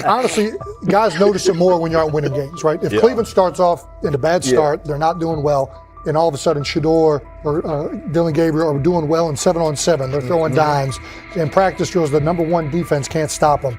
honestly, guys notice it more when you're out winning games, right? If Cleveland starts off in a bad start, they're not doing well, and all of a sudden Shedeur or Dillon Gabriel are doing well in 7-on-7, they're throwing dimes, and practice drills, the number one defense can't stop them.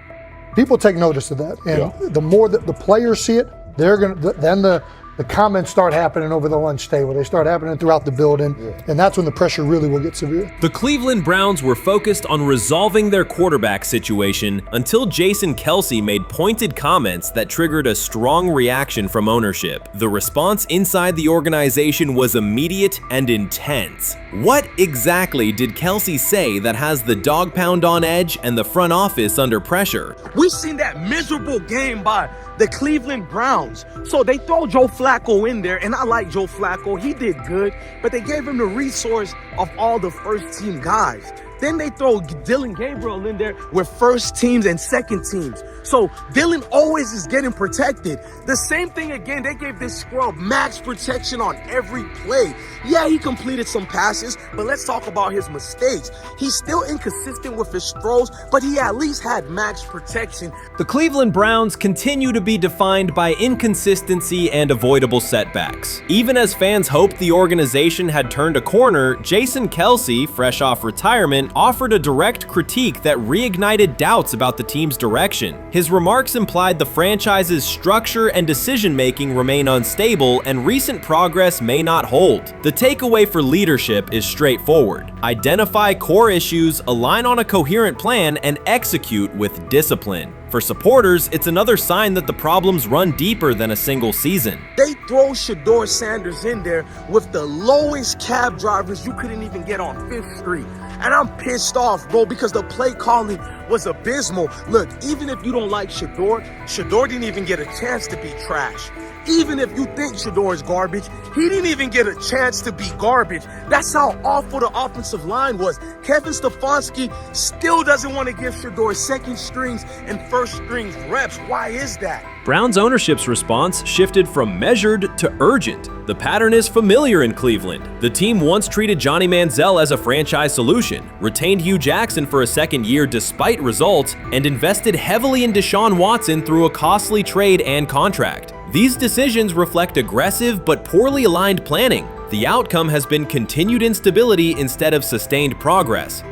People take notice of that, and the more that the players see it, they're gonna then the comments start happening over the lunch table. They start happening throughout the building, and that's when the pressure really will get severe. The Cleveland Browns were focused on resolving their quarterback situation until Jason KELCE made pointed comments that triggered a strong reaction from ownership. The response inside the organization was immediate and intense. What exactly did KELCE say that has the dog pound on edge and the front office under pressure? We've seen that miserable game by the Cleveland Browns. So they throw Joe Flacco in there, and I like Joe Flacco. He did good, but they gave him the resource of all the first-team guys. Then they throw Dillon Gabriel in there with first teams and second teams. So Dillon always is getting protected. The same thing again, they gave this scrub max protection on every play. Yeah, he completed some passes, but let's talk about his mistakes. He's still inconsistent with his throws, but he at least had max protection. The Cleveland Browns continue to be defined by inconsistency and avoidable setbacks. Even as fans hoped the organization had turned a corner, Jason KELCE, fresh off retirement, offered a direct critique that reignited doubts about the team's direction. His remarks implied the franchise's structure and decision-making remain unstable and recent progress may not hold. The takeaway for leadership is straightforward. Identify core issues, align on a coherent plan, and execute with discipline. For supporters, it's another sign that the problems run deeper than a single season. They throw Shedeur Sanders in there with the lowest cab drivers you couldn't even get on 5th Street. And I'm pissed off, bro, because the play calling was abysmal. Look, even if you don't like Shedeur, Shedeur didn't even get a chance to be trash. Even if you think Shedeur is garbage, he didn't even get a chance to be garbage. That's how awful the offensive line was. Kevin Stefanski still doesn't want to give Shedeur second strings and first strings reps. Why is that? Browns ownership's response shifted from measured to urgent. The pattern is familiar in Cleveland. The team once treated Johnny Manziel as a franchise solution, retained Hugh Jackson for a second year despite results, and invested heavily in Deshaun Watson through a costly trade and contract. These decisions reflect aggressive but poorly aligned planning. The outcome has been continued instability instead of sustained progress.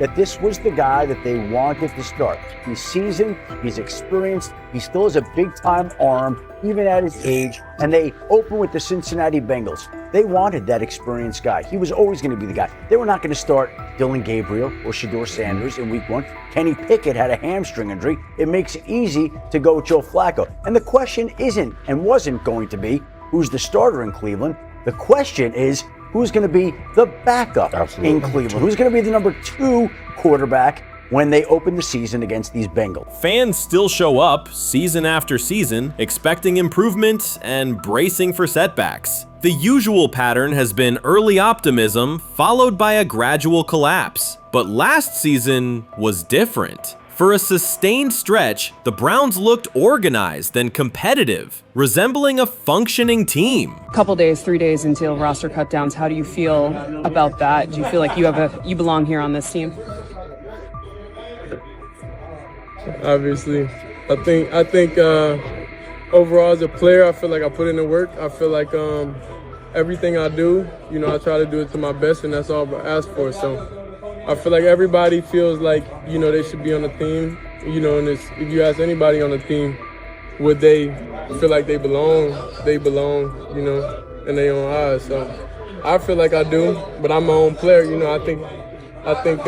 That this was the guy that they wanted to start. He's seasoned, he's experienced, he still has a big-time arm, even at his age, and they open with the Cincinnati Bengals. They wanted that experienced guy. He was always going to be the guy. They were not going to start Dillon Gabriel or Shedeur Sanders in week 1. Kenny Pickett had a hamstring injury. It makes it easy to go with Joe Flacco. And the question isn't and wasn't going to be who's the starter in Cleveland. The question is, who's going to be the backup in Cleveland? Who's going to be the number 2 quarterback when they open the season against these Bengals? Fans still show up season after season, expecting improvement and bracing for setbacks. The usual pattern has been early optimism followed by a gradual collapse. But last season was different. For a sustained stretch, the Browns looked organized and competitive, resembling a functioning team. Couple days, 3 days until roster cutdowns, how do you feel about that? Do you feel like you belong here on this team? Obviously, I think overall as a player, I feel like I put in the work. I feel like everything I do, I try to do it to my best, and that's all I ask for. So I feel like everybody feels like, they should be on the team, and if you ask anybody on the team, would they feel like they belong, in their own eyes. So I feel like I do, but I'm my own player, I think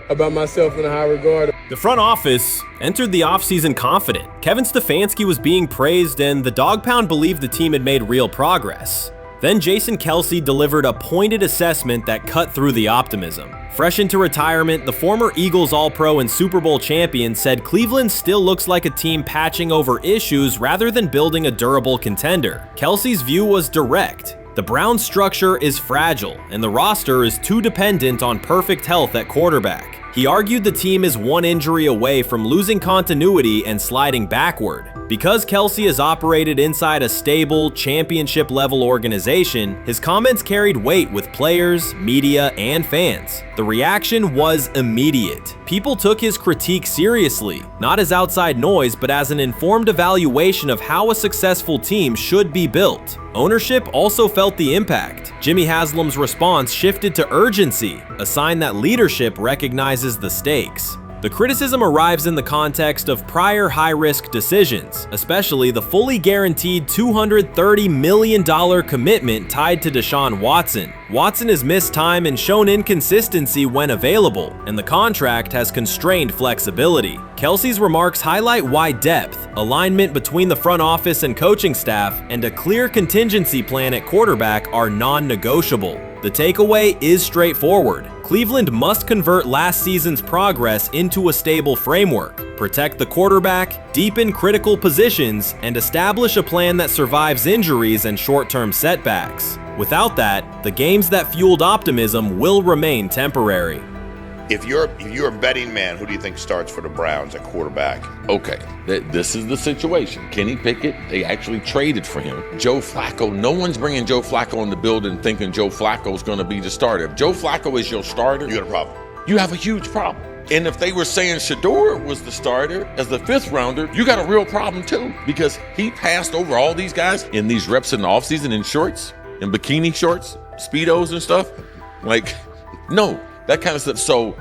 about myself in a high regard. The front office entered the offseason confident. Kevin Stefanski was being praised, and the Dog Pound believed the team had made real progress. Then Jason KELCE delivered a pointed assessment that cut through the optimism. Fresh into retirement, the former Eagles All-Pro and Super Bowl champion said Cleveland still looks like a team patching over issues rather than building a durable contender. KELCE's view was direct. The Browns' structure is fragile, and the roster is too dependent on perfect health at quarterback. He argued the team is one injury away from losing continuity and sliding backward. Because KELCE has operated inside a stable, championship-level organization, his comments carried weight with players, media, and fans. The reaction was immediate. People took his critique seriously, not as outside noise, but as an informed evaluation of how a successful team should be built. Ownership also felt the impact. Jimmy Haslam's response shifted to urgency, a sign that leadership recognizes the stakes. The criticism arrives in the context of prior high-risk decisions, especially the fully guaranteed $230 million commitment tied to Deshaun Watson. Watson has missed time and shown inconsistency when available, and the contract has constrained flexibility. KELCE's remarks highlight why depth, alignment between the front office and coaching staff, and a clear contingency plan at quarterback are non-negotiable. The takeaway is straightforward. Cleveland must convert last season's progress into a stable framework, protect the quarterback, deepen critical positions, and establish a plan that survives injuries and short-term setbacks. Without that, the games that fueled optimism will remain temporary. If you're a betting man, who do you think starts for the Browns at quarterback? Okay, this is the situation. Kenny Pickett, they actually traded for him. Joe Flacco, no one's bringing Joe Flacco in the building thinking Joe Flacco's going to be the starter. If Joe Flacco is your starter, You got a problem. you have a huge problem. And if they were saying Shedeur was the starter as the 5th rounder, you got a real problem too, because he passed over all these guys in these reps in the offseason in shorts, in bikini shorts, Speedos and stuff. Like, no. That kind of stuff. So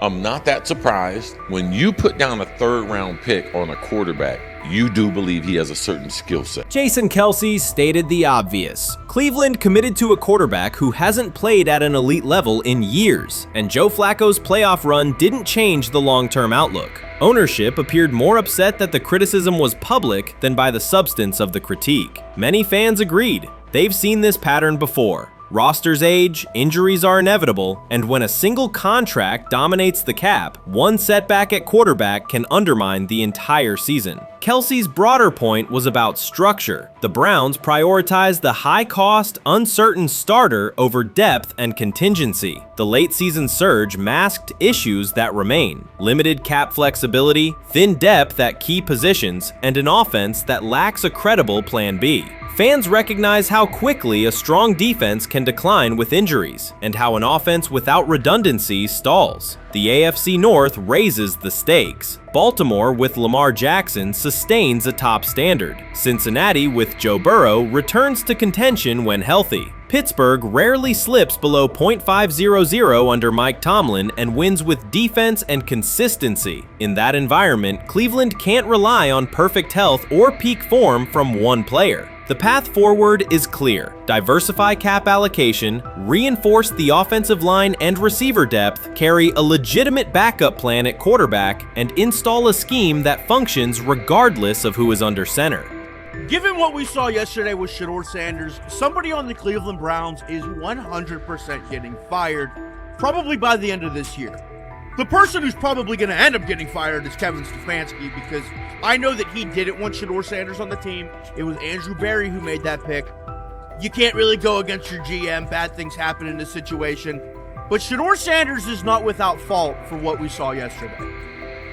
I'm not that surprised when you put down a 3rd round pick on a quarterback. You do believe he has a certain skill set. Jason KELCE stated the obvious. Cleveland committed to a quarterback who hasn't played at an elite level in years, and Joe Flacco's playoff run didn't change the long-term outlook. Ownership appeared more upset that the criticism was public than by the substance of the critique. Many fans agreed. They've seen this pattern before. Rosters age, injuries are inevitable, and when a single contract dominates the cap, one setback at quarterback can undermine the entire season. KELCE's broader point was about structure. The Browns prioritized the high-cost, uncertain starter over depth and contingency. The late-season surge masked issues that remain: limited cap flexibility, thin depth at key positions, and an offense that lacks a credible plan B. Fans recognize how quickly a strong defense can decline with injuries, and how an offense without redundancy stalls. The AFC North raises the stakes. Baltimore with Lamar Jackson sustains a top standard. Cincinnati with Joe Burrow returns to contention when healthy. Pittsburgh rarely slips below .500 under Mike Tomlin and wins with defense and consistency. In that environment, Cleveland can't rely on perfect health or peak form from one player. The path forward is clear. Diversify cap allocation, reinforce the offensive line and receiver depth, carry a legitimate backup plan at quarterback, and install a scheme that functions regardless of who is under center. Given what we saw yesterday with Shedeur Sanders, somebody on the Cleveland Browns is 100% getting fired, probably by the end of this year. The person who's probably going to end up getting fired is Kevin Stefanski, because I know that he didn't want Shedeur Sanders on the team. It was Andrew Berry who made that pick. You can't really go against your GM. Bad things happen in this situation. But Shedeur Sanders is not without fault for what we saw yesterday.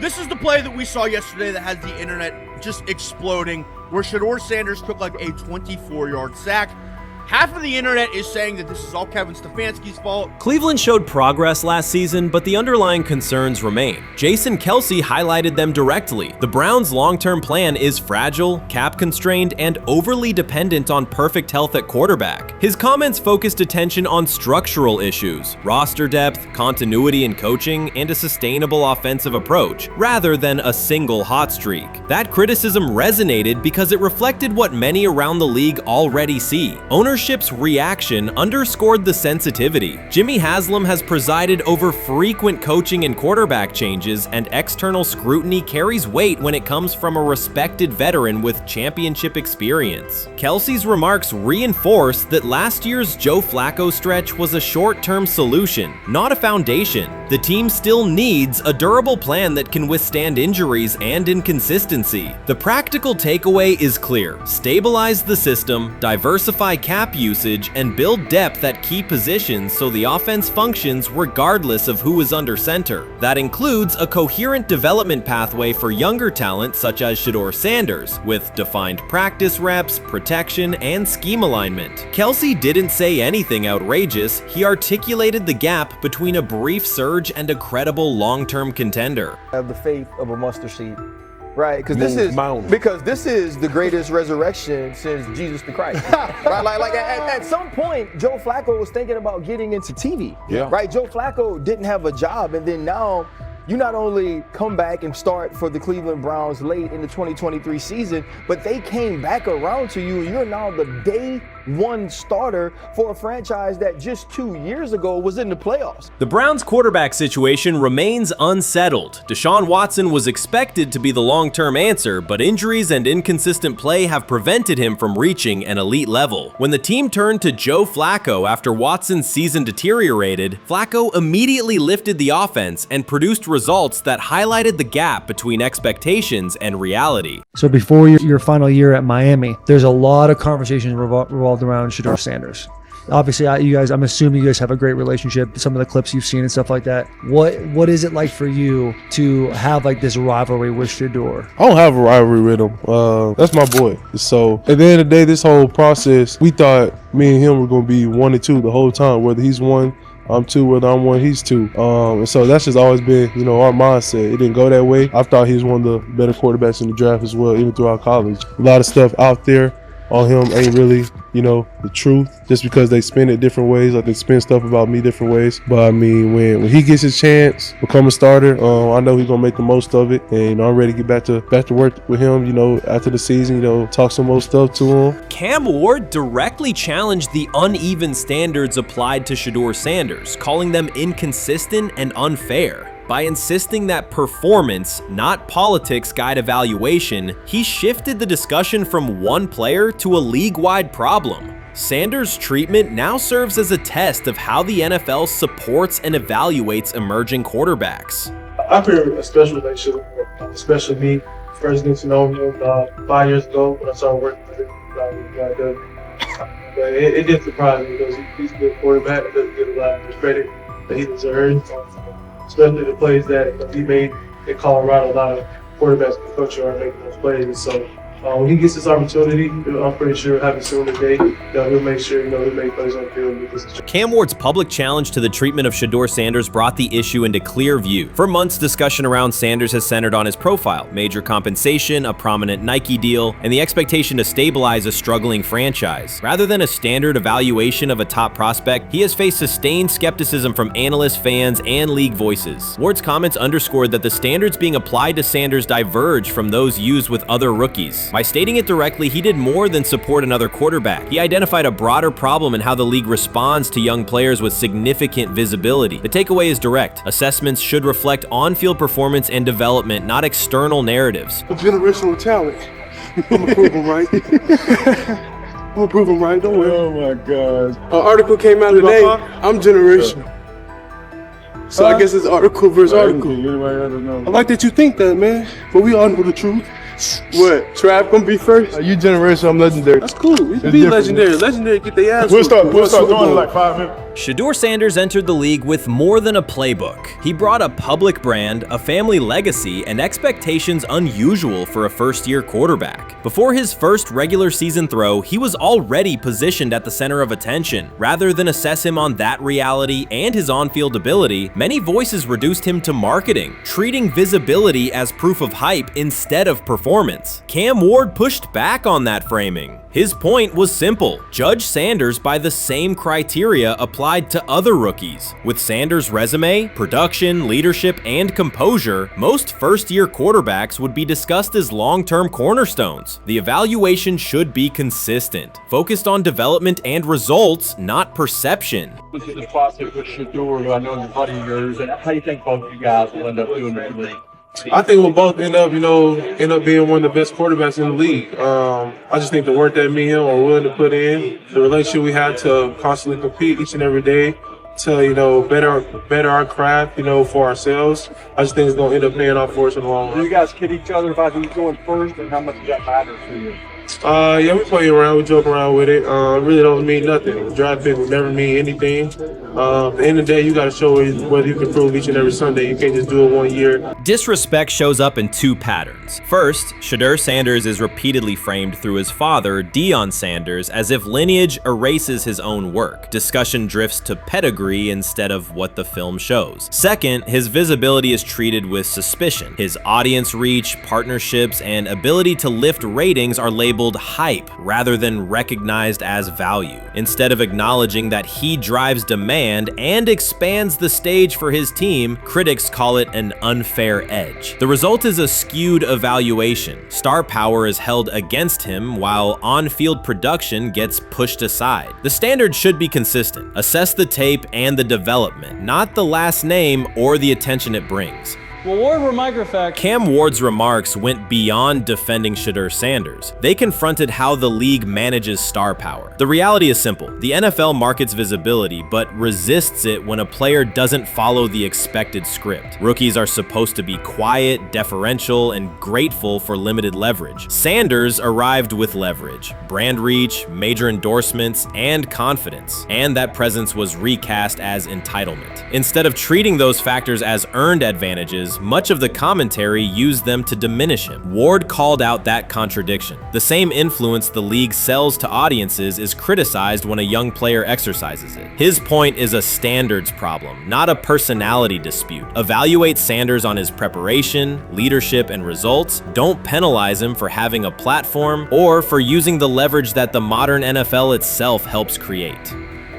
This is the play that we saw yesterday that has the internet just exploding, where Shedeur Sanders took like a 24-yard sack. Half of the internet is saying that this is all Kevin Stefanski's fault. Cleveland showed progress last season, but the underlying concerns remain. Jason KELCE highlighted them directly. The Browns' long-term plan is fragile, cap-constrained, and overly dependent on perfect health at quarterback. His comments focused attention on structural issues, roster depth, continuity in coaching, and a sustainable offensive approach, rather than a single hot streak. That criticism resonated because it reflected what many around the league already see. Ownership's reaction underscored the sensitivity. Jimmy Haslam has presided over frequent coaching and quarterback changes, and external scrutiny carries weight when it comes from a respected veteran with championship experience. KELCE's remarks reinforce that last year's Joe Flacco stretch was a short-term solution, not a foundation. The team still needs a durable plan that can withstand injuries and inconsistency. The practical takeaway is clear: stabilize the system, diversify cap snap usage and build depth at key positions so the offense functions regardless of who is under center. That includes a coherent development pathway for younger talent such as Shedeur Sanders, with defined practice reps, protection, and scheme alignment. KELCE didn't say anything outrageous. He articulated the gap between a brief surge and a credible long-term contender. I have the faith of a mustard seed. Right, because this is the greatest resurrection since Jesus the Christ. Right, like at some point, Joe Flacco was thinking about getting into TV. Yeah. Right, Joe Flacco didn't have a job, and then now you not only come back and start for the Cleveland Browns late in the 2023 season, but they came back around to you. You're now the day one starter for a franchise that just 2 years ago was in the playoffs. The Browns' quarterback situation remains unsettled. Deshaun Watson was expected to be the long-term answer, but injuries and inconsistent play have prevented him from reaching an elite level. When the team turned to Joe Flacco after Watson's season deteriorated, Flacco immediately lifted the offense and produced results that highlighted the gap between expectations and reality. So before your final year at Miami, there's a lot of conversations revolved around Shedeur Sanders. Obviously, I'm assuming you guys have a great relationship. Some of the clips you've seen and stuff like that. What is it like for you to have like this rivalry with Shedeur? I don't have a rivalry with him. That's my boy. So at the end of the day, this whole process, we thought me and him were going to be 1 and 2 the whole time. Whether he's 1, I'm 2, whether I'm 1, he's 2. And so that's just always been, our mindset. It didn't go that way. I thought he was one of the better quarterbacks in the draft as well, even throughout college. A lot of stuff out there on him ain't really, the truth, just because they spin it different ways. Like they spin stuff about me different ways. But I mean, when he gets his chance, become a starter, I know he's gonna make the most of it. And I'm ready to get back to work with him, after the season, talk some more stuff to him. Cam Ward directly challenged the uneven standards applied to Shedeur Sanders, calling them inconsistent and unfair. By insisting that performance, not politics, guide evaluation, he shifted the discussion from one player to a league-wide problem. Sanders' treatment now serves as a test of how the NFL supports and evaluates emerging quarterbacks. I feel a special relationship with him, especially me. First getting to know him 5 years ago when I started working with him. But it didn't surprise me because he's a good quarterback. It doesn't get a lot of credit that he deserves. Especially the plays that he made in Colorado. A lot of quarterbacks in the country are making those plays. So when he gets this opportunity, I'm pretty sure he'll have it soon today. He'll make sure he'll make plays on the field. Cam Ward's public challenge to the treatment of Shedeur Sanders brought the issue into clear view. For months, discussion around Sanders has centered on his profile, major compensation, a prominent Nike deal, and the expectation to stabilize a struggling franchise. Rather than a standard evaluation of a top prospect, he has faced sustained skepticism from analysts, fans, and league voices. Ward's comments underscored that the standards being applied to Sanders diverge from those used with other rookies. By stating it directly, he did more than support another quarterback. He identified a broader problem in how the league responds to young players with significant visibility. The takeaway is direct. Assessments should reflect on-field performance and development, not external narratives. A generational talent. I'm gonna prove him right. I'm gonna prove him right. Don't worry. Oh my gosh. An article came out today. I'm generational. So I guess it's article versus article. I like that you think that, man. But we all know the truth. What? Trav gonna be first? You generational, I'm legendary. That's cool. We can be legendary. Legendary, get their ass. We'll start doing it in like 5 minutes. Shedeur Sanders entered the league with more than a playbook. He brought a public brand, a family legacy, and expectations unusual for a first-year quarterback. Before his first regular season throw, he was already positioned at the center of attention. Rather than assess him on that reality and his on-field ability, many voices reduced him to marketing, treating visibility as proof of hype instead of performance. Cam Ward pushed back on that framing. His point was simple: judge Sanders by the same criteria applied to other rookies. With Sanders' resume, production, leadership, and composure, most first-year quarterbacks would be discussed as long-term cornerstones. The evaluation should be consistent, focused on development and results, not perception. This is the process with Shedeur, who I know is a buddy of yours, and how do you think both of you guys will end up doing it? I think we'll both end up being one of the best quarterbacks in the league. I just think the work that me and him are willing to put in, the relationship we have to constantly compete each and every day, to better our craft, for ourselves. I just think it's gonna end up paying off for us in the long run. Do you guys kid each other about who's going first and how much that matters to you? Yeah, we play around, we joke around with it. Really don't mean nothing. Draft pick will never mean anything. At the end of the day, you got to show whether you can prove each and every Sunday. You can't just do it 1 year. Disrespect shows up in two patterns. First, Shedeur Sanders is repeatedly framed through his father, Deion Sanders, as if lineage erases his own work. Discussion drifts to pedigree instead of what the film shows. Second, his visibility is treated with suspicion. His audience reach, partnerships, and ability to lift ratings are labeled hype rather than recognized as value. Instead of acknowledging that he drives demand and expands the stage for his team, critics call it an unfair edge. The result is a skewed evaluation. Star power is held against him while on-field production gets pushed aside. The standard should be consistent. Assess the tape and the development, not the last name or the attention it brings. Well, Ward, we're microfact. Cam Ward's remarks went beyond defending Shedeur Sanders. They confronted how the league manages star power. The reality is simple. The NFL markets visibility, but resists it when a player doesn't follow the expected script. Rookies are supposed to be quiet, deferential, and grateful for limited leverage. Sanders arrived with leverage, brand reach, major endorsements, and confidence. And that presence was recast as entitlement. Instead of treating those factors as earned advantages, much of the commentary used them to diminish him. Ward called out that contradiction. The same influence the league sells to audiences is criticized when a young player exercises it. His point is a standards problem, not a personality dispute. Evaluate Sanders on his preparation, leadership, and results. Don't penalize him for having a platform or for using the leverage that the modern NFL itself helps create.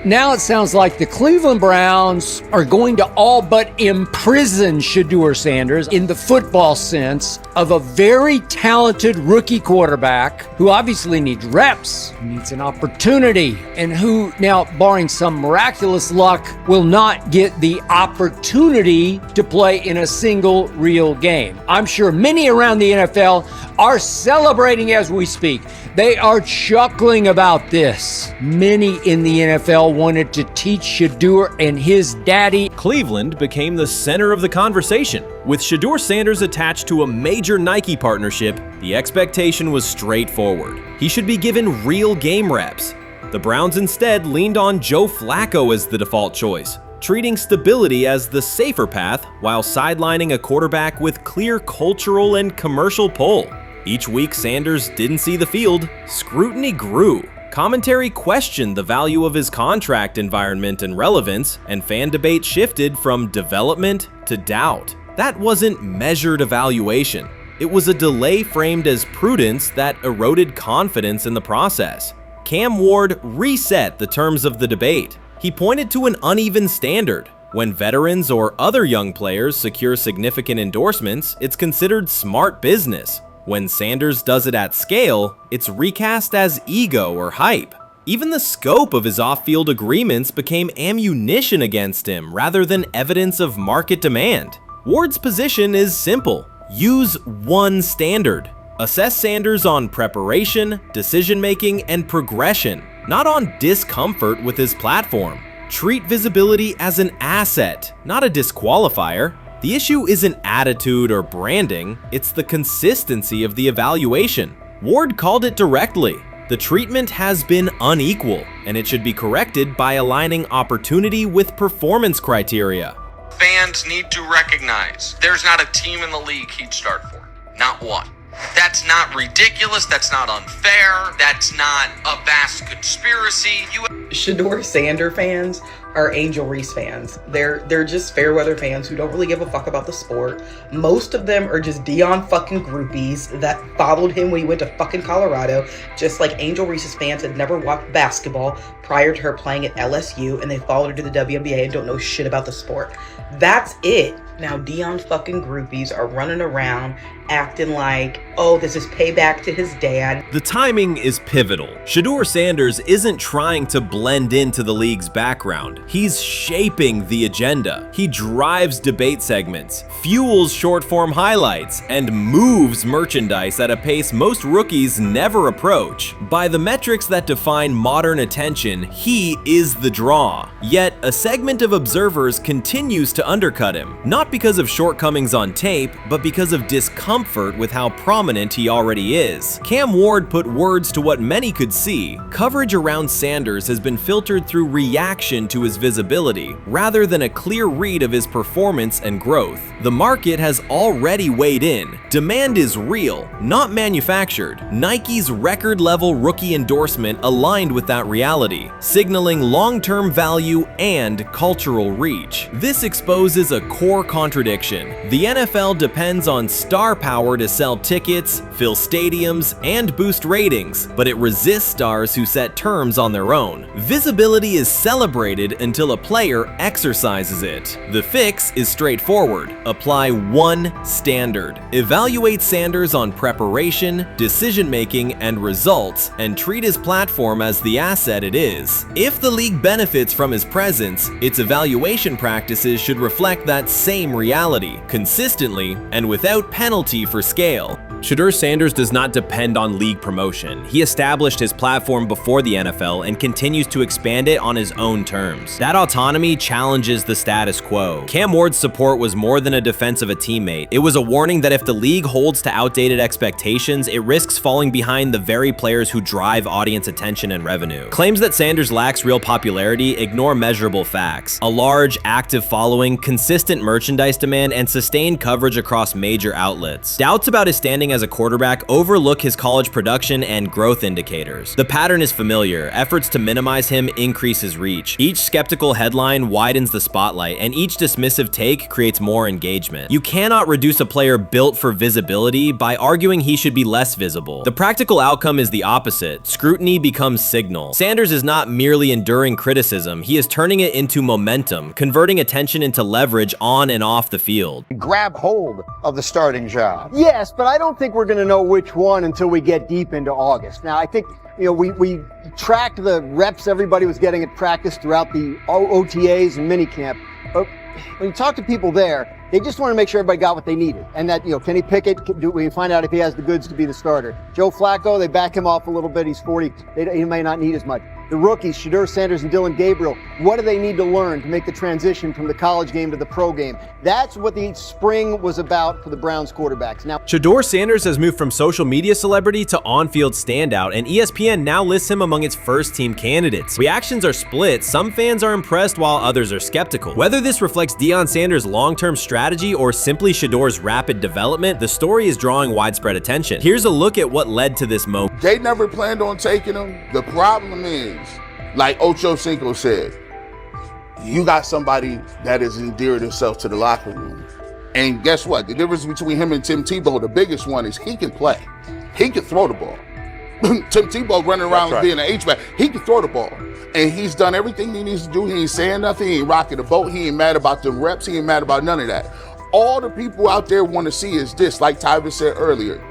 Now it sounds like the Cleveland Browns are going to all but imprison Shedeur Sanders in the football sense of a very talented rookie quarterback who obviously needs reps, needs an opportunity, and who now, barring some miraculous luck, will not get the opportunity to play in a single real game. I'm sure many around the NFL are celebrating as we speak. They are chuckling about this. Many in the NFL wanted to teach Shedeur and his daddy. Cleveland became the center of the conversation. With Shedeur Sanders attached to a major Nike partnership, the expectation was straightforward. He should be given real game reps. The Browns instead leaned on Joe Flacco as the default choice, treating stability as the safer path while sidelining a quarterback with clear cultural and commercial pull. Each week Sanders didn't see the field, scrutiny grew. Commentary questioned the value of his contract environment and relevance, and fan debate shifted from development to doubt. That wasn't measured evaluation. It was a delay framed as prudence that eroded confidence in the process. Cam Ward reset the terms of the debate. He pointed to an uneven standard. When veterans or other young players secure significant endorsements, it's considered smart business. When Sanders does it at scale, it's recast as ego or hype. Even the scope of his off-field agreements became ammunition against him rather than evidence of market demand. Ward's position is simple. Use one standard. Assess Sanders on preparation, decision-making, and progression, not on discomfort with his platform. Treat visibility as an asset, not a disqualifier. The issue isn't attitude or branding, it's the consistency of the evaluation. Ward called it directly. The treatment has been unequal, and it should be corrected by aligning opportunity with performance criteria. Fans need to recognize there's not a team in the league he'd start for. Not one. That's not ridiculous, that's not unfair, that's not a vast conspiracy. Shedeur Sanders fans are Angel Reese fans. They're just fair weather fans who don't really give a fuck about the sport. Most of them are just Deion fucking groupies that followed him when he went to fucking Colorado, just like Angel Reese's fans had never watched basketball prior to her playing at LSU, and they followed her to the WNBA and don't know shit about the sport. That's it. Now Deion fucking groupies are running around acting like, oh, this is payback to his dad. The timing is pivotal. Shedeur Sanders isn't trying to blend into the league's background. He's shaping the agenda. He drives debate segments, fuels short-form highlights, and moves merchandise at a pace most rookies never approach. By the metrics that define modern attention, he is the draw. Yet, a segment of observers continues to undercut him. Not not because of shortcomings on tape, but because of discomfort with how prominent he already is. Cam Ward put words to what many could see. Coverage around Sanders has been filtered through reaction to his visibility, rather than a clear read of his performance and growth. The market has already weighed in. Demand is real, not manufactured. Nike's record-level rookie endorsement aligned with that reality, signaling long-term value and cultural reach. This exposes a core contradiction. The NFL depends on star power to sell tickets, fill stadiums, and boost ratings, but it resists stars who set terms on their own. Visibility is celebrated until a player exercises it. The fix is straightforward. Apply one standard. Evaluate Sanders on preparation, decision-making, and results, and treat his platform as the asset it is. If the league benefits from his presence, its evaluation practices should reflect that same reality, consistently and without penalty for scale. Shedeur Sanders does not depend on league promotion. He established his platform before the NFL and continues to expand it on his own terms. That autonomy challenges the status quo. Cam Ward's support was more than a defense of a teammate. It was a warning that if the league holds to outdated expectations, it risks falling behind the very players who drive audience attention and revenue. Claims that Sanders lacks real popularity ignore measurable facts. A large, active following, consistent merchandise demand, and sustained coverage across major outlets. Doubts about his standing as a quarterback overlook his college production and growth indicators. The pattern is familiar. Efforts to minimize him increase his reach. Each skeptical headline widens the spotlight, and each dismissive take creates more engagement. You cannot reduce a player built for visibility by arguing he should be less visible. The practical outcome is the opposite. Scrutiny becomes signal. Sanders is not merely enduring criticism, he is turning it into momentum, converting attention into leverage on and off the field. Grab hold of the starting job. Yes, but I don't think we're going to know which one until we get deep into August. Now, I think, we tracked the reps everybody was getting at practice throughout the OTAs and minicamp. But when you talk to people there, they just want to make sure everybody got what they needed. And that, Kenny Pickett, we find out if he has the goods to be the starter. Joe Flacco, they back him off a little bit. He's 40. He may not need as much. The rookies, Shedeur Sanders and Dylan Gabriel, what do they need to learn to make the transition from the college game to the pro game? That's what the spring was about for the Browns quarterbacks. Now, Shedeur Sanders has moved from social media celebrity to on-field standout, and ESPN now lists him among its first-team candidates. Reactions are split. Some fans are impressed while others are skeptical. Whether this reflects Deion Sanders' long-term strategy or simply Shedeur's rapid development, the story is drawing widespread attention. Here's a look at what led to this moment. They never planned on taking him. The problem is, like Ocho Cinco said, you got somebody that has endeared himself to the locker room. And guess what? The difference between him and Tim Tebow, the biggest one, is he can play. He can throw the ball. Tim Tebow running around being an H-back. He can throw the ball. And he's done everything he needs to do. He ain't saying nothing. He ain't rocking the boat. He ain't mad about the reps. He ain't mad about none of that. All the people out there want to see is this, like Tyver said earlier.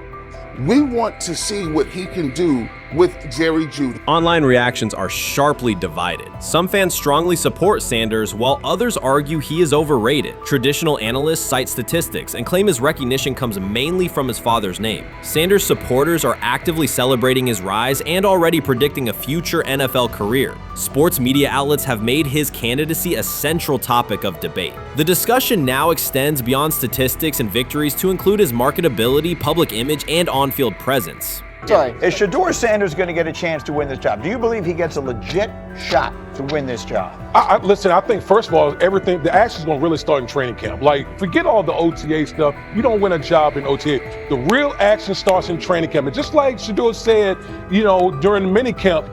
We want to see what he can do with Jerry Jeudy. Online reactions are sharply divided. Some fans strongly support Sanders, while others argue he is overrated. Traditional analysts cite statistics and claim his recognition comes mainly from his father's name. Sanders supporters are actively celebrating his rise and already predicting a future NFL career. Sports media outlets have made his candidacy a central topic of debate. The discussion now extends beyond statistics and victories to include his marketability, public image, and on-field presence. Sorry, is Shedeur Sanders going to get a chance to win this job? Do you believe he gets a legit shot to win this job? Listen, I think, first of all, everything, the action's going to really start in training camp. Like, forget all the OTA stuff. You don't win a job in OTA. The real action starts in training camp. And just like Shedeur said, during the mini camp,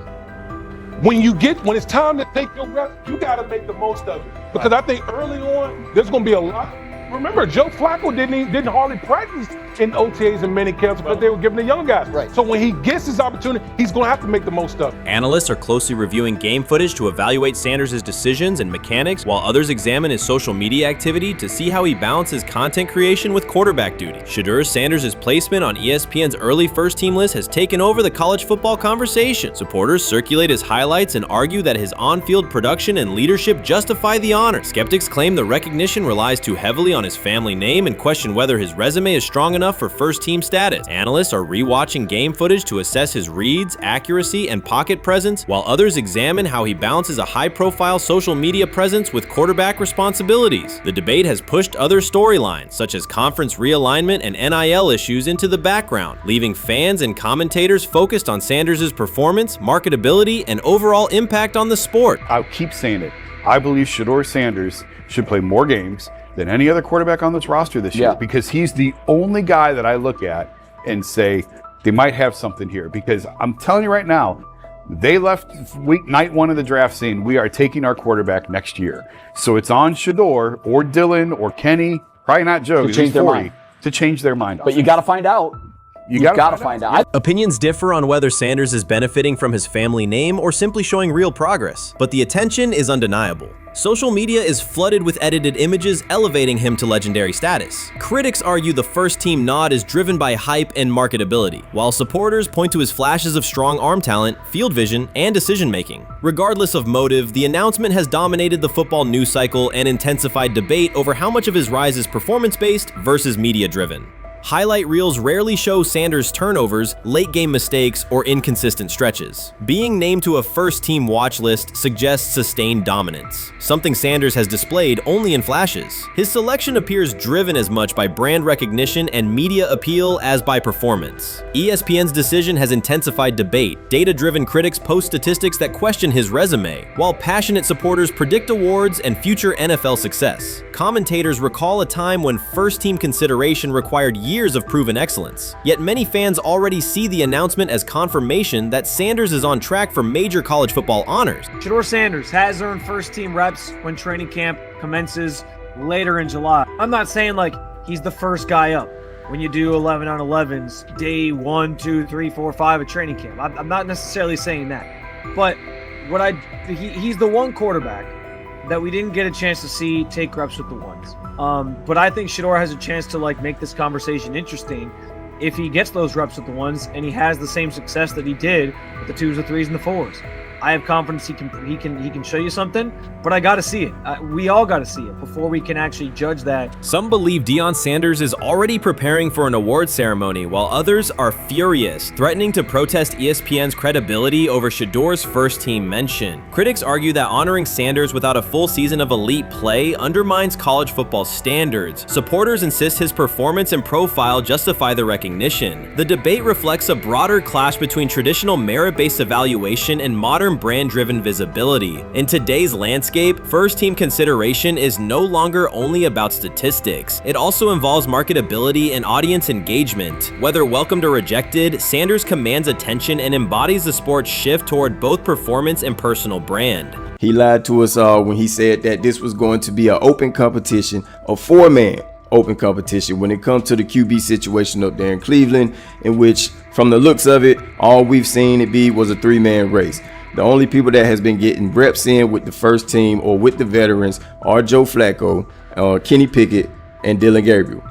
when it's time to take your reps, you got to make the most of it. Because I think early on, there's going to be a lot. Remember, Joe Flacco didn't hardly practice in OTAs and mini camps because they were giving the young guys. Right. So when he gets his opportunity, he's going to have to make the most of it. Analysts are closely reviewing game footage to evaluate Sanders' decisions and mechanics, while others examine his social media activity to see how he balances content creation with quarterback duty. Shedeur Sanders' placement on ESPN's early first-team list has taken over the college football conversation. Supporters circulate his highlights and argue that his on-field production and leadership justify the honor. Skeptics claim the recognition relies too heavily on his family name and question whether his resume is strong enough enough for first-team status. Analysts are rewatching game footage to assess his reads, accuracy, and pocket presence, while others examine how he balances a high-profile social media presence with quarterback responsibilities. The debate has pushed other storylines, such as conference realignment and NIL issues, into the background, leaving fans and commentators focused on Sanders' performance, marketability, and overall impact on the sport. I'll keep saying it. I believe Shedeur Sanders should play more games than any other quarterback on this roster this year, because he's the only guy that I look at and say they might have something here. Because I'm telling you right now, they left night one of the draft saying we are taking our quarterback next year. So it's on Shedeur or Dylan or Kenny, probably not Joe, to change their mind. To change their mind. But you got to find out. You got to find out. Opinions differ on whether Sanders is benefiting from his family name or simply showing real progress, but the attention is undeniable. Social media is flooded with edited images elevating him to legendary status. Critics argue the first-team nod is driven by hype and marketability, while supporters point to his flashes of strong arm talent, field vision, and decision-making. Regardless of motive, the announcement has dominated the football news cycle and intensified debate over how much of his rise is performance-based versus media-driven. Highlight reels rarely show Sanders' turnovers, late-game mistakes, or inconsistent stretches. Being named to a first-team watch list suggests sustained dominance, something Sanders has displayed only in flashes. His selection appears driven as much by brand recognition and media appeal as by performance. ESPN's decision has intensified debate. Data-driven critics post statistics that question his resume, while passionate supporters predict awards and future NFL success. Commentators recall a time when first-team consideration required years of proven excellence. Yet many fans already see the announcement as confirmation that Sanders is on track for major college football honors. Shedeur Sanders has earned first-team reps when training camp commences later in July. I'm not saying like he's the first guy up when you do 11 on 11s, day 1, 2, 3, 4, 5 at training camp. I'm not necessarily saying that. But he's the one quarterback that we didn't get a chance to see take reps with the ones. But I think Shedeur has a chance to like make this conversation interesting if he gets those reps with the ones and he has the same success that he did with the 2s, the 3s, and the 4s. I have confidence he can show you something, but I got to see it. We all got to see it before we can actually judge that. Some believe Deion Sanders is already preparing for an award ceremony, while others are furious, threatening to protest ESPN's credibility over Shedeur's first-team mention. Critics argue that honoring Sanders without a full season of elite play undermines college football standards. Supporters insist his performance and profile justify the recognition. The debate reflects a broader clash between traditional merit-based evaluation and modern brand-driven visibility. In today's landscape, first-team consideration is no longer only about statistics. It also involves marketability and audience engagement. Whether welcomed or rejected, Sanders commands attention and embodies the sport's shift toward both performance and personal brand. He lied to us all when he said that this was going to be an open competition, a four-man open competition when it comes to the QB situation up there in Cleveland, in which, from the looks of it, all we've seen it be was a three-man race. The only people that has been getting reps in with the first team or with the veterans are Joe Flacco, Kenny Pickett, and Dylan Gabriel.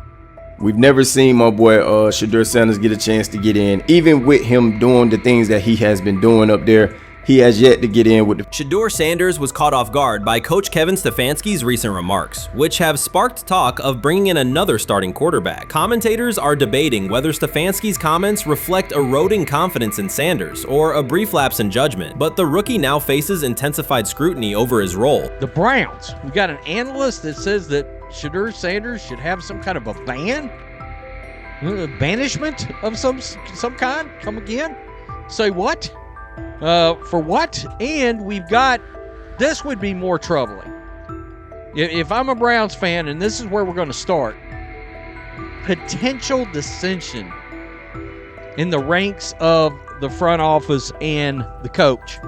We've never seen my boy Shedeur Sanders get a chance to get in. Even with him doing the things that he has been doing up there, he has yet to get in with the... Shedeur Sanders was caught off guard by Coach Kevin Stefanski's recent remarks, which have sparked talk of bringing in another starting quarterback. Commentators are debating whether Stefanski's comments reflect eroding confidence in Sanders or a brief lapse in judgment, but the rookie now faces intensified scrutiny over his role. The Browns, we got an analyst that says that Shedeur Sanders should have some kind of a ban? Banishment of some kind? Come again? Say what? For what? And we've got, this would be more troubling. If I'm a Browns fan, and this is where we're going to start, potential dissension in the ranks of the front office and the coach.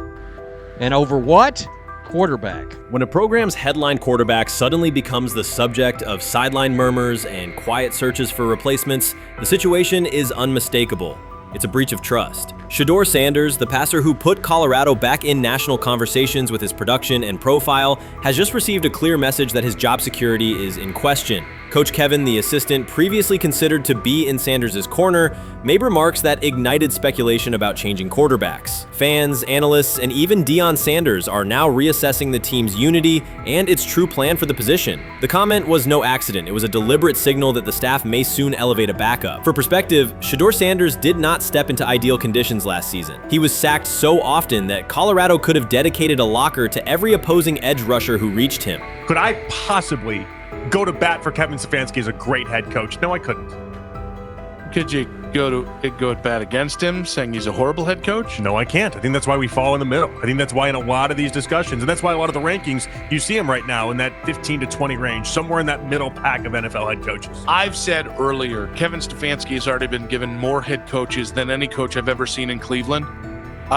And over what? Quarterback. When a program's headline quarterback suddenly becomes the subject of sideline murmurs and quiet searches for replacements, the situation is unmistakable. It's a breach of trust. Shedeur Sanders, the passer who put Colorado back in national conversations with his production and profile, has just received a clear message that his job security is in question. Coach Kevin, the assistant previously considered to be in Sanders' corner, made remarks that ignited speculation about changing quarterbacks. Fans, analysts, and even Deion Sanders are now reassessing the team's unity and its true plan for the position. The comment was no accident. It was a deliberate signal that the staff may soon elevate a backup. For perspective, Shedeur Sanders did not step into ideal conditions last season. He was sacked so often that Colorado could have dedicated a locker to every opposing edge rusher who reached him. Could I possibly go to bat for Kevin Stefanski as a great head coach? No, I couldn't. Could you go at bat against him, saying he's a horrible head coach? No, I can't. I think that's why we fall in the middle. I think that's why in a lot of these discussions, and that's why a lot of the rankings, you see him right now in that 15 to 20 range, somewhere in that middle pack of NFL head coaches. I've said earlier, Kevin Stefanski has already been given more head coaches than any coach I've ever seen in Cleveland.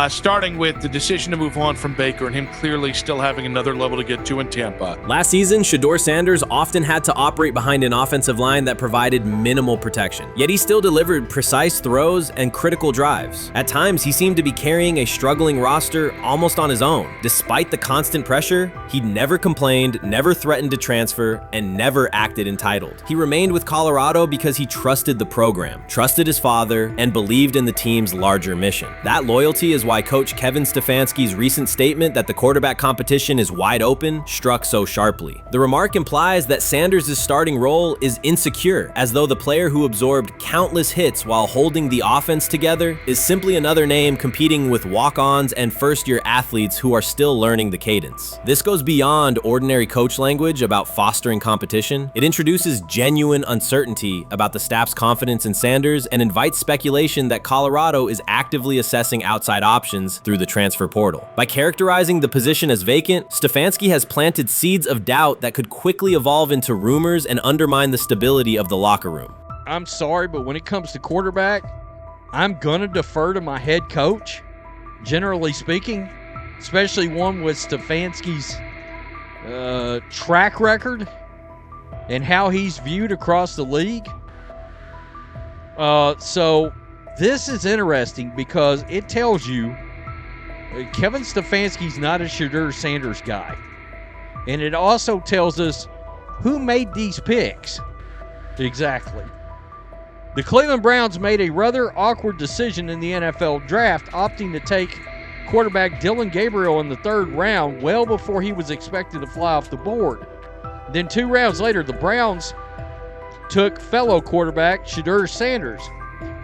Starting with the decision to move on from Baker and him clearly still having another level to get to in Tampa. Last season, Shedeur Sanders often had to operate behind an offensive line that provided minimal protection, yet he still delivered precise throws and critical drives. At times, he seemed to be carrying a struggling roster almost on his own. Despite the constant pressure, he never complained, never threatened to transfer, and never acted entitled. He remained with Colorado because he trusted the program, trusted his father, and believed in the team's larger mission. That loyalty is why Coach Kevin Stefanski's recent statement that the quarterback competition is wide open struck so sharply. The remark implies that Sanders' starting role is insecure, as though the player who absorbed countless hits while holding the offense together is simply another name competing with walk-ons and first-year athletes who are still learning the cadence. This goes beyond ordinary coach language about fostering competition. It introduces genuine uncertainty about the staff's confidence in Sanders and invites speculation that Colorado is actively assessing outside options through the transfer portal. By characterizing the position as vacant, Stefanski has planted seeds of doubt that could quickly evolve into rumors and undermine the stability of the locker room. I'm sorry, but when it comes to quarterback, I'm gonna defer to my head coach, generally speaking, especially one with Stefanski's track record and how he's viewed across the league. So this is interesting because it tells you Kevin Stefanski's not a Shedeur Sanders guy. And it also tells us who made these picks. Exactly. The Cleveland Browns made a rather awkward decision in the NFL draft, opting to take quarterback Dylan Gabriel in the 3rd round well before he was expected to fly off the board. Then 2 rounds later, the Browns took fellow quarterback Shedeur Sanders.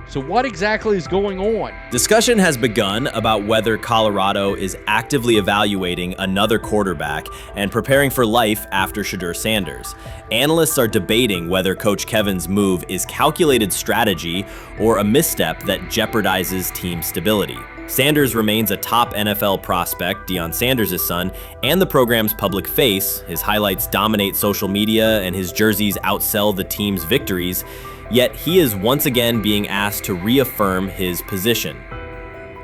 So what exactly is going on? Discussion has begun about whether Colorado is actively evaluating another quarterback and preparing for life after Shedeur Sanders. Analysts are debating whether Coach Kevin's move is calculated strategy or a misstep that jeopardizes team stability. Sanders remains a top NFL prospect, Deion Sanders' son, and the program's public face. His highlights dominate social media and his jerseys outsell the team's victories. Yet he is once again being asked to reaffirm his position.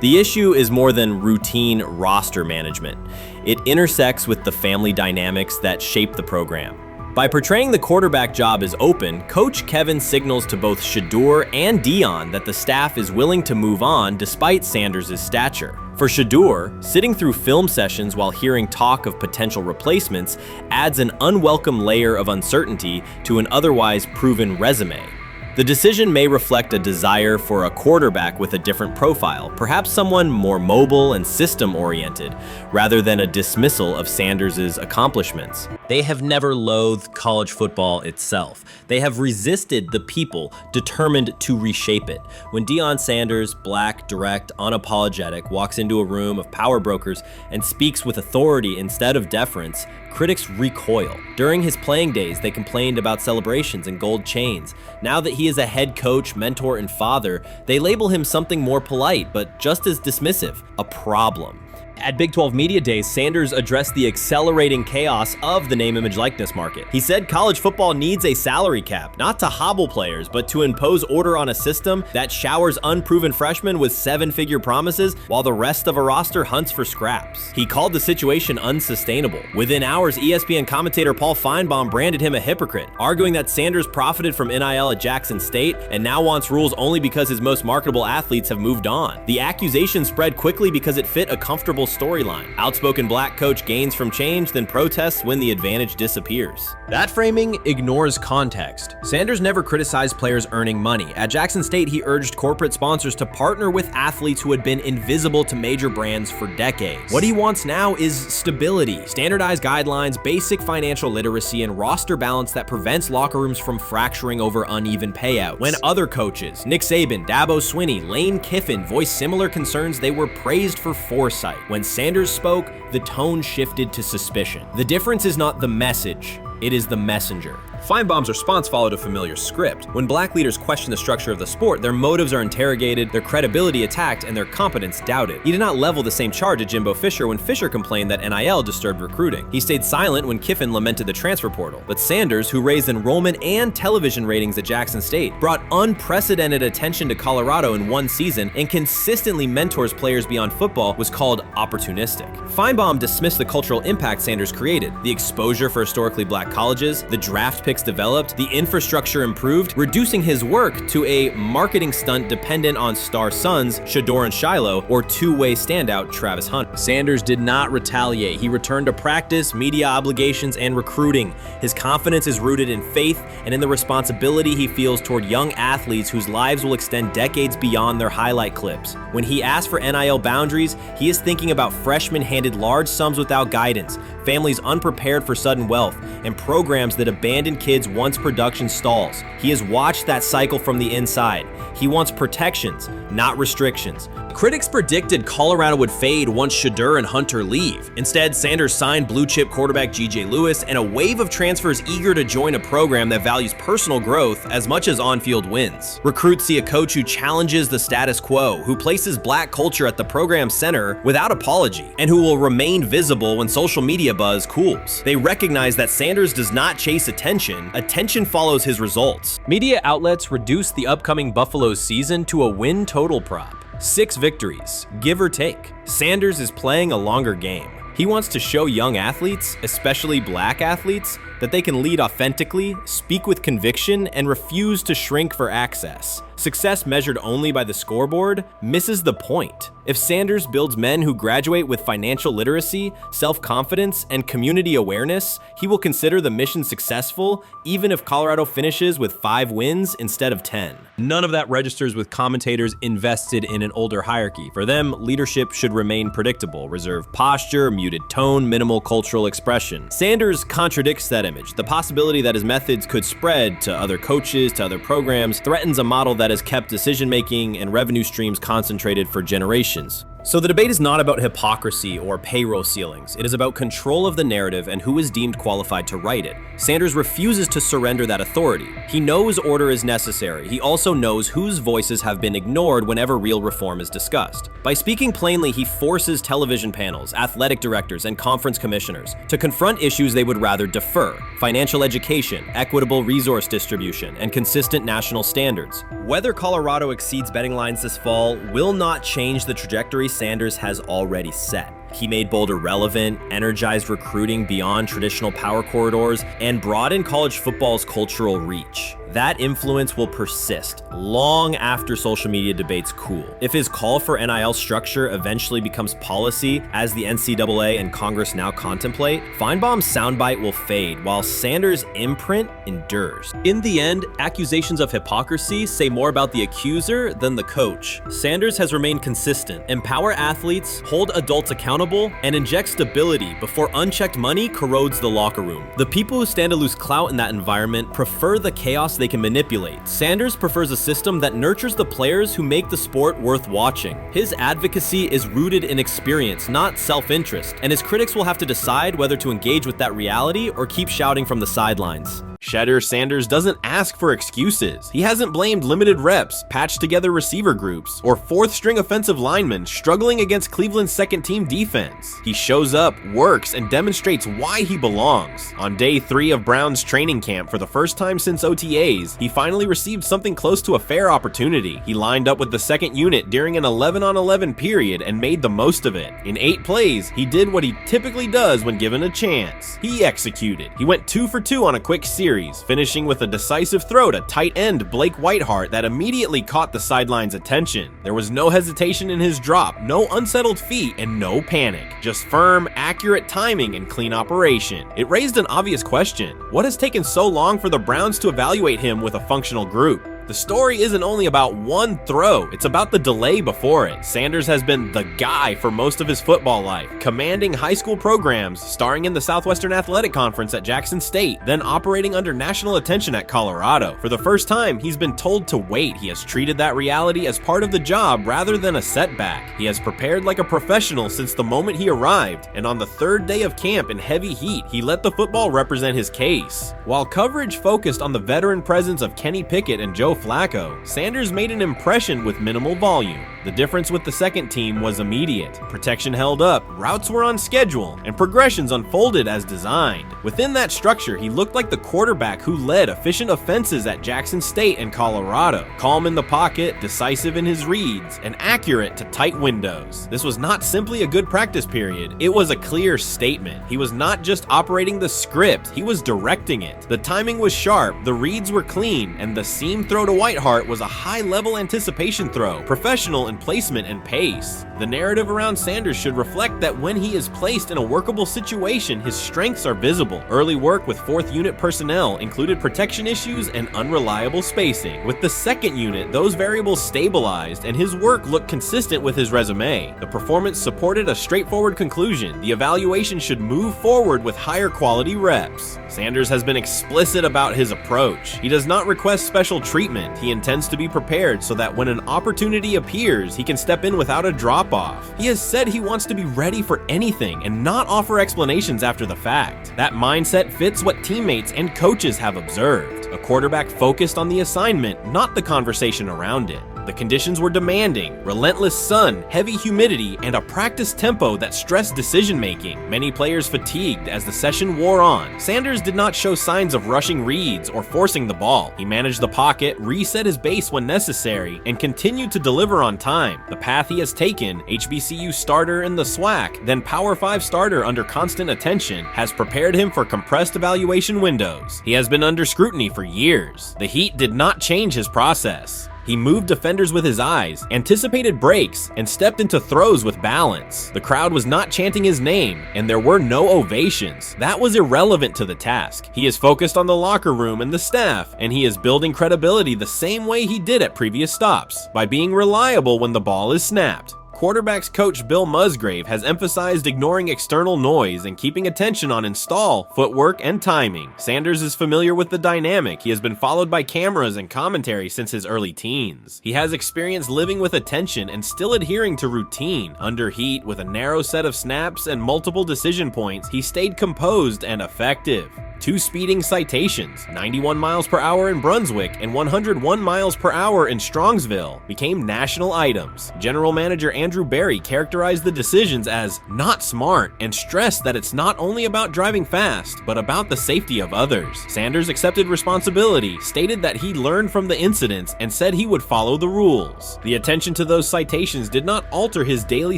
The issue is more than routine roster management. It intersects with the family dynamics that shape the program. By portraying the quarterback job as open, Coach Kevin signals to both Shedeur and Deion that the staff is willing to move on despite Sanders' stature. For Shedeur, sitting through film sessions while hearing talk of potential replacements adds an unwelcome layer of uncertainty to an otherwise proven resume. The decision may reflect a desire for a quarterback with a different profile, perhaps someone more mobile and system-oriented, rather than a dismissal of Sanders' accomplishments. They have never loathed college football itself. They have resisted the people determined to reshape it. When Deion Sanders, black, direct, unapologetic, walks into a room of power brokers and speaks with authority instead of deference, critics recoil. During his playing days, they complained about celebrations and gold chains. Now that he is a head coach, mentor, and father, they label him something more polite, but just as dismissive, a problem. At Big 12 Media Days, Sanders addressed the accelerating chaos of the name, image, likeness market. He said college football needs a salary cap, not to hobble players, but to impose order on a system that showers unproven freshmen with 7-figure promises while the rest of a roster hunts for scraps. He called the situation unsustainable. Within hours, ESPN commentator Paul Feinbaum branded him a hypocrite, arguing that Sanders profited from NIL at Jackson State and now wants rules only because his most marketable athletes have moved on. The accusation spread quickly because it fit a comfortable storyline. Outspoken black coach gains from change, then protests when the advantage disappears. That framing ignores context. Sanders never criticized players earning money. At Jackson State, he urged corporate sponsors to partner with athletes who had been invisible to major brands for decades. What he wants now is stability, standardized guidelines, basic financial literacy, and roster balance that prevents locker rooms from fracturing over uneven payouts. When other coaches, Nick Saban, Dabo Swinney, Lane Kiffin, voiced similar concerns, they were praised for foresight. When Sanders spoke, the tone shifted to suspicion. The difference is not the message, it is the messenger. Feinbaum's response followed a familiar script. When black leaders question the structure of the sport, their motives are interrogated, their credibility attacked, and their competence doubted. He did not level the same charge at Jimbo Fisher when Fisher complained that NIL disturbed recruiting. He stayed silent when Kiffin lamented the transfer portal. But Sanders, who raised enrollment and television ratings at Jackson State, brought unprecedented attention to Colorado in one season and consistently mentors players beyond football, was called opportunistic. Feinbaum dismissed the cultural impact Sanders created, the exposure for historically black colleges, the draft pick developed, the infrastructure improved, reducing his work to a marketing stunt dependent on star sons Shedeur and Shiloh or two-way standout Travis Hunt. Sanders did not retaliate. He returned to practice, media obligations, and recruiting. His confidence is rooted in faith and in the responsibility he feels toward young athletes whose lives will extend decades beyond their highlight clips. When he asks for NIL boundaries, he is thinking about freshmen handed large sums without guidance, families unprepared for sudden wealth, and programs that abandon kids once production stalls. He has watched that cycle from the inside. He wants protections, not restrictions. Critics predicted Colorado would fade once Shedeur and Hunter leave. Instead, Sanders signed blue-chip quarterback G.J. Lewis and a wave of transfers eager to join a program that values personal growth as much as on-field wins. Recruits see a coach who challenges the status quo, who places black culture at the program's center without apology, and who will remain visible when social media buzz cools. They recognize that Sanders does not chase attention. Attention follows his results. Media outlets reduced the upcoming Buffaloes season to a win total prop. 6 victories, give or take. Sanders is playing a longer game. He wants to show young athletes, especially black athletes, that they can lead authentically, speak with conviction, and refuse to shrink for access. Success measured only by the scoreboard misses the point. If Sanders builds men who graduate with financial literacy, self-confidence, and community awareness, he will consider the mission successful, even if Colorado finishes with 5 wins instead of 10. None of that registers with commentators invested in an older hierarchy. For them, leadership should remain predictable, reserved posture, muted tone, minimal cultural expression. Sanders contradicts that image. The possibility that his methods could spread to other coaches, to other programs, threatens a model that has kept decision-making and revenue streams concentrated for generations. So the debate is not about hypocrisy or payroll ceilings. It is about control of the narrative and who is deemed qualified to write it. Sanders refuses to surrender that authority. He knows order is necessary. He also knows whose voices have been ignored whenever real reform is discussed. By speaking plainly, he forces television panels, athletic directors, and conference commissioners to confront issues they would rather defer: financial education, equitable resource distribution, and consistent national standards. Whether Colorado exceeds betting lines this fall will not change the trajectory Sanders has already set. He made Boulder relevant, energized recruiting beyond traditional power corridors, and broadened college football's cultural reach. That influence will persist long after social media debates cool. If his call for NIL structure eventually becomes policy, as the NCAA and Congress now contemplate, Feinbaum's soundbite will fade, while Sanders' imprint endures. In the end, accusations of hypocrisy say more about the accuser than the coach. Sanders has remained consistent: empower athletes, hold adults accountable, and inject stability before unchecked money corrodes the locker room. The people who stand to lose clout in that environment prefer the chaos they can manipulate. Sanders prefers a system that nurtures the players who make the sport worth watching. His advocacy is rooted in experience, not self-interest, and his critics will have to decide whether to engage with that reality or keep shouting from the sidelines. Shedeur Sanders doesn't ask for excuses. He hasn't blamed limited reps, patched together receiver groups, or fourth-string offensive linemen struggling against Cleveland's second-team defense. He shows up, works, and demonstrates why he belongs. On day 3 of Browns training camp, for the first time since OTAs, he finally received something close to a fair opportunity. He lined up with the second unit during an 11-on-11 period and made the most of it. In 8 plays, he did what he typically does when given a chance. He executed. He went 2 for 2 on a quick series, finishing with a decisive throw to tight end Blake Whiteheart that immediately caught the sideline's attention. There was no hesitation in his drop, no unsettled feet, and no panic. Just firm, accurate timing and clean operation. It raised an obvious question. What has taken so long for the Browns to evaluate him with a functional group? The story isn't only about one throw, it's about the delay before it. Sanders has been the guy for most of his football life, commanding high school programs, starring in the Southwestern Athletic Conference at Jackson State, then operating under national attention at Colorado. For the first time, he's been told to wait. He has treated that reality as part of the job rather than a setback. He has prepared like a professional since the moment he arrived, and on the 3rd day of camp in heavy heat, he let the football represent his case. While coverage focused on the veteran presence of Kenny Pickett and Joe Flacco, Sanders made an impression with minimal volume. The difference with the second team was immediate. Protection held up, routes were on schedule, and progressions unfolded as designed. Within that structure, he looked like the quarterback who led efficient offenses at Jackson State and Colorado. Calm in the pocket, decisive in his reads, and accurate to tight windows. This was not simply a good practice period, it was a clear statement. He was not just operating the script, he was directing it. The timing was sharp, the reads were clean, and the seam throw to Whiteheart was a high-level anticipation throw, professional in placement and pace. The narrative around Sanders should reflect that when he is placed in a workable situation, his strengths are visible. Early work with 4th unit personnel included protection issues and unreliable spacing. With the 2nd unit, those variables stabilized and his work looked consistent with his resume. The performance supported a straightforward conclusion. The evaluation should move forward with higher quality reps. Sanders has been explicit about his approach. He does not request special treatment. He intends to be prepared so that when an opportunity appears, he can step in without a drop-off. He has said he wants to be ready for anything and not offer explanations after the fact. That mindset fits what teammates and coaches have observed. A quarterback focused on the assignment, not the conversation around it. The conditions were demanding: relentless sun, heavy humidity, and a practice tempo that stressed decision-making. Many players fatigued as the session wore on. Sanders did not show signs of rushing reads or forcing the ball. He managed the pocket, reset his base when necessary, and continued to deliver on time. The path he has taken, HBCU starter in the SWAC, then Power 5 starter under constant attention, has prepared him for compressed evaluation windows. He has been under scrutiny for years. The heat did not change his process. He moved defenders with his eyes, anticipated breaks, and stepped into throws with balance. The crowd was not chanting his name, and there were no ovations. That was irrelevant to the task. He is focused on the locker room and the staff, and he is building credibility the same way he did at previous stops, by being reliable when the ball is snapped. Quarterbacks coach Bill Musgrave has emphasized ignoring external noise and keeping attention on install, footwork, and timing. Sanders is familiar with the dynamic. He has been followed by cameras and commentary since his early teens. He has experience living with attention and still adhering to routine. Under heat, with a narrow set of snaps and multiple decision points, he stayed composed and effective. 2 speeding citations, 91 miles per hour in Brunswick and 101 miles per hour in Strongsville, became national items. General Manager Andrew Berry characterized the decisions as not smart and stressed that it's not only about driving fast, but about the safety of others. Sanders accepted responsibility, stated that he learned from the incidents, and said he would follow the rules. The attention to those citations did not alter his daily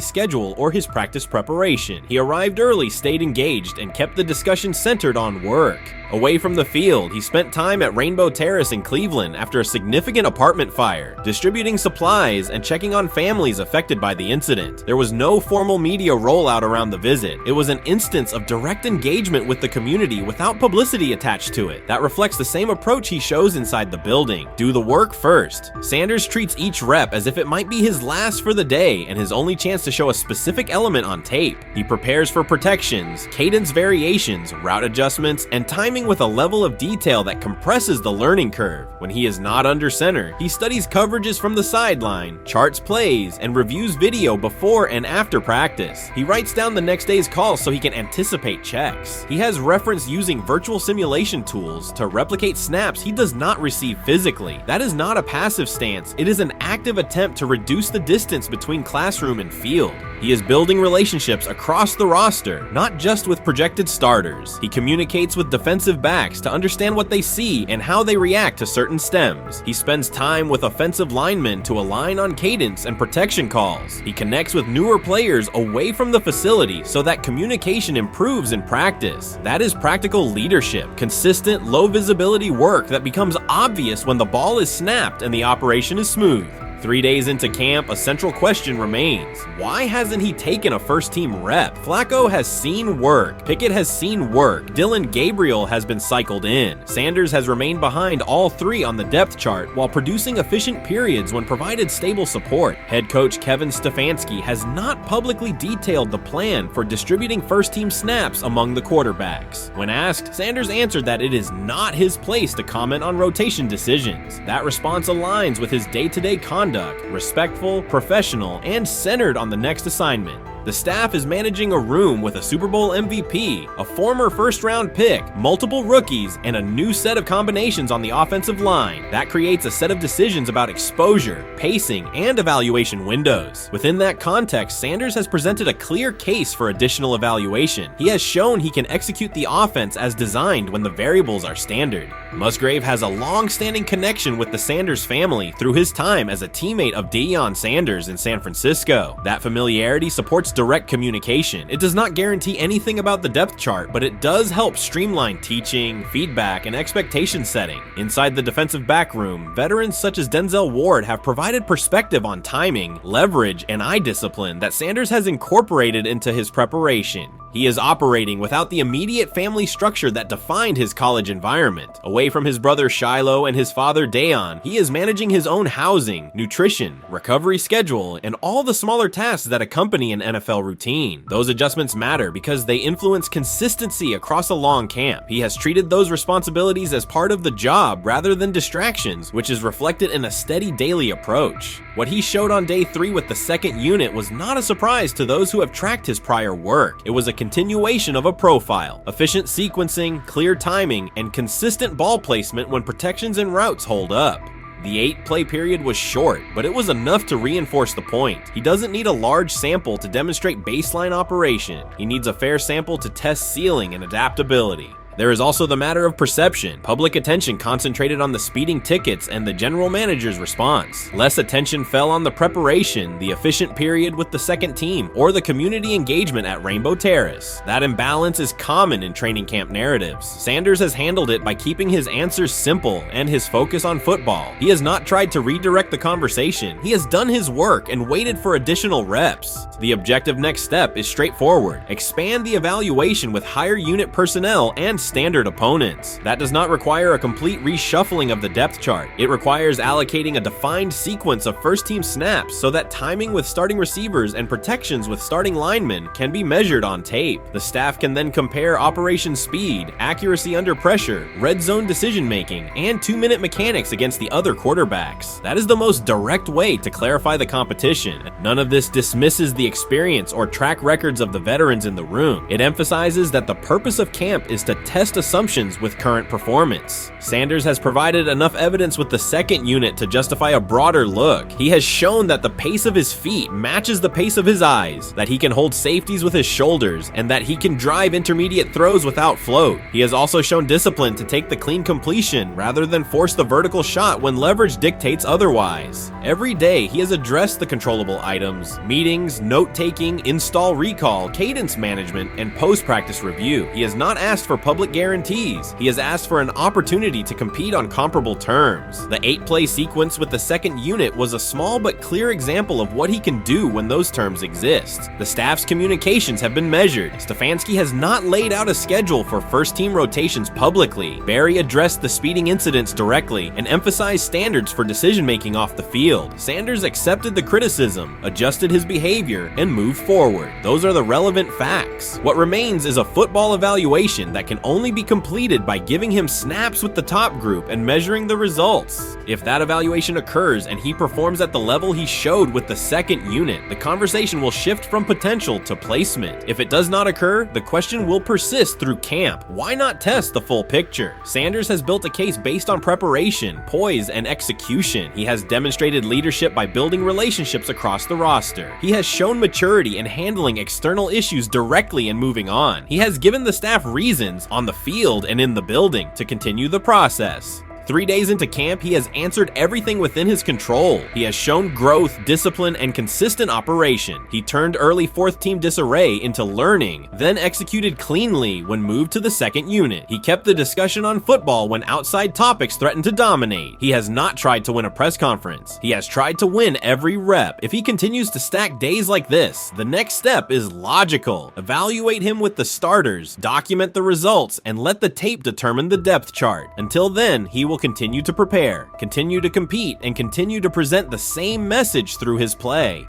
schedule or his practice preparation. He arrived early, stayed engaged, and kept the discussion centered on work. Away from the field, he spent time at Rainbow Terrace in Cleveland after a significant apartment fire, distributing supplies and checking on families affected by the incident. There was no formal media rollout around the visit. It was an instance of direct engagement with the community without publicity attached to it. That reflects the same approach he shows inside the building. Do the work first. Sanders treats each rep as if it might be his last for the day and his only chance to show a specific element on tape. He prepares for protections, cadence variations, route adjustments, and timing timing with a level of detail that compresses the learning curve. When he is not under center, he studies coverages from the sideline, charts plays, and reviews video before and after practice. He writes down the next day's calls so he can anticipate checks. He has reference using virtual simulation tools to replicate snaps he does not receive physically. That is not a passive stance, it is an active attempt to reduce the distance between classroom and field. He is building relationships across the roster, not just with projected starters. He communicates with defensive backs to understand what they see and how they react to certain stems. He spends time with offensive linemen to align on cadence and protection calls. He connects with newer players away from the facility so that communication improves in practice. That is practical leadership, consistent, low visibility work that becomes obvious when the ball is snapped and the operation is smooth. 3 days into camp, a central question remains. Why hasn't he taken a first-team rep? Flacco has seen work. Pickett has seen work. Dillon Gabriel has been cycled in. Sanders has remained behind all three on the depth chart while producing efficient periods when provided stable support. Head coach Kevin Stefanski has not publicly detailed the plan for distributing first-team snaps among the quarterbacks. When asked, Sanders answered that it is not his place to comment on rotation decisions. That response aligns with his day-to-day conduct, respectful, professional, and centered on the next assignment. The staff is managing a room with a Super Bowl MVP, a former first-round pick, multiple rookies, and a new set of combinations on the offensive line. That creates a set of decisions about exposure, pacing, and evaluation windows. Within that context, Sanders has presented a clear case for additional evaluation. He has shown he can execute the offense as designed when the variables are standard. Musgrave has a long-standing connection with the Sanders family through his time as a teammate of Deion Sanders in San Francisco. That familiarity supports direct communication. It does not guarantee anything about the depth chart, but it does help streamline teaching, feedback, and expectation setting. Inside the defensive back room, veterans such as Denzel Ward have provided perspective on timing, leverage, and eye discipline that Sanders has incorporated into his preparation. He is operating without the immediate family structure that defined his college environment. Away from his brother Shiloh and his father Deion, he is managing his own housing, nutrition, recovery schedule, and all the smaller tasks that accompany an NFL routine. Those adjustments matter because they influence consistency across a long camp. He has treated those responsibilities as part of the job rather than distractions, which is reflected in a steady daily approach. What he showed on day 3 with the second unit was not a surprise to those who have tracked his prior work. It was a continuation of a profile, efficient sequencing, clear timing, and consistent ball placement when protections and routes hold up. The 8-play period was short, but it was enough to reinforce the point. He doesn't need a large sample to demonstrate baseline operation. He needs a fair sample to test ceiling and adaptability. There is also the matter of perception. Public attention concentrated on the speeding tickets and the general manager's response. Less attention fell on the preparation, the efficient period with the second team, or the community engagement at Rainbow Terrace. That imbalance is common in training camp narratives. Sanders has handled it by keeping his answers simple and his focus on football. He has not tried to redirect the conversation. He has done his work and waited for additional reps. The objective next step is straightforward. Expand the evaluation with higher unit personnel and standard opponents. That does not require a complete reshuffling of the depth chart. It requires allocating a defined sequence of first-team snaps so that timing with starting receivers and protections with starting linemen can be measured on tape. The staff can then compare operation speed, accuracy under pressure, red zone decision-making, and 2-minute mechanics against the other quarterbacks. That is the most direct way to clarify the competition. None of this dismisses the experience or track records of the veterans in the room. It emphasizes that the purpose of camp is to test assumptions with current performance. Sanders has provided enough evidence with the second unit to justify a broader look. He has shown that the pace of his feet matches the pace of his eyes, that he can hold safeties with his shoulders, and that he can drive intermediate throws without float. He has also shown discipline to take the clean completion rather than force the vertical shot when leverage dictates otherwise. Every day, he has addressed the controllable items, meetings, note-taking, install recall, cadence management, and post-practice review. He has not asked for public guarantees. He has asked for an opportunity to compete on comparable terms. The 8-play sequence with the second unit was a small but clear example of what he can do when those terms exist. The staff's communications have been measured. Stefanski has not laid out a schedule for first-team rotations publicly. Barry addressed the speeding incidents directly and emphasized standards for decision-making off the field. Sanders accepted the criticism, adjusted his behavior, and moved forward. Those are the relevant facts. What remains is a football evaluation that can only be completed by giving him snaps with the top group and measuring the results. If that evaluation occurs and he performs at the level he showed with the second unit, the conversation will shift from potential to placement. If it does not occur, the question will persist through camp. Why not test the full picture? Sanders has built a case based on preparation, poise, and execution. He has demonstrated leadership by building relationships across the roster. He has shown maturity in handling external issues directly and moving on. He has given the staff reasons on the field and in the building to continue the process. 3 days into camp, he has answered everything within his control. He has shown growth, discipline, and consistent operation. He turned early fourth-team disarray into learning, then executed cleanly when moved to the second unit. He kept the discussion on football when outside topics threatened to dominate. He has not tried to win a press conference. He has tried to win every rep. If he continues to stack days like this, the next step is logical. Evaluate him with the starters, document the results, and let the tape determine the depth chart. Until then, he will continue to prepare, continue to compete, and continue to present the same message through his play.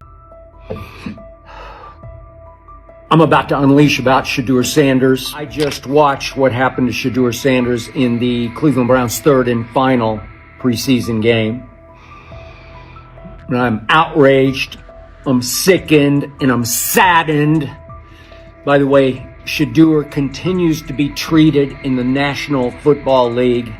I'm about to unleash about Shedeur Sanders. I just watched what happened to Shedeur Sanders in the Cleveland Browns' third and final preseason game. And I'm outraged, I'm sickened, and I'm saddened. By the way, Shedeur continues to be treated in the National Football League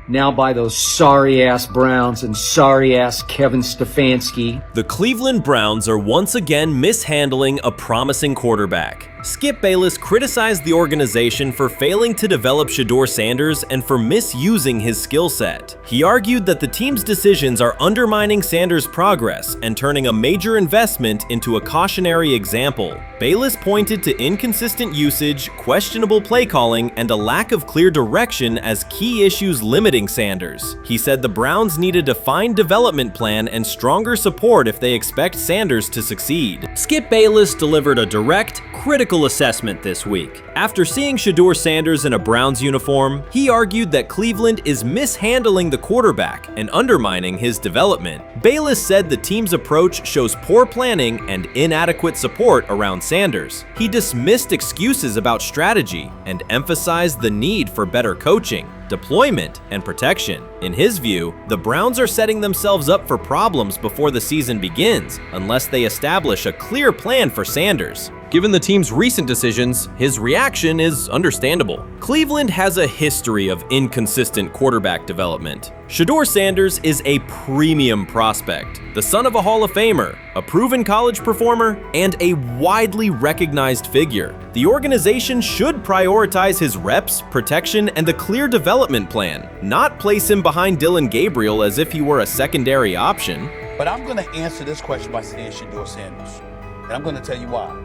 now by those sorry-ass Browns and sorry-ass Kevin Stefanski. The Cleveland Browns are once again mishandling a promising quarterback. Skip Bayless criticized the organization for failing to develop Shedeur Sanders and for misusing his skill set. He argued that the team's decisions are undermining Sanders' progress and turning a major investment into a cautionary example. Bayless pointed to inconsistent usage, questionable play calling, and a lack of clear direction as key issues limiting Sanders. He said the Browns need a defined development plan and stronger support if they expect Sanders to succeed. Skip Bayless delivered a direct, critical assessment this week. After seeing Shedeur Sanders in a Browns uniform, he argued that Cleveland is mishandling the quarterback and undermining his development. Bayless said the team's approach shows poor planning and inadequate support around Sanders. He dismissed excuses about strategy and emphasized the need for better coaching, deployment, and protection. In his view, the Browns are setting themselves up for problems before the season begins unless they establish a clear plan for Sanders. Given the team's recent decisions, his reaction is understandable. Cleveland has a history of inconsistent quarterback development. Shedeur Sanders is a premium prospect, the son of a Hall of Famer, a proven college performer, and a widely recognized figure. The organization should prioritize his reps, protection, and a clear development plan, not place him behind Dillon Gabriel as if he were a secondary option. But I'm going to answer this question by saying Shedeur Sanders, and I'm going to tell you why.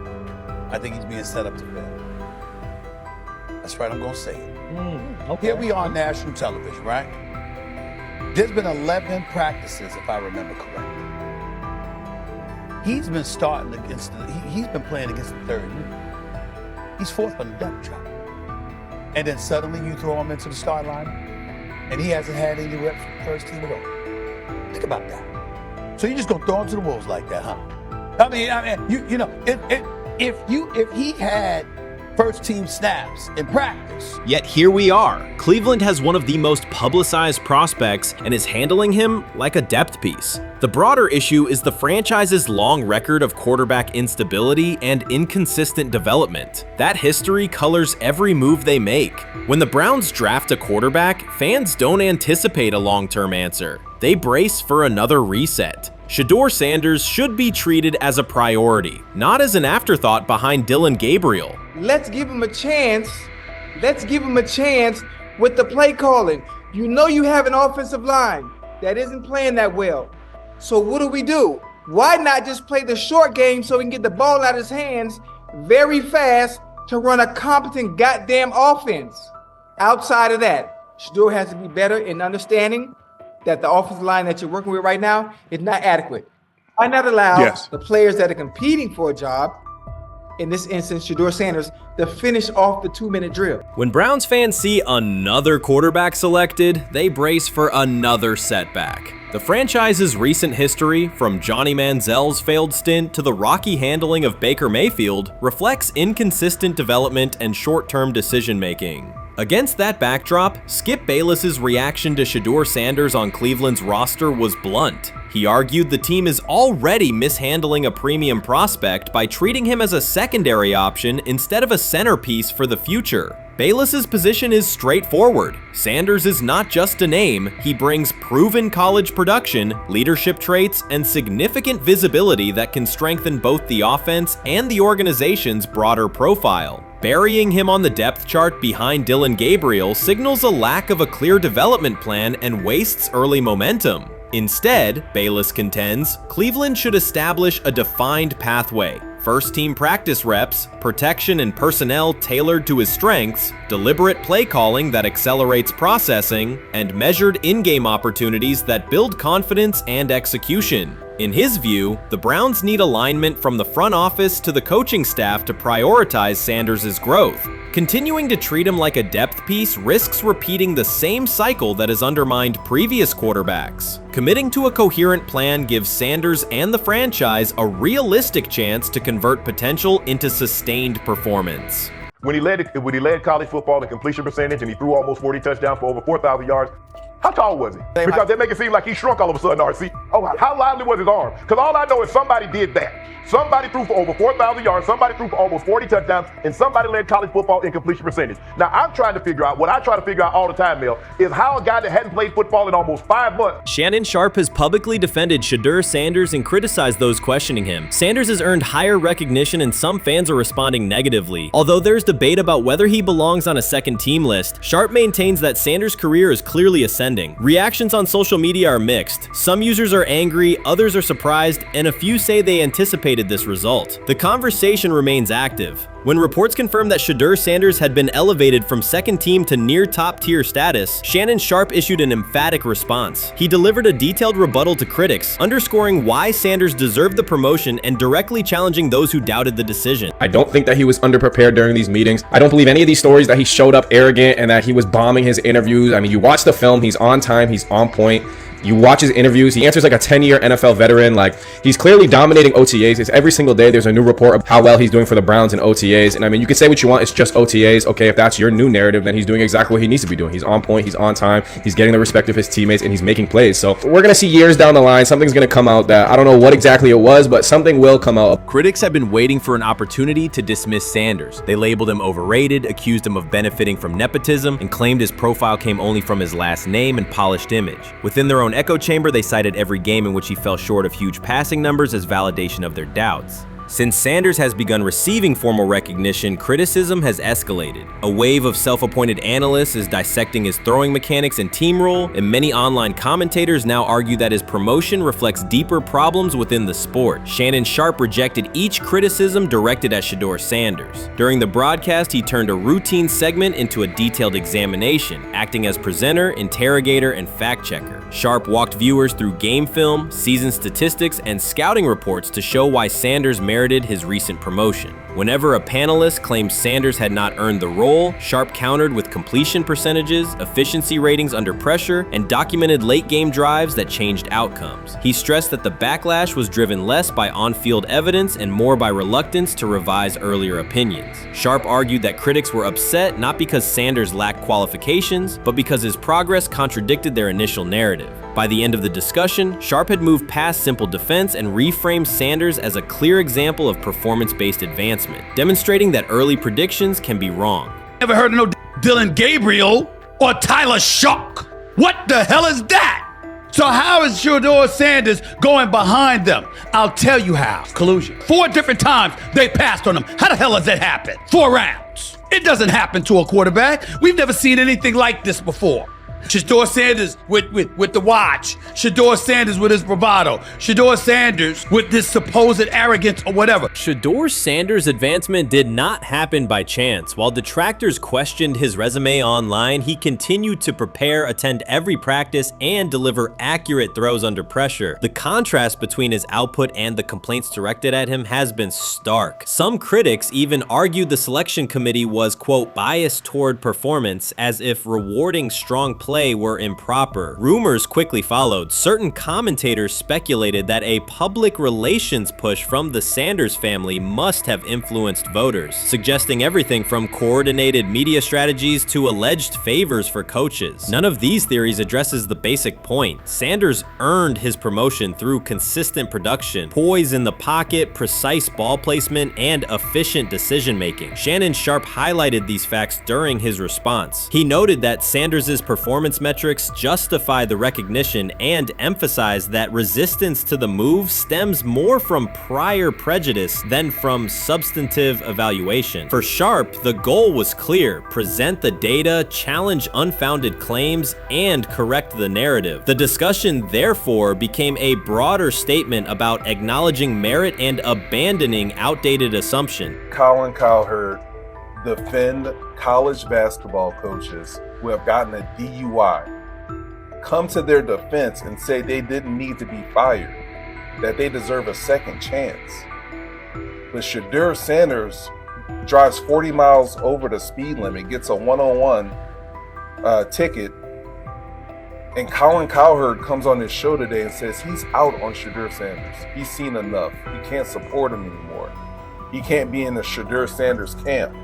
I think he's being set up to fail. That's right, I'm going to say it. Okay. Here we are on national television, right? There's been 11 practices, if I remember correctly. He's been starting against he's been playing against the third unit. He's fourth on the depth chart. And then suddenly you throw him into the start line, and he hasn't had any reps for the first team at all. Think about that. So you're just going to throw him to the wolves like that, huh? I mean, you know, if he had first team snaps in practice. Yet here we are. Cleveland has one of the most publicized prospects and is handling him like a depth piece. The broader issue is the franchise's long record of quarterback instability and inconsistent development. That history colors every move they make. When the Browns draft a quarterback, fans don't anticipate a long-term answer. They brace for another reset. Shedeur Sanders should be treated as a priority, not as an afterthought behind Dillon Gabriel. Let's give him a chance. Let's give him a chance with the play calling. You know you have an offensive line that isn't playing that well. So what do? Why not just play the short game so he can get the ball out of his hands very fast to run a competent goddamn offense? Outside of that, Shedeur has to be better in understanding that the offensive line that you're working with right now is not adequate. Why not allow the players that are competing for a job in this instance, Shedeur Sanders, to finish off the 2-minute drill. When Browns fans see another quarterback selected, they brace for another setback. The franchise's recent history, from Johnny Manziel's failed stint to the rocky handling of Baker Mayfield, reflects inconsistent development and short-term decision-making. Against that backdrop, Skip Bayless's reaction to Shedeur Sanders on Cleveland's roster was blunt. He argued the team is already mishandling a premium prospect by treating him as a secondary option instead of a centerpiece for the future. Bayless's position is straightforward. Sanders is not just a name, he brings proven college production, leadership traits, and significant visibility that can strengthen both the offense and the organization's broader profile. Burying him on the depth chart behind Dillon Gabriel signals a lack of a clear development plan and wastes early momentum. Instead, Bayless contends, Cleveland should establish a defined pathway. First-team practice reps, protection and personnel tailored to his strengths, deliberate play calling that accelerates processing, and measured in-game opportunities that build confidence and execution. In his view, the Browns need alignment from the front office to the coaching staff to prioritize Sanders' growth. Continuing to treat him like a depth piece risks repeating the same cycle that has undermined previous quarterbacks. Committing to a coherent plan gives Sanders and the franchise a realistic chance to convert potential into sustained performance. When he led college football in completion percentage and he threw almost 40 touchdowns for over 4,000 yards, how tall was he? Because they make it seem like he shrunk all of a sudden, RC. Oh, how lively was his arm? Because all I know is somebody did that. Somebody threw for over 4,000 yards, somebody threw for almost 40 touchdowns, and somebody led college football in completion percentage. Now, I'm trying to figure out, what I try to figure out all the time, Mel, is how a guy that hadn't played football in almost 5 months. Shannon Sharpe has publicly defended Shedeur Sanders and criticized those questioning him. Sanders has earned higher recognition and some fans are responding negatively. Although there's debate about whether he belongs on a second-team list, Sharpe maintains that Sanders' career is clearly ascending. Reactions on social media are mixed. Some users are angry, others are surprised, and a few say they anticipated this result. The conversation remains active. When reports confirmed that Shedeur Sanders had been elevated from second team to near top-tier status, Shannon Sharpe issued an emphatic response. He delivered a detailed rebuttal to critics, underscoring why Sanders deserved the promotion and directly challenging those who doubted the decision. I don't think that he was underprepared during these meetings. I don't believe any of these stories that he showed up arrogant and that he was bombing his interviews. I mean, you watch the film, he's on time, he's on point. You watch his interviews, he answers like a 10-year NFL veteran. Like, he's clearly dominating OTAs. It's every single day there's a new report of how well he's doing for the Browns in OTAs. And I mean, you can say what you want, it's just OTAs. Okay, if that's your new narrative, then he's doing exactly what he needs to be doing. He's on point, he's on time, he's getting the respect of his teammates, and he's making plays. So we're gonna see years down the line, something's gonna come out that I don't know what exactly it was, but something will come out. Critics have been waiting for an opportunity to dismiss Sanders. They labeled him overrated, accused him of benefiting from nepotism, and claimed his profile came only from his last name and polished image. Within their own echo chamber, they cited every game in which he fell short of huge passing numbers as validation of their doubts. Since Sanders has begun receiving formal recognition, criticism has escalated. A wave of self-appointed analysts is dissecting his throwing mechanics and team role, and many online commentators now argue that his promotion reflects deeper problems within the sport. Shannon Sharpe rejected each criticism directed at Shedeur Sanders. During the broadcast, he turned a routine segment into a detailed examination, acting as presenter, interrogator, and fact-checker. Sharpe walked viewers through game film, season statistics, and scouting reports to show why Sanders merited his recent promotion. Whenever a panelist claimed Sanders had not earned the role, Sharpe countered with completion percentages, efficiency ratings under pressure, and documented late-game drives that changed outcomes. He stressed that the backlash was driven less by on-field evidence and more by reluctance to revise earlier opinions. Sharpe argued that critics were upset not because Sanders lacked qualifications, but because his progress contradicted their initial narrative. By the end of the discussion, Sharpe had moved past simple defense and reframed Sanders as a clear example of performance-based advancement, demonstrating that early predictions can be wrong. Never heard of no Dillon Gabriel or Tyler Shock. What the hell is that? So how is Shedeur Sanders going behind them? I'll tell you how. Collusion. 4 different times they passed on him. How the hell does that happen? 4 rounds. It doesn't happen to a quarterback. We've never seen anything like this before. Shedeur Sanders with the watch. Shedeur Sanders with his bravado. Shedeur Sanders with this supposed arrogance or whatever. Shedeur Sanders' advancement did not happen by chance. While detractors questioned his resume online, he continued to prepare, attend every practice, and deliver accurate throws under pressure. The contrast between his output and the complaints directed at him has been stark. Some critics even argued the selection committee was, quote, biased toward performance, as if rewarding strong play were improper. Rumors quickly followed. Certain commentators speculated that a public relations push from the Sanders family must have influenced voters, suggesting everything from coordinated media strategies to alleged favors for coaches. None of these theories addresses the basic point. Sanders earned his promotion through consistent production, poise in the pocket, precise ball placement, and efficient decision-making. Shannon Sharpe highlighted these facts during his response. He noted that Sanders' performance metrics justify the recognition and emphasize that resistance to the move stems more from prior prejudice than from substantive evaluation. For Sharpe, the goal was clear: present the data, challenge unfounded claims, and correct the narrative. The discussion, therefore, became a broader statement about acknowledging merit and abandoning outdated assumption. Colin Cowherd defend college basketball coaches who have gotten a DUI, come to their defense and say they didn't need to be fired, that they deserve a second chance. But Shedeur Sanders drives 40 miles over the speed limit, gets a one-on-one ticket, and Colin Cowherd comes on his show today and says he's out on Shedeur Sanders. He's seen enough. He can't support him anymore. He can't be in the Shedeur Sanders camp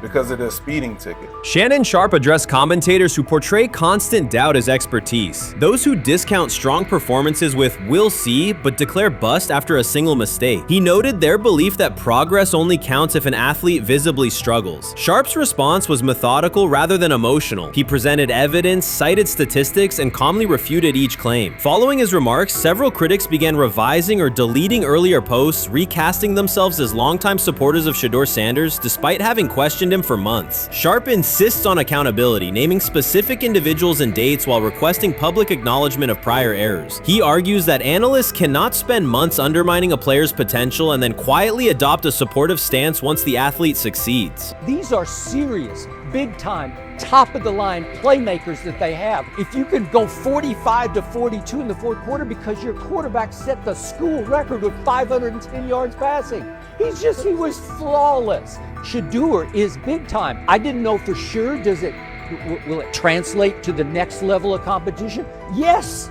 because of this speeding ticket. Shannon Sharpe addressed commentators who portray constant doubt as expertise. Those who discount strong performances with "we'll see," but declare bust after a single mistake. He noted their belief that progress only counts if an athlete visibly struggles. Sharpe's response was methodical rather than emotional. He presented evidence, cited statistics, and calmly refuted each claim. Following his remarks, several critics began revising or deleting earlier posts, recasting themselves as longtime supporters of Shedeur Sanders despite having questioned him for months. Sharpe insists on accountability, naming specific individuals and dates while requesting public acknowledgement of prior errors. He argues that analysts cannot spend months undermining a player's potential and then quietly adopt a supportive stance once the athlete succeeds. These are serious, big-time, top-of-the-line playmakers that they have. If you can go 45 to 42 in the fourth quarter because your quarterback set the school record with 510 yards passing. He was flawless. Shedeur is big time. I didn't know for sure, will it translate to the next level of competition? Yes,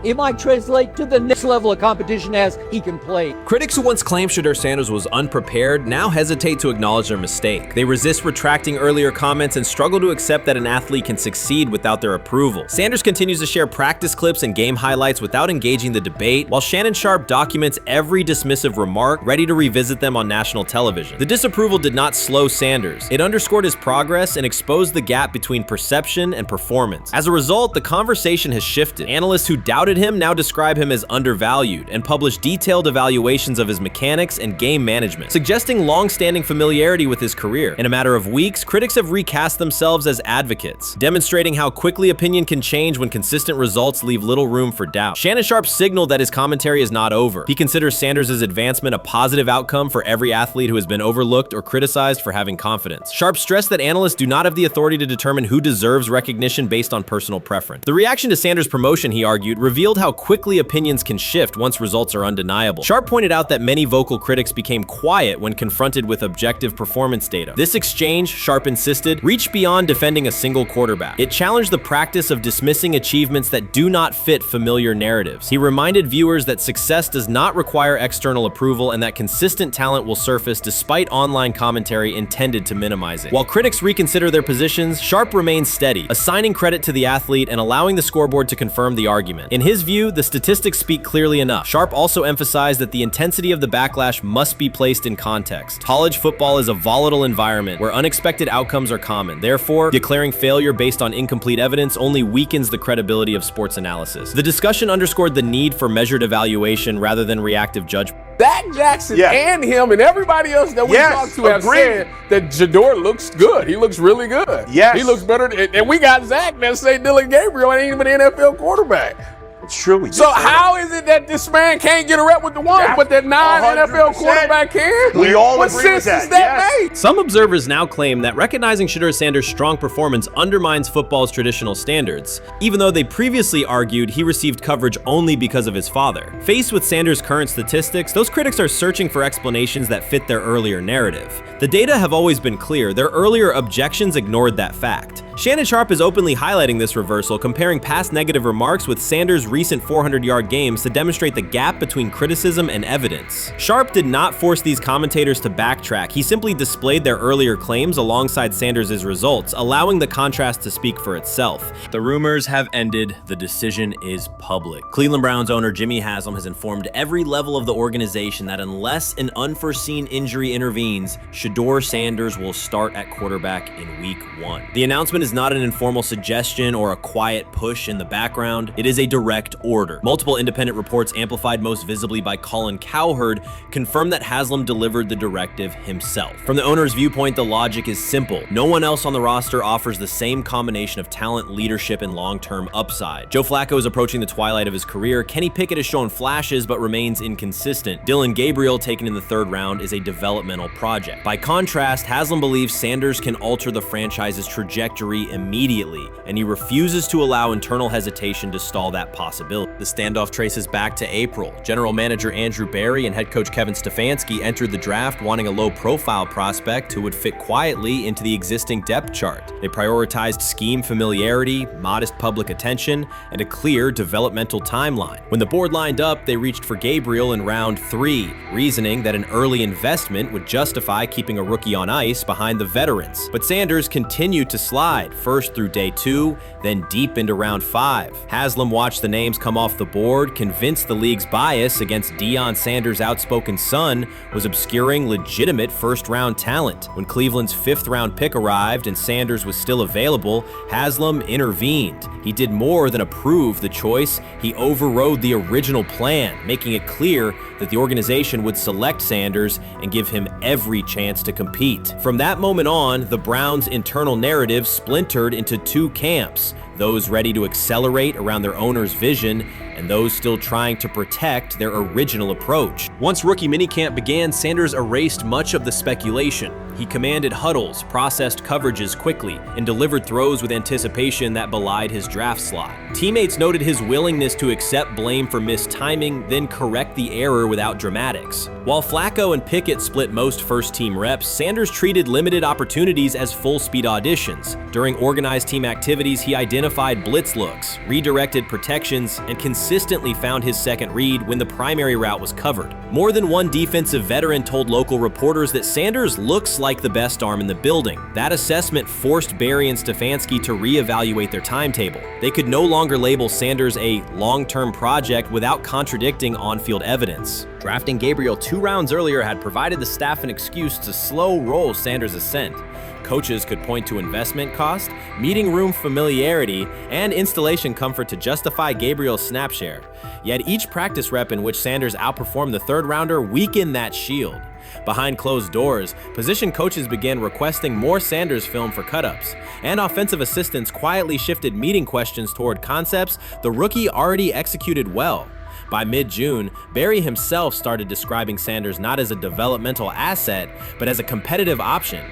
it might translate to the next level of competition as he can play. Critics who once claimed Shedeur Sanders was unprepared now hesitate to acknowledge their mistake. They resist retracting earlier comments and struggle to accept that an athlete can succeed without their approval. Sanders continues to share practice clips and game highlights without engaging the debate, while Shannon Sharpe documents every dismissive remark, ready to revisit them on national television. The disapproval did not slow Sanders. It underscored his progress and exposed the gap between perception and performance. As a result, the conversation has shifted. Analysts who doubted him now describe him as undervalued and publish detailed evaluations of his mechanics and game management, suggesting long-standing familiarity with his career. In a matter of weeks, critics have recast themselves as advocates, demonstrating how quickly opinion can change when consistent results leave little room for doubt. Shannon Sharpe signaled that his commentary is not over. He considers Sanders' advancement a positive outcome for every athlete who has been overlooked or criticized for having confidence. Sharpe stressed that analysts do not have the authority to determine who deserves recognition based on personal preference. The reaction to Sanders' promotion, he argued, revealed how quickly opinions can shift once results are undeniable. Sharpe pointed out that many vocal critics became quiet when confronted with objective performance data. This exchange, Sharpe insisted, reached beyond defending a single quarterback. It challenged the practice of dismissing achievements that do not fit familiar narratives. He reminded viewers that success does not require external approval and that consistent talent will surface despite online commentary intended to minimize it. While critics reconsider their positions, Sharpe remains steady, assigning credit to the athlete and allowing the scoreboard to confirm the argument. In his view, the statistics speak clearly enough. Sharpe also emphasized that the intensity of the backlash must be placed in context. College football is a volatile environment where unexpected outcomes are common. Therefore, declaring failure based on incomplete evidence only weakens the credibility of sports analysis. The discussion underscored the need for measured evaluation rather than reactive judgment. Dak Jackson and him and everybody else that we talked to have said that Shedeur looks good. He looks really good. Yes. He looks better. And we got Zach that say Dylan Gabriel ain't even an NFL quarterback. True. So how is it that this man can't get a rep with the ones, but that non-NFL quarterback can? We all what agree sense with that. does that make? Some observers now claim that recognizing Shedeur Sanders' strong performance undermines football's traditional standards, even though they previously argued he received coverage only because of his father. Faced with Sanders' current statistics, those critics are searching for explanations that fit their earlier narrative. The data have always been clear. Their earlier objections ignored that fact. Shannon Sharpe is openly highlighting this reversal, comparing past negative remarks with Sanders' recent 400-yard games to demonstrate the gap between criticism and evidence. Sharpe did not force these commentators to backtrack. He simply displayed their earlier claims alongside Sanders' results, allowing the contrast to speak for itself. The rumors have ended. The decision is public. Cleveland Browns owner Jimmy Haslam has informed every level of the organization that unless an unforeseen injury intervenes, Shedeur Sanders will start at quarterback in Week 1. The announcement is not an informal suggestion or a quiet push in the background. It is a direct order. Multiple independent reports, amplified most visibly by Colin Cowherd, confirm that Haslam delivered the directive himself. From the owner's viewpoint, the logic is simple. No one else on the roster offers the same combination of talent, leadership, and long-term upside. Joe Flacco is approaching the twilight of his career. Kenny Pickett has shown flashes but remains inconsistent. Dylan Gabriel, taken in the 3rd round, is a developmental project. By contrast, Haslam believes Sanders can alter the franchise's trajectory immediately, and he refuses to allow internal hesitation to stall that possibility. The standoff traces back to April. General manager Andrew Berry and head coach Kevin Stefanski entered the draft wanting a low-profile prospect who would fit quietly into the existing depth chart. They prioritized scheme familiarity, modest public attention, and a clear developmental timeline. When the board lined up, they reached for Gabriel in round 3, reasoning that an early investment would justify keeping a rookie on ice behind the veterans. But Sanders continued to slide, first through day 2, then deep into round 5. Haslam watched the names come off the board, convinced the league's bias against Deion Sanders' outspoken son was obscuring legitimate first-round talent. When Cleveland's 5th-round pick arrived and Sanders was still available, Haslam intervened. He did more than approve the choice. He overrode the original plan, making it clear that the organization would select Sanders and give him every chance to compete. From that moment on, the Browns' internal narrative splintered into 2 camps, those ready to accelerate around their owner's vision and those still trying to protect their original approach. Once rookie minicamp began, Sanders erased much of the speculation. He commanded huddles, processed coverages quickly, and delivered throws with anticipation that belied his draft slot. Teammates noted his willingness to accept blame for missed timing, then correct the error without dramatics. While Flacco and Pickett split most first-team reps, Sanders treated limited opportunities as full-speed auditions. During organized team activities, he identified blitz looks, redirected protections, and consistently found his second read when the primary route was covered. More than one defensive veteran told local reporters that Sanders looks like the best arm in the building. That assessment forced Berry and Stefanski to reevaluate their timetable. They could no longer label Sanders a long-term project without contradicting on-field evidence. Drafting Gabriel 2 rounds earlier had provided the staff an excuse to slow roll Sanders' ascent. Coaches could point to investment cost, meeting room familiarity, and installation comfort to justify Gabriel's snap share. Yet each practice rep in which Sanders outperformed the 3rd rounder weakened that shield. Behind closed doors, position coaches began requesting more Sanders film for cut-ups, and offensive assistants quietly shifted meeting questions toward concepts the rookie already executed well. By mid-June, Berry himself started describing Sanders not as a developmental asset, but as a competitive option.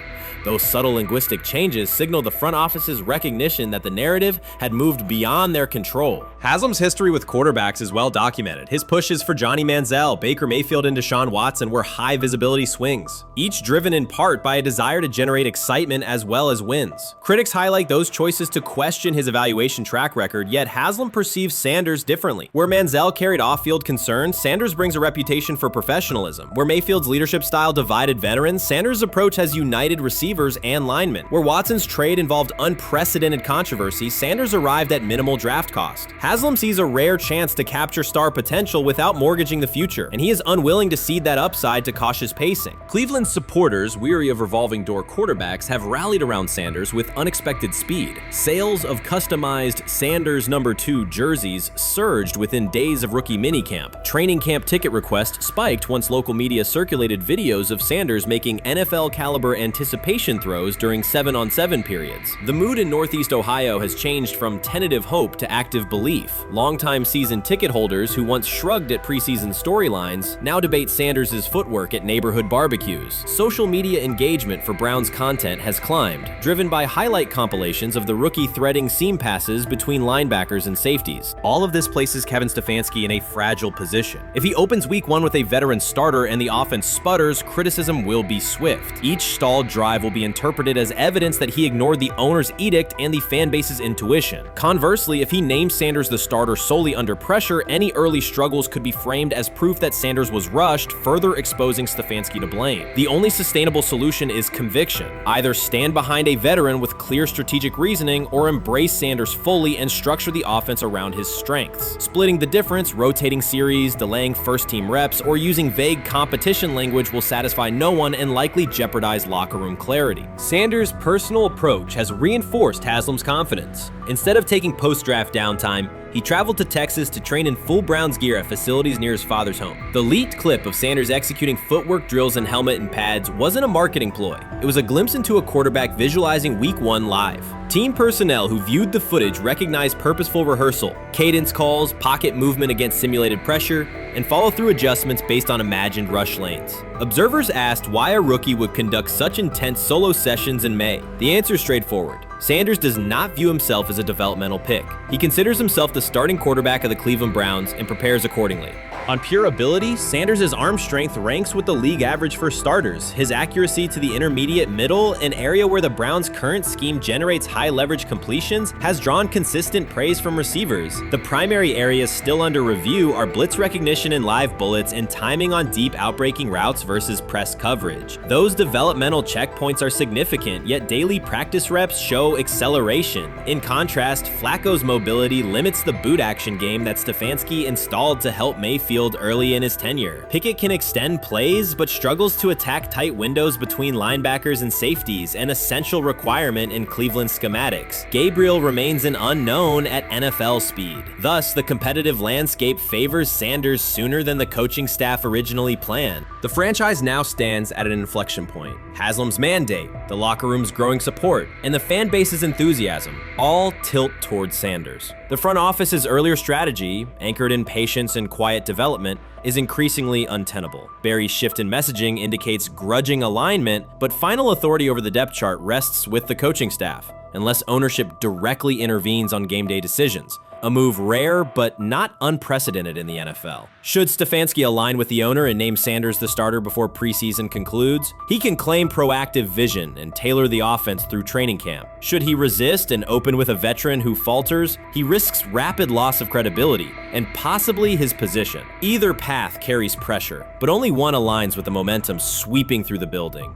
Those subtle linguistic changes signal the front office's recognition that the narrative had moved beyond their control. Haslam's history with quarterbacks is well documented. His pushes for Johnny Manziel, Baker Mayfield, and Deshaun Watson were high-visibility swings, each driven in part by a desire to generate excitement as well as wins. Critics highlight those choices to question his evaluation track record, yet Haslam perceives Sanders differently. Where Manziel carried off-field concerns, Sanders brings a reputation for professionalism. Where Mayfield's leadership style divided veterans, Sanders' approach has united receivers receivers and linemen. Where Watson's trade involved unprecedented controversy, Sanders arrived at minimal draft cost. Haslam sees a rare chance to capture star potential without mortgaging the future, and he is unwilling to cede that upside to cautious pacing. Cleveland's supporters, weary of revolving door quarterbacks, have rallied around Sanders with unexpected speed. Sales of customized Sanders number 2 jerseys surged within days of rookie minicamp. Training camp ticket requests spiked once local media circulated videos of Sanders making NFL-caliber anticipation throws during 7-on-7 periods. The mood in Northeast Ohio has changed from tentative hope to active belief. Longtime season ticket holders who once shrugged at preseason storylines now debate Sanders' footwork at neighborhood barbecues. Social media engagement for Brown's content has climbed, driven by highlight compilations of the rookie threading seam passes between linebackers and safeties. All of this places Kevin Stefanski in a fragile position. If he opens week 1 with a veteran starter and the offense sputters, criticism will be swift. Each stalled drive will be interpreted as evidence that he ignored the owner's edict and the fan base's intuition. Conversely, if he names Sanders the starter solely under pressure, any early struggles could be framed as proof that Sanders was rushed, further exposing Stefanski to blame. The only sustainable solution is conviction. Either stand behind a veteran with clear strategic reasoning or embrace Sanders fully and structure the offense around his strengths. Splitting the difference, rotating series, delaying first-team reps, or using vague competition language will satisfy no one and likely jeopardize locker room clarity. Sanders' personal approach has reinforced Haslam's confidence. Instead of taking post-draft downtime, he traveled to Texas to train in full Browns gear at facilities near his father's home. The leaked clip of Sanders executing footwork drills in helmet and pads wasn't a marketing ploy. It was a glimpse into a quarterback visualizing Week 1 live. Team personnel who viewed the footage recognized purposeful rehearsal, cadence calls, pocket movement against simulated pressure, and follow-through adjustments based on imagined rush lanes. Observers asked why a rookie would conduct such intense solo sessions in May. The answer is straightforward. Sanders does not view himself as a developmental pick. He considers himself the starting quarterback of the Cleveland Browns and prepares accordingly. On pure ability, Sanders' arm strength ranks with the league average for starters. His accuracy to the intermediate middle, an area where the Browns' current scheme generates high leverage completions, has drawn consistent praise from receivers. The primary areas still under review are blitz recognition and live bullets and timing on deep outbreaking routes versus press coverage. Those developmental checkpoints are significant, yet daily practice reps show acceleration. In contrast, Flacco's mobility limits the boot action game that Stefanski installed to help Mayfield early in his tenure. Pickett can extend plays, but struggles to attack tight windows between linebackers and safeties, an essential requirement in Cleveland schematics. Gabriel remains an unknown at NFL speed. Thus, the competitive landscape favors Sanders sooner than the coaching staff originally planned. The franchise now stands at an inflection point. Haslam's mandate, the locker room's growing support, and the fan base's enthusiasm all tilt towards Sanders. The front office's earlier strategy, anchored in patience and quiet development, is increasingly untenable. Barry's shift in messaging indicates grudging alignment, but final authority over the depth chart rests with the coaching staff, unless ownership directly intervenes on game day decisions. A move rare, but not unprecedented in the NFL. Should Stefanski align with the owner and name Sanders the starter before preseason concludes, he can claim proactive vision and tailor the offense through training camp. Should he resist and open with a veteran who falters, he risks rapid loss of credibility and possibly his position. Either path carries pressure, but only one aligns with the momentum sweeping through the building.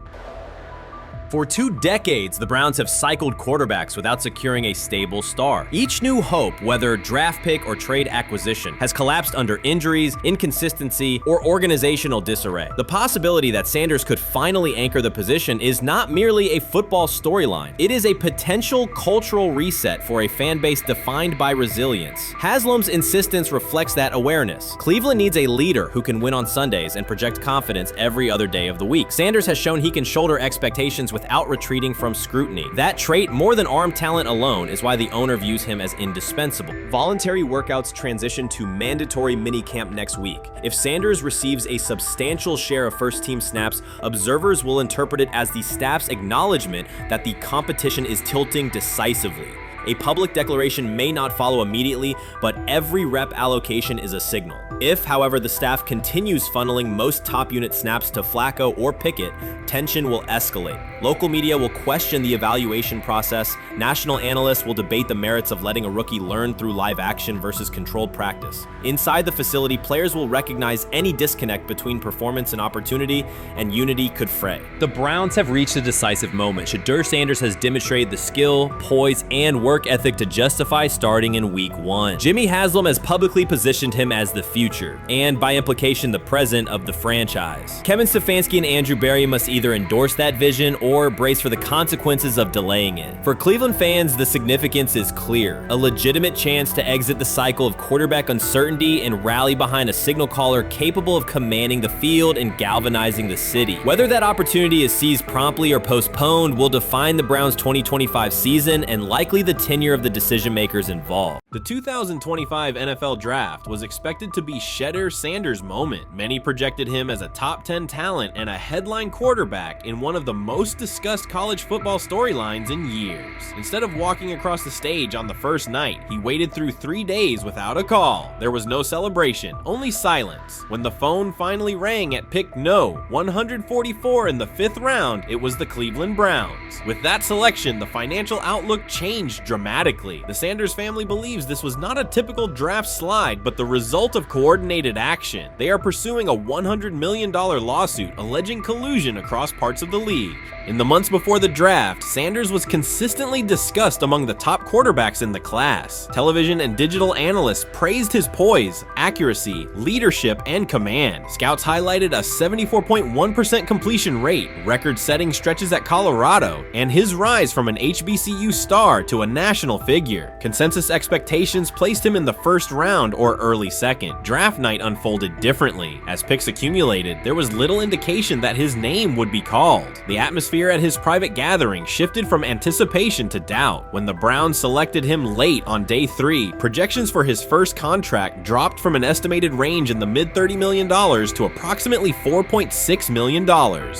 For 2 decades, the Browns have cycled quarterbacks without securing a stable star. Each new hope, whether draft pick or trade acquisition, has collapsed under injuries, inconsistency, or organizational disarray. The possibility that Sanders could finally anchor the position is not merely a football storyline. It is a potential cultural reset for a fan base defined by resilience. Haslam's insistence reflects that awareness. Cleveland needs a leader who can win on Sundays and project confidence every other day of the week. Sanders has shown he can shoulder expectations without retreating from scrutiny. That trait, more than arm talent alone, is why the owner views him as indispensable. Voluntary workouts transition to mandatory minicamp next week. If Sanders receives a substantial share of first-team snaps, observers will interpret it as the staff's acknowledgement that the competition is tilting decisively. A public declaration may not follow immediately, but every rep allocation is a signal. If, however, the staff continues funneling most top unit snaps to Flacco or Pickett, tension will escalate. Local media will question the evaluation process, national analysts will debate the merits of letting a rookie learn through live action versus controlled practice. Inside the facility, players will recognize any disconnect between performance and opportunity, and unity could fray. The Browns have reached a decisive moment. Shedeur Sanders has demonstrated the skill, poise, and work ethic to justify starting in Week 1. Jimmy Haslam has publicly positioned him as the future, and by implication the present of the franchise. Kevin Stefanski and Andrew Berry must either endorse that vision or brace for the consequences of delaying it. For Cleveland fans, the significance is clear. A legitimate chance to exit the cycle of quarterback uncertainty and rally behind a signal caller capable of commanding the field and galvanizing the city. Whether that opportunity is seized promptly or postponed will define the Browns' 2025 season and likely the tenure of the decision makers involved. The 2025 NFL Draft was expected to be Shedeur Sanders' moment. Many projected him as a top 10 talent and a headline quarterback in one of the most discussed college football storylines in years. Instead of walking across the stage on the first night, he waited through 3 days without a call. There was no celebration, only silence. When the phone finally rang at pick no. 144 in the 5th round, it was the Cleveland Browns. With that selection, the financial outlook changed dramatically. The Sanders family believes this was not a typical draft slide, but the result of coordinated action. They are pursuing a $100 million lawsuit alleging collusion across parts of the league. In the months before the draft, Sanders was consistently discussed among the top quarterbacks in the class. Television and digital analysts praised his poise, accuracy, leadership, and command. Scouts highlighted a 74.1% completion rate, record-setting stretches at Colorado, and his rise from an HBCU star to a national figure. Consensus expectations placed him in the first round or early second. Draft night unfolded differently. As picks accumulated, there was little indication that his name would be called. The atmosphere at his private gathering shifted from anticipation to doubt. When the Browns selected him late on day 3, projections for his first contract dropped from an estimated range in the mid-$30 million to approximately $4.6 million,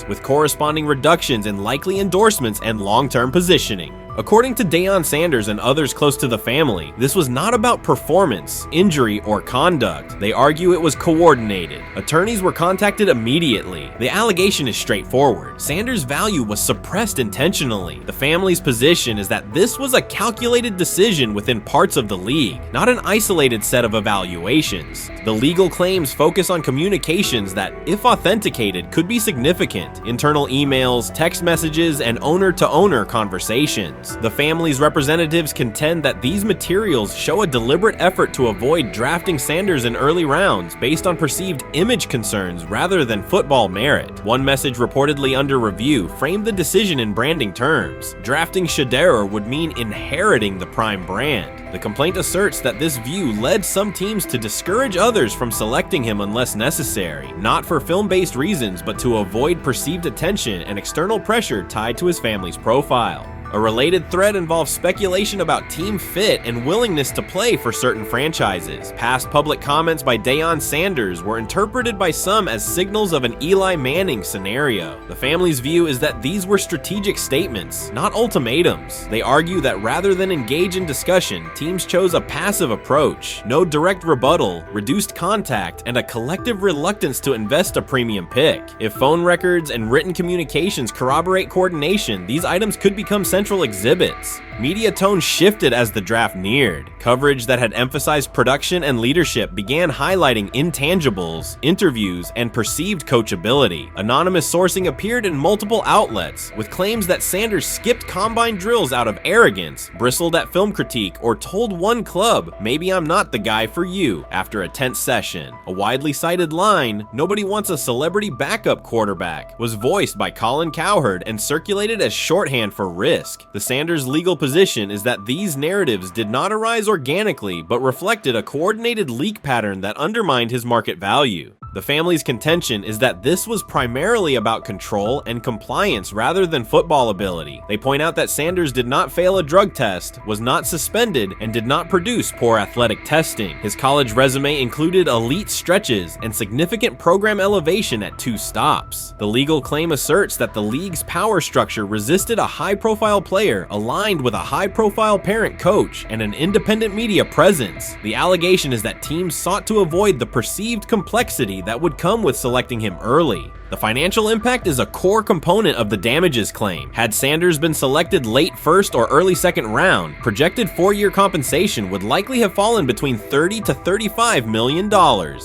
with corresponding reductions in likely endorsements and long-term positioning. According to Deion Sanders and others close to the family, this was not about performance, injury, or conduct. They argue it was coordinated. Attorneys were contacted immediately. The allegation is straightforward. Sanders' value was suppressed intentionally. The family's position is that this was a calculated decision within parts of the league, not an isolated set of evaluations. The legal claims focus on communications that, if authenticated, could be significant. Internal emails, text messages, and owner-to-owner conversations. The family's representatives contend that these materials show a deliberate effort to avoid drafting Sanders in early rounds based on perceived image concerns rather than football merit. One message reportedly under review framed the decision in branding terms. Drafting Shedeur would mean inheriting the Prime brand. The complaint asserts that this view led some teams to discourage others from selecting him unless necessary, not for film-based reasons, but to avoid perceived attention and external pressure tied to his family's profile. A related thread involves speculation about team fit and willingness to play for certain franchises. Past public comments by Deion Sanders were interpreted by some as signals of an Eli Manning scenario. The family's view is that these were strategic statements, not ultimatums. They argue that rather than engage in discussion, teams chose a passive approach, no direct rebuttal, reduced contact, and a collective reluctance to invest a premium pick. If phone records and written communications corroborate coordination, these items could become central exhibits. Media tone shifted as the draft neared. Coverage that had emphasized production and leadership began highlighting intangibles, interviews, and perceived coachability. Anonymous sourcing appeared in multiple outlets, with claims that Sanders skipped combine drills out of arrogance, bristled at film critique, or told one club, "Maybe I'm not the guy for you," after a tense session. A widely cited line, "Nobody wants a celebrity backup quarterback," was voiced by Colin Cowherd and circulated as shorthand for risk. The Sanders legal position is that these narratives did not arise organically, but reflected a coordinated leak pattern that undermined his market value. The family's contention is that this was primarily about control and compliance rather than football ability. They point out that Sanders did not fail a drug test, was not suspended, and did not produce poor athletic testing. His college resume included elite stretches and significant program elevation at 2 stops. The legal claim asserts that the league's power structure resisted a high-profile player aligned with a high-profile parent coach and an independent media presence. The allegation is that teams sought to avoid the perceived complexity that would come with selecting him early. The financial impact is a core component of the damages claim. Had Sanders been selected late first or early second round, projected 4-year compensation would likely have fallen between $30 to $35 million,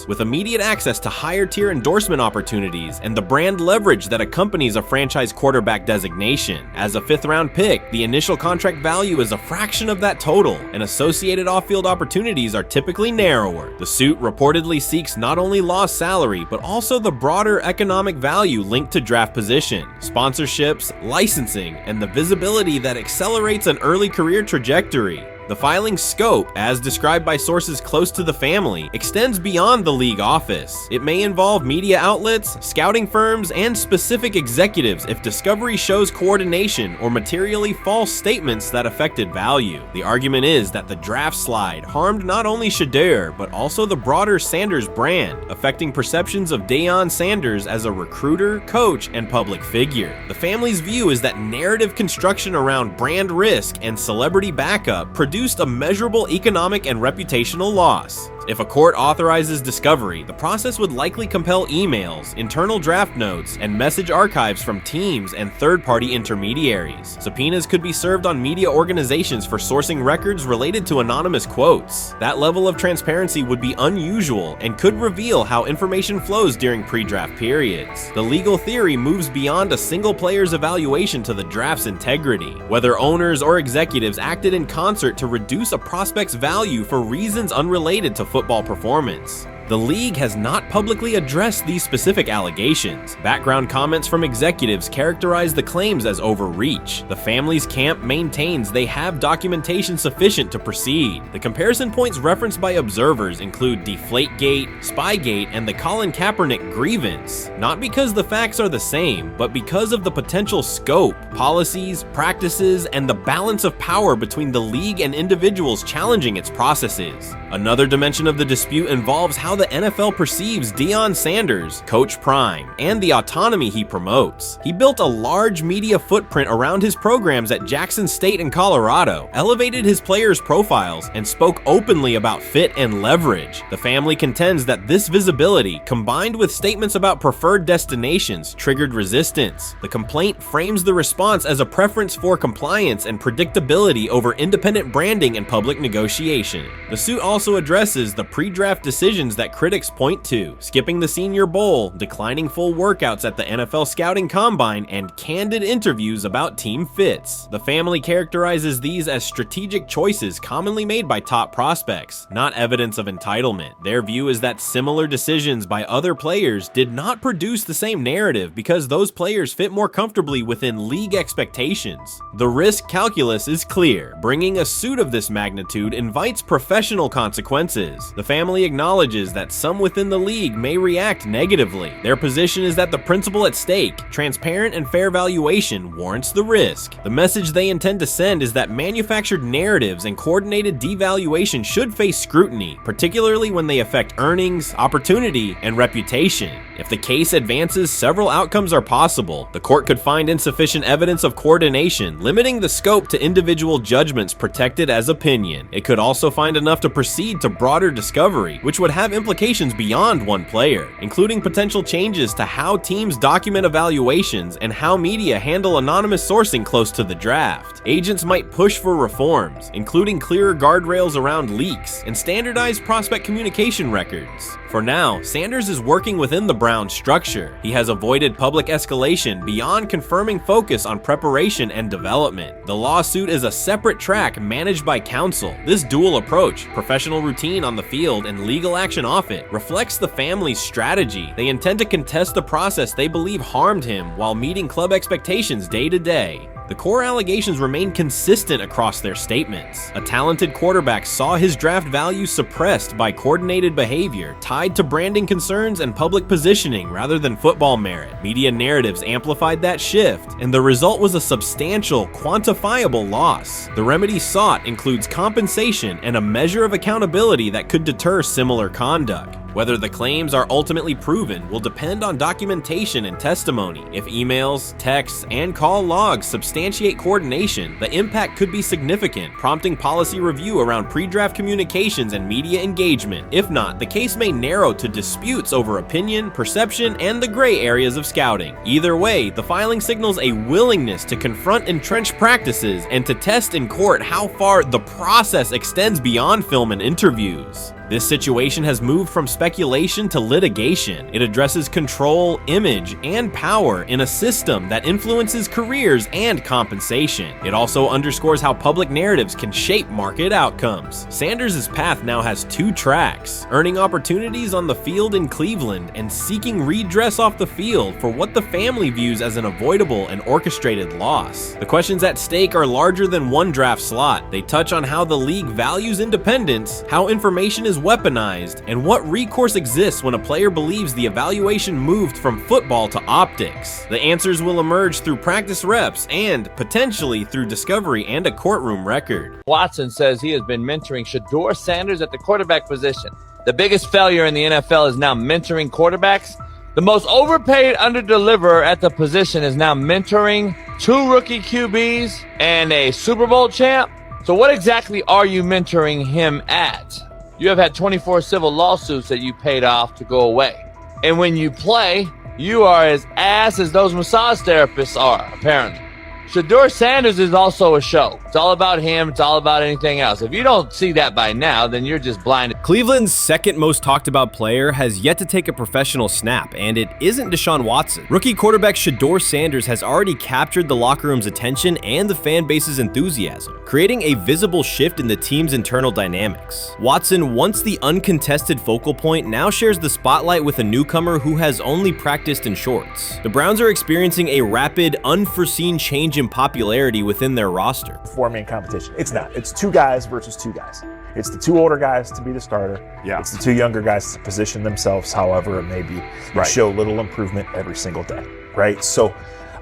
with immediate access to higher tier endorsement opportunities and the brand leverage that accompanies a franchise quarterback designation. As a 5th-round pick, the initial contract value is a fraction of that total, and associated off-field opportunities are typically narrower. The suit reportedly seeks not only lost salary, but also the broader economic value linked to draft position, sponsorships, licensing, and the visibility that accelerates an early career trajectory. The filing's scope, as described by sources close to the family, extends beyond the league office. It may involve media outlets, scouting firms, and specific executives if discovery shows coordination or materially false statements that affected value. The argument is that the draft slide harmed not only Shedeur, but also the broader Sanders brand, affecting perceptions of Deion Sanders as a recruiter, coach, and public figure. The family's view is that narrative construction around brand risk and celebrity backup produced a measurable economic and reputational loss. If a court authorizes discovery, the process would likely compel emails, internal draft notes, and message archives from teams and third-party intermediaries. Subpoenas could be served on media organizations for sourcing records related to anonymous quotes. That level of transparency would be unusual and could reveal how information flows during pre-draft periods. The legal theory moves beyond a single player's evaluation to the draft's integrity, whether owners or executives acted in concert to reduce a prospect's value for reasons unrelated to football performance. The league has not publicly addressed these specific allegations. Background comments from executives characterize the claims as overreach. The family's camp maintains they have documentation sufficient to proceed. The comparison points referenced by observers include Deflategate, Spygate, and the Colin Kaepernick grievance, not because the facts are the same, but because of the potential scope, policies, practices, and the balance of power between the league and individuals challenging its processes. Another dimension of the dispute involves how the NFL perceives Deion Sanders, Coach Prime, and the autonomy he promotes. He built a large media footprint around his programs at Jackson State and Colorado, elevated his players' profiles, and spoke openly about fit and leverage. The family contends that this visibility, combined with statements about preferred destinations, triggered resistance. The complaint frames the response as a preference for compliance and predictability over independent branding and public negotiation. The suit also addresses the pre-draft decisions that critics point to: skipping the Senior Bowl, declining full workouts at the NFL Scouting Combine, and candid interviews about team fits. The family characterizes these as strategic choices commonly made by top prospects, not evidence of entitlement. Their view is that similar decisions by other players did not produce the same narrative because those players fit more comfortably within league expectations. The risk calculus is clear. Bringing a suit of this magnitude invites professional consequences. The family acknowledges that some within the league may react negatively. Their position is that the principle at stake, transparent and fair valuation, warrants the risk. The message they intend to send is that manufactured narratives and coordinated devaluation should face scrutiny, particularly when they affect earnings, opportunity, and reputation. If the case advances, several outcomes are possible. The court could find insufficient evidence of coordination, limiting the scope to individual judgments protected as opinion. It could also find enough to proceed to broader discovery, which would have implications beyond one player, including potential changes to how teams document evaluations and how media handle anonymous sourcing close to the draft. Agents might push for reforms, including clearer guardrails around leaks and standardized prospect communication records. For now, Sanders is working within the Browns structure. He has avoided public escalation beyond confirming focus on preparation and development. The lawsuit is a separate track managed by counsel. This dual approach, professional routine on the field and legal action off it, reflects the family's strategy. They intend to contest the process they believe harmed him while meeting club expectations day to day. The core allegations remain consistent across their statements. A talented quarterback saw his draft value suppressed by coordinated behavior tied to branding concerns and public positioning rather than football merit. Media narratives amplified that shift, and the result was a substantial, quantifiable loss. The remedy sought includes compensation and a measure of accountability that could deter similar conduct. Whether the claims are ultimately proven will depend on documentation and testimony. If emails, texts, and call logs substantiate coordination, the impact could be significant, prompting policy review around pre-draft communications and media engagement. If not, the case may narrow to disputes over opinion, perception, and the gray areas of scouting. Either way, the filing signals a willingness to confront entrenched practices and to test in court how far the process extends beyond film and interviews. This situation has moved from speculation to litigation. It addresses control, image, and power in a system that influences careers and compensation. It also underscores how public narratives can shape market outcomes. Sanders' path now has two tracks: earning opportunities on the field in Cleveland and seeking redress off the field for what the family views as an avoidable and orchestrated loss. The questions at stake are larger than one draft slot. They touch on how the league values independence, how information is weaponized, and what recourse exists when a player believes the evaluation moved from football to optics. The answers will emerge through practice reps and potentially through discovery and a courtroom record. Watson says he has been mentoring Shedeur Sanders at the quarterback position. The biggest failure in the NFL is now mentoring quarterbacks. The most overpaid underdeliverer at the position is now mentoring 2 rookie QBs and a Super Bowl champ. So what exactly are you mentoring him at? You have had 24 civil lawsuits that you paid off to go away. And when you play, you are as ass as those massage therapists are, apparently. Shedeur Sanders is also a show. It's all about him. It's all about anything else. If you don't see that by now, then you're just blinded. Cleveland's second most talked about player has yet to take a professional snap, and it isn't Deshaun Watson. Rookie quarterback Shedeur Sanders has already captured the locker room's attention and the fan base's enthusiasm, creating a visible shift in the team's internal dynamics. Watson, once the uncontested focal point, now shares the spotlight with a newcomer who has only practiced in shorts. The Browns are experiencing a rapid, unforeseen change in popularity within their roster. Four-man competition. It's not. It's 2 guys versus 2 guys. It's the 2 older guys to be the starter. Yeah. It's the 2 younger guys to position themselves however it may be. Right. Show little improvement every single day. Right. So,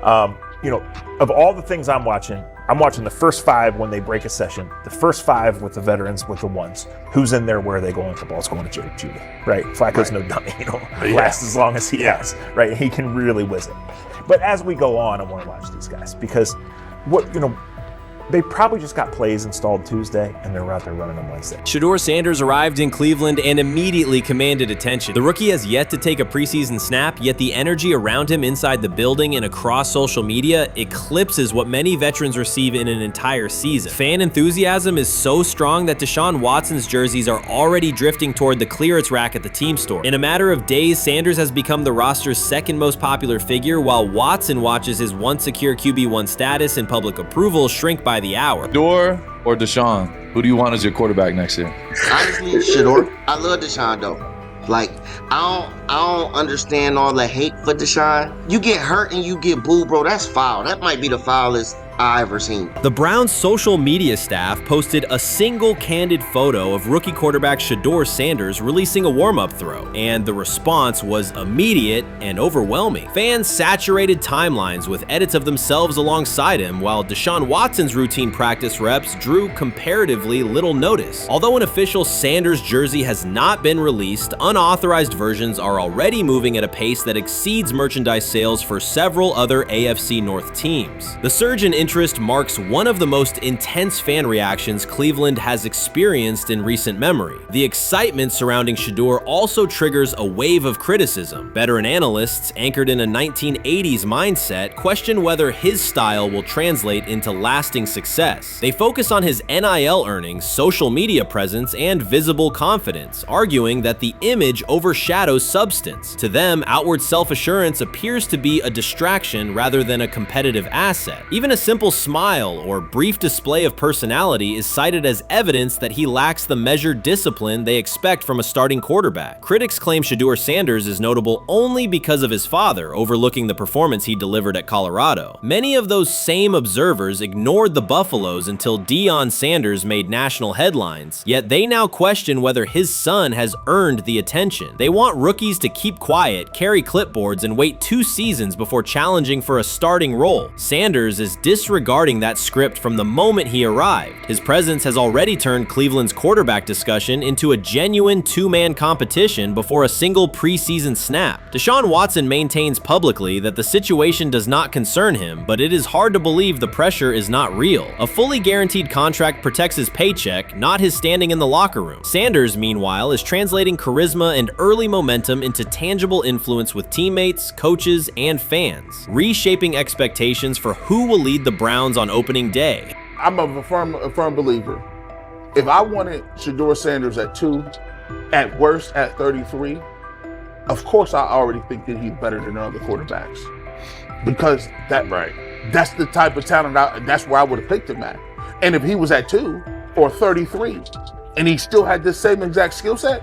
of all the things I'm watching the first 5 when they break a session, the first 5 with the veterans, with the ones. Who's in there? Where are they going? The ball's going to Jerry Judy. Right. Flacco's no dummy. Lasts as long as he has. Right. He can really whiz it. But as we go on, I want to watch these guys because they probably just got plays installed Tuesday and they're out there running on Wednesday. Shedeur Sanders arrived in Cleveland and immediately commanded attention. The rookie has yet to take a preseason snap, yet the energy around him inside the building and across social media eclipses what many veterans receive in an entire season. Fan enthusiasm is so strong that Deshaun Watson's jerseys are already drifting toward the clearance rack at the team store. In a matter of days, Sanders has become the roster's second most popular figure, while Watson watches his once secure QB1 status and public approval shrink by the hour. Shedeur or Deshaun? Who do you want as your quarterback next year? Honestly, Shedeur. I love Deshaun though. Like, I don't understand all the hate for Deshaun. You get hurt and you get booed, bro. That's foul. That might be the foulest I ever seen. The Browns' social media staff posted a single candid photo of rookie quarterback Shedeur Sanders releasing a warm-up throw, and the response was immediate and overwhelming. Fans saturated timelines with edits of themselves alongside him, while Deshaun Watson's routine practice reps drew comparatively little notice. Although an official Sanders jersey has not been released, unauthorized versions are already moving at a pace that exceeds merchandise sales for several other AFC North teams. The surge in interest marks one of the most intense fan reactions Cleveland has experienced in recent memory. The excitement surrounding Shedeur also triggers a wave of criticism. Veteran analysts, anchored in a 1980s mindset, question whether his style will translate into lasting success. They focus on his NIL earnings, social media presence, and visible confidence, arguing that the image overshadows substance. To them, outward self-assurance appears to be a distraction rather than a competitive asset. Even a simple simple smile or brief display of personality is cited as evidence that he lacks the measured discipline they expect from a starting quarterback. Critics claim Shedeur Sanders is notable only because of his father overlooking the performance he delivered at Colorado. Many of those same observers ignored the Buffaloes until Deion Sanders made national headlines, yet they now question whether his son has earned the attention. They want rookies to keep quiet, carry clipboards, and wait 2 seasons before challenging for a starting role. Sanders is disregarding that script from the moment he arrived. His presence has already turned Cleveland's quarterback discussion into a genuine 2-man competition before a single preseason snap. Deshaun Watson maintains publicly that the situation does not concern him, but it is hard to believe the pressure is not real. A fully guaranteed contract protects his paycheck, not his standing in the locker room. Sanders, meanwhile, is translating charisma and early momentum into tangible influence with teammates, coaches, and fans, reshaping expectations for who will lead the Browns on opening day. I'm a firm believer. If I wanted Shedeur Sanders at 2, at worst at 33, of course I already think that he's better than other quarterbacks. Because that's the type of talent, that's where I would have picked him at. And if he was at 2 or 33 and he still had this same exact skill set,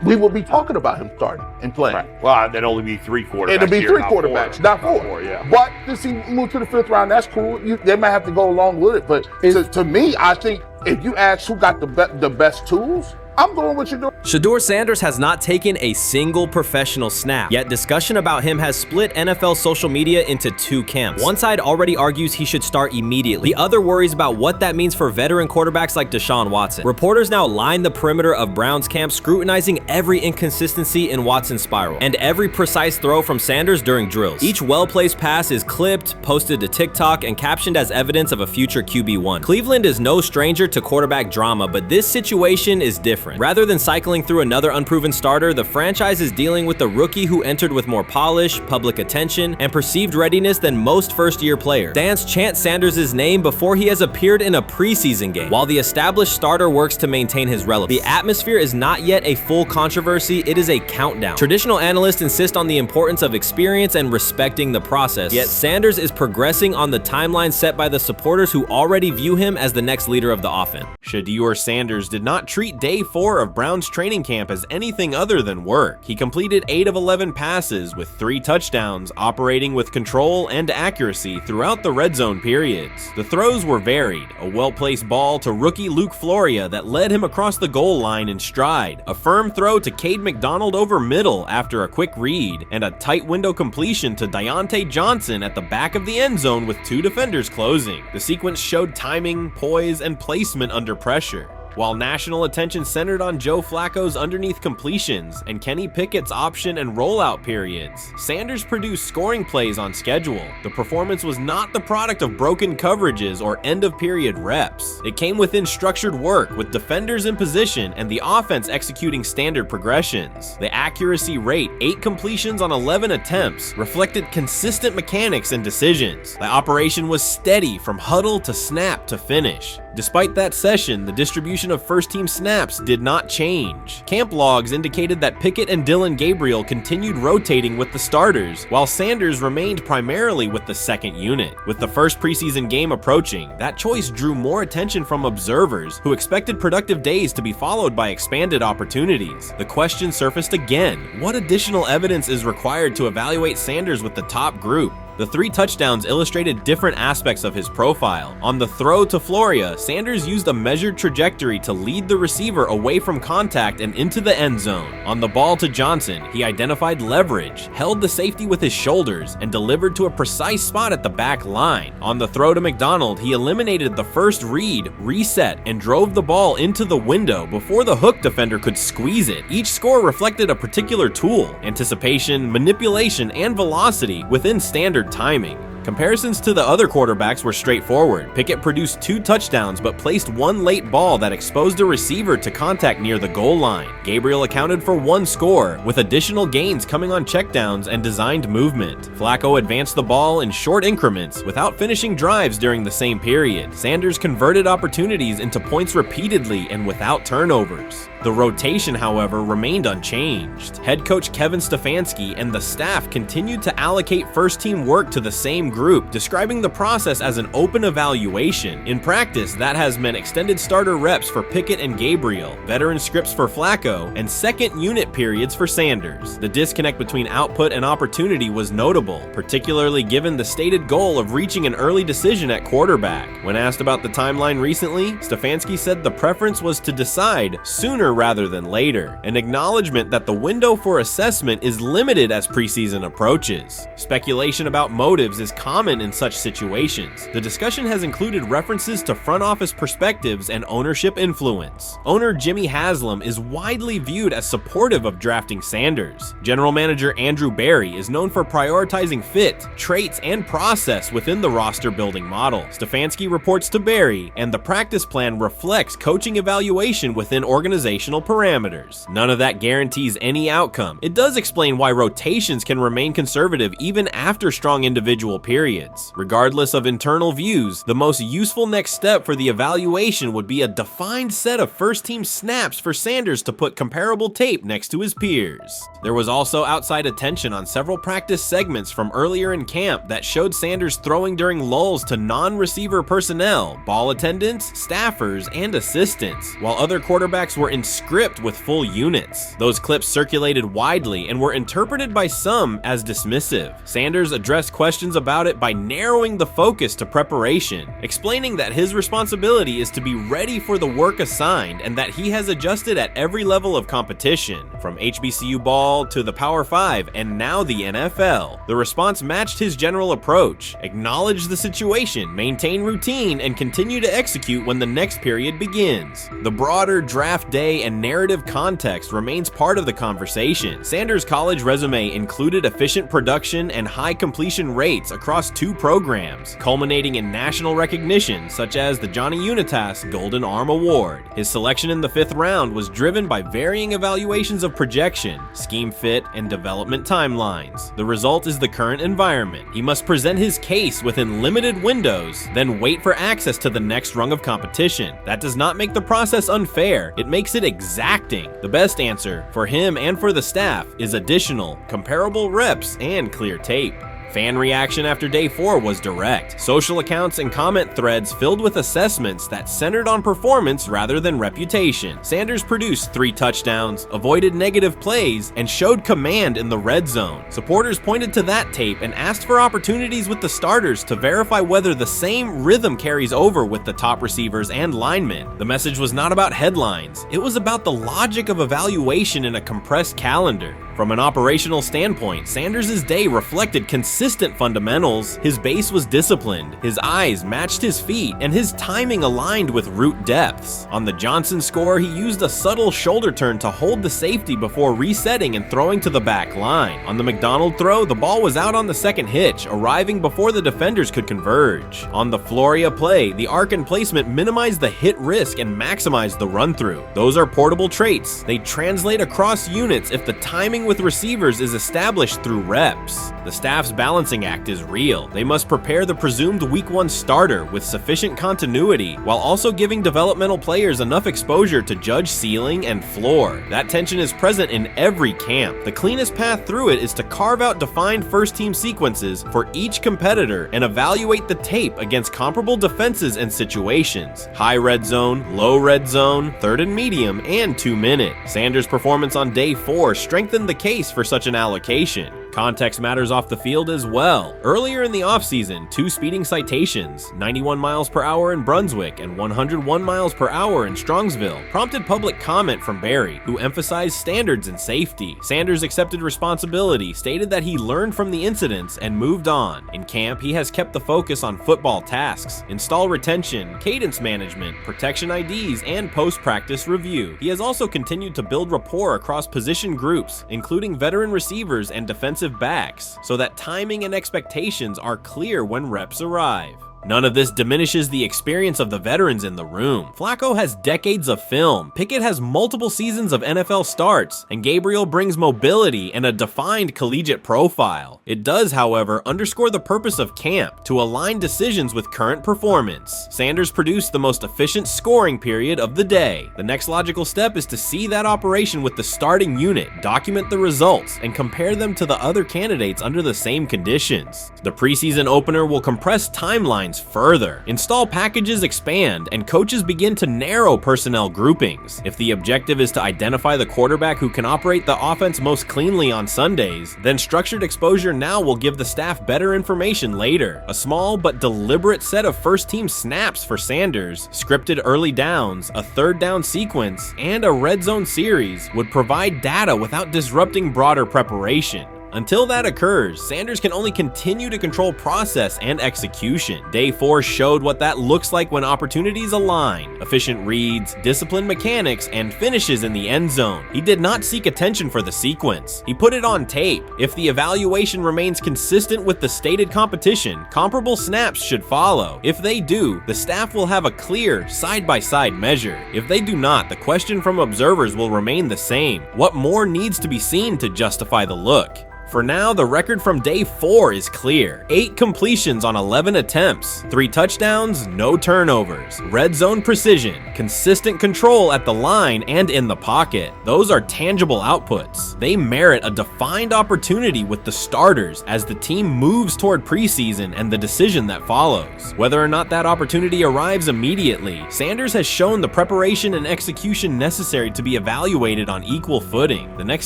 we would be talking about him starting and playing. Right. Well, that'd only be 3 quarterbacks. It'd be 3 quarterbacks, not 4. 4, yeah. But since he moved to the 5th round, that's cool. They might have to go along with it. But to me, I think if you ask who got the best tools, I'm going with Shedeur. Shedeur Sanders has not taken a single professional snap, yet discussion about him has split NFL social media into 2 camps. One side already argues he should start immediately. The other worries about what that means for veteran quarterbacks like Deshaun Watson. Reporters now line the perimeter of Browns camp, scrutinizing every inconsistency in Watson's spiral and every precise throw from Sanders during drills. Each well-placed pass is clipped, posted to TikTok, and captioned as evidence of a future QB1. Cleveland is no stranger to quarterback drama, but this situation is different. Rather than cycling through another unproven starter, the franchise is dealing with a rookie who entered with more polish, public attention, and perceived readiness than most first-year players. Fans chant Sanders' name before he has appeared in a preseason game, while the established starter works to maintain his relevance. The atmosphere is not yet a full controversy, it is a countdown. Traditional analysts insist on the importance of experience and respecting the process, yet Sanders is progressing on the timeline set by the supporters who already view him as the next leader of the offense. Shedeur Sanders did not treat Day 4 of Browns training camp as anything other than work. He completed 8 of 11 passes with 3 touchdowns, operating with control and accuracy throughout the red zone periods. The throws were varied, a well-placed ball to rookie Luke Floria that led him across the goal line in stride, a firm throw to Cade McDonald over middle after a quick read, and a tight window completion to Deontay Johnson at the back of the end zone with 2 defenders closing. The sequence showed timing, poise, and placement under pressure. While national attention centered on Joe Flacco's underneath completions and Kenny Pickett's option and rollout periods, Sanders produced scoring plays on schedule. The performance was not the product of broken coverages or end-of-period reps. It came within structured work, with defenders in position and the offense executing standard progressions. The accuracy rate, 8 completions on 11 attempts, reflected consistent mechanics and decisions. The operation was steady from huddle to snap to finish. Despite that session, the distribution of first-team snaps did not change. Camp logs indicated that Pickett and Dillon Gabriel continued rotating with the starters, while Sanders remained primarily with the second unit. With the first preseason game approaching, that choice drew more attention from observers who expected productive days to be followed by expanded opportunities. The question surfaced again: what additional evidence is required to evaluate Sanders with the top group? The 3 touchdowns illustrated different aspects of his profile. On the throw to Floria, Sanders used a measured trajectory to lead the receiver away from contact and into the end zone. On the ball to Johnson, he identified leverage, held the safety with his shoulders, and delivered to a precise spot at the back line. On the throw to McDonald, he eliminated the first read, reset, and drove the ball into the window before the hook defender could squeeze it. Each score reflected a particular tool: anticipation, manipulation, and velocity within standard timing. Comparisons to the other quarterbacks were straightforward. Pickett produced 2 touchdowns but placed 1 late ball that exposed a receiver to contact near the goal line. Gabriel accounted for 1 score, with additional gains coming on checkdowns and designed movement. Flacco advanced the ball in short increments without finishing drives during the same period. Sanders converted opportunities into points repeatedly and without turnovers. The rotation, however, remained unchanged. Head coach Kevin Stefanski and the staff continued to allocate first-team work to the same group, describing the process as an open evaluation. In practice, that has meant extended starter reps for Pickett and Gabriel, veteran scripts for Flacco, and second unit periods for Sanders. The disconnect between output and opportunity was notable, particularly given the stated goal of reaching an early decision at quarterback. When asked about the timeline recently, Stefanski said the preference was to decide sooner rather than later, an acknowledgement that the window for assessment is limited as preseason approaches. Speculation about motives is common in such situations. The discussion has included references to front office perspectives and ownership influence. Owner Jimmy Haslam is widely viewed as supportive of drafting Sanders. General manager Andrew Berry is known for prioritizing fit, traits, and process within the roster building model. Stefanski reports to Berry, and the practice plan reflects coaching evaluation within organizational parameters. None of that guarantees any outcome. It does explain why rotations can remain conservative even after strong individual periods. Regardless of internal views, the most useful next step for the evaluation would be a defined set of first-team snaps for Sanders to put comparable tape next to his peers. There was also outside attention on several practice segments from earlier in camp that showed Sanders throwing during lulls to non-receiver personnel, ball attendants, staffers, and assistants, while other quarterbacks were in script with full units. Those clips circulated widely and were interpreted by some as dismissive. Sanders addressed questions about it by narrowing the focus to preparation, explaining that his responsibility is to be ready for the work assigned and that he has adjusted at every level of competition, from HBCU ball to the Power 5 and now the NFL. The response matched his general approach: acknowledge the situation, maintain routine, and continue to execute when the next period begins. The broader draft day and narrative context remains part of the conversation. Sanders' college resume included efficient production and high completion rates across 2 programs, culminating in national recognition such as the Johnny Unitas Golden Arm Award. His selection in the 5th round was driven by varying evaluations of projection, scheme fit, and development timelines. The result is the current environment. He must present his case within limited windows, then wait for access to the next rung of competition. That does not make the process unfair, it makes it exacting. The best answer, for him and for the staff, is additional, comparable reps and clear tape. Fan reaction after day 4 was direct. Social accounts and comment threads filled with assessments that centered on performance rather than reputation. Sanders produced 3 touchdowns, avoided negative plays, and showed command in the red zone. Supporters pointed to that tape and asked for opportunities with the starters to verify whether the same rhythm carries over with the top receivers and linemen. The message was not about headlines. It was about the logic of evaluation in a compressed calendar. From an operational standpoint, Sanders' day reflected consistent fundamentals. His base was disciplined, his eyes matched his feet, and his timing aligned with route depths. On the Johnson score, he used a subtle shoulder turn to hold the safety before resetting and throwing to the back line. On the McDonald throw, the ball was out on the second hitch, arriving before the defenders could converge. On the Floria play, the arc and placement minimized the hit risk and maximized the run-through. Those are portable traits. They translate across units if the timing with receivers is established through reps. The staff's balancing act is real. They must prepare the presumed week 1 starter with sufficient continuity while also giving developmental players enough exposure to judge ceiling and floor. That tension is present in every camp. The cleanest path through it is to carve out defined first-team sequences for each competitor and evaluate the tape against comparable defenses and situations: high red zone, low red zone, 3rd and medium, and 2-minute. Sanders' performance on day 4 strengthened the case for such an allocation. Context matters off the field as well. Earlier in the offseason, 2 speeding citations, 91 miles per hour in Brunswick and 101 miles per hour in Strongsville, prompted public comment from Berry, who emphasized standards and safety. Sanders accepted responsibility, stated that he learned from the incidents and moved on. In camp, he has kept the focus on football tasks, install retention, cadence management, protection IDs, and post-practice review. He has also continued to build rapport across position groups, including veteran receivers and defensive backs, so that timing and expectations are clear when reps arrive. None of this diminishes the experience of the veterans in the room. Flacco has decades of film, Pickett has multiple seasons of NFL starts, and Gabriel brings mobility and a defined collegiate profile. It does, however, underscore the purpose of camp, to align decisions with current performance. Sanders produced the most efficient scoring period of the day. The next logical step is to see that operation with the starting unit, document the results, and compare them to the other candidates under the same conditions. The preseason opener will compress timelines further. Install packages expand, and coaches begin to narrow personnel groupings. If the objective is to identify the quarterback who can operate the offense most cleanly on Sundays, then structured exposure now will give the staff better information later. A small but deliberate set of first-team snaps for Sanders, scripted early downs, a third down sequence, and a red zone series would provide data without disrupting broader preparation. Until that occurs, Sanders can only continue to control process and execution. Day 4 showed what that looks like when opportunities align. Efficient reads, disciplined mechanics, and finishes in the end zone. He did not seek attention for the sequence. He put it on tape. If the evaluation remains consistent with the stated competition, comparable snaps should follow. If they do, the staff will have a clear, side-by-side measure. If they do not, the question from observers will remain the same. What more needs to be seen to justify the look? For now, the record from day 4 is clear. 8 completions on 11 attempts, 3 touchdowns, no turnovers, red zone precision, consistent control at the line and in the pocket. Those are tangible outputs. They merit a defined opportunity with the starters as the team moves toward preseason and the decision that follows. Whether or not that opportunity arrives immediately, Sanders has shown the preparation and execution necessary to be evaluated on equal footing. The next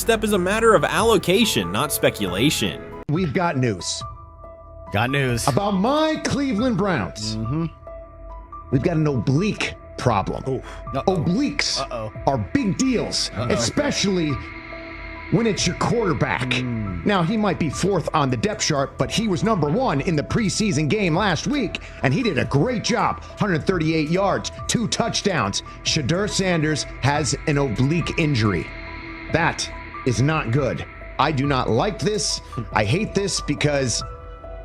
step is a matter of allocation, not speculation. We've got news. Got news. About my Cleveland Browns. We've got an oblique problem. Obliques are big deals, especially when it's your quarterback. Now, he might be 4th on the depth chart, but he was number 1 in the preseason game last week, and he did a great job. 138 yards, 2 touchdowns. Shedeur Sanders has an oblique injury. That is not good. I do not like this. I hate this because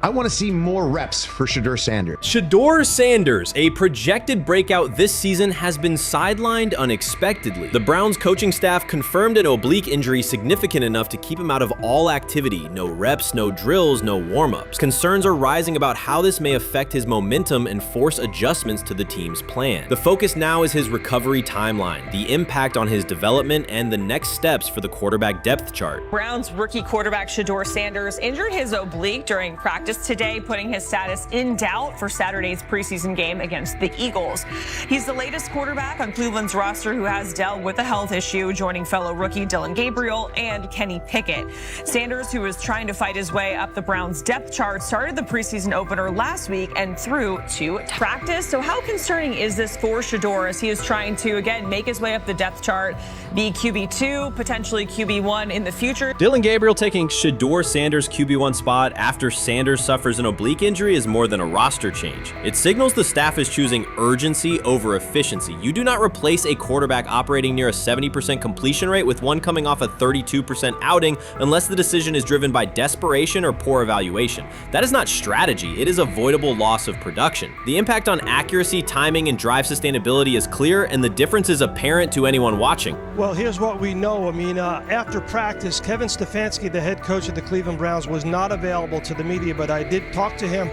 I want to see more reps for Shedeur Sanders. Shedeur Sanders, a projected breakout this season, has been sidelined unexpectedly. The Browns coaching staff confirmed an oblique injury significant enough to keep him out of all activity. No reps, no drills, no warm-ups. Concerns are rising about how this may affect his momentum and force adjustments to the team's plan. The focus now is his recovery timeline, the impact on his development, and the next steps for the quarterback depth chart. Browns rookie quarterback Shedeur Sanders injured his oblique during practice today, putting his status in doubt for Saturday's preseason game against the Eagles. He's the latest quarterback on Cleveland's roster who has dealt with a health issue, joining fellow rookie Dillon Gabriel and Kenny Pickett. Sanders, who is trying to fight his way up the Browns depth chart, started the preseason opener last week and threw 2 practice. So how concerning is this for Shedeur as he is trying to, again, make his way up the depth chart, be QB2, potentially QB1 in the future? Dillon Gabriel taking Shedeur Sanders' QB1 spot after Sanders suffers an oblique injury is more than a roster change. It signals the staff is choosing urgency over efficiency. You do not replace a quarterback operating near a 70% completion rate with one coming off a 32% outing unless the decision is driven by desperation or poor evaluation. That is not strategy, it is avoidable loss of production. The impact on accuracy, timing, and drive sustainability is clear, and the difference is apparent to anyone watching. Well, here's what we know. I mean, after practice, Kevin Stefanski, the head coach of the Cleveland Browns, was not available to the media, but I did talk to him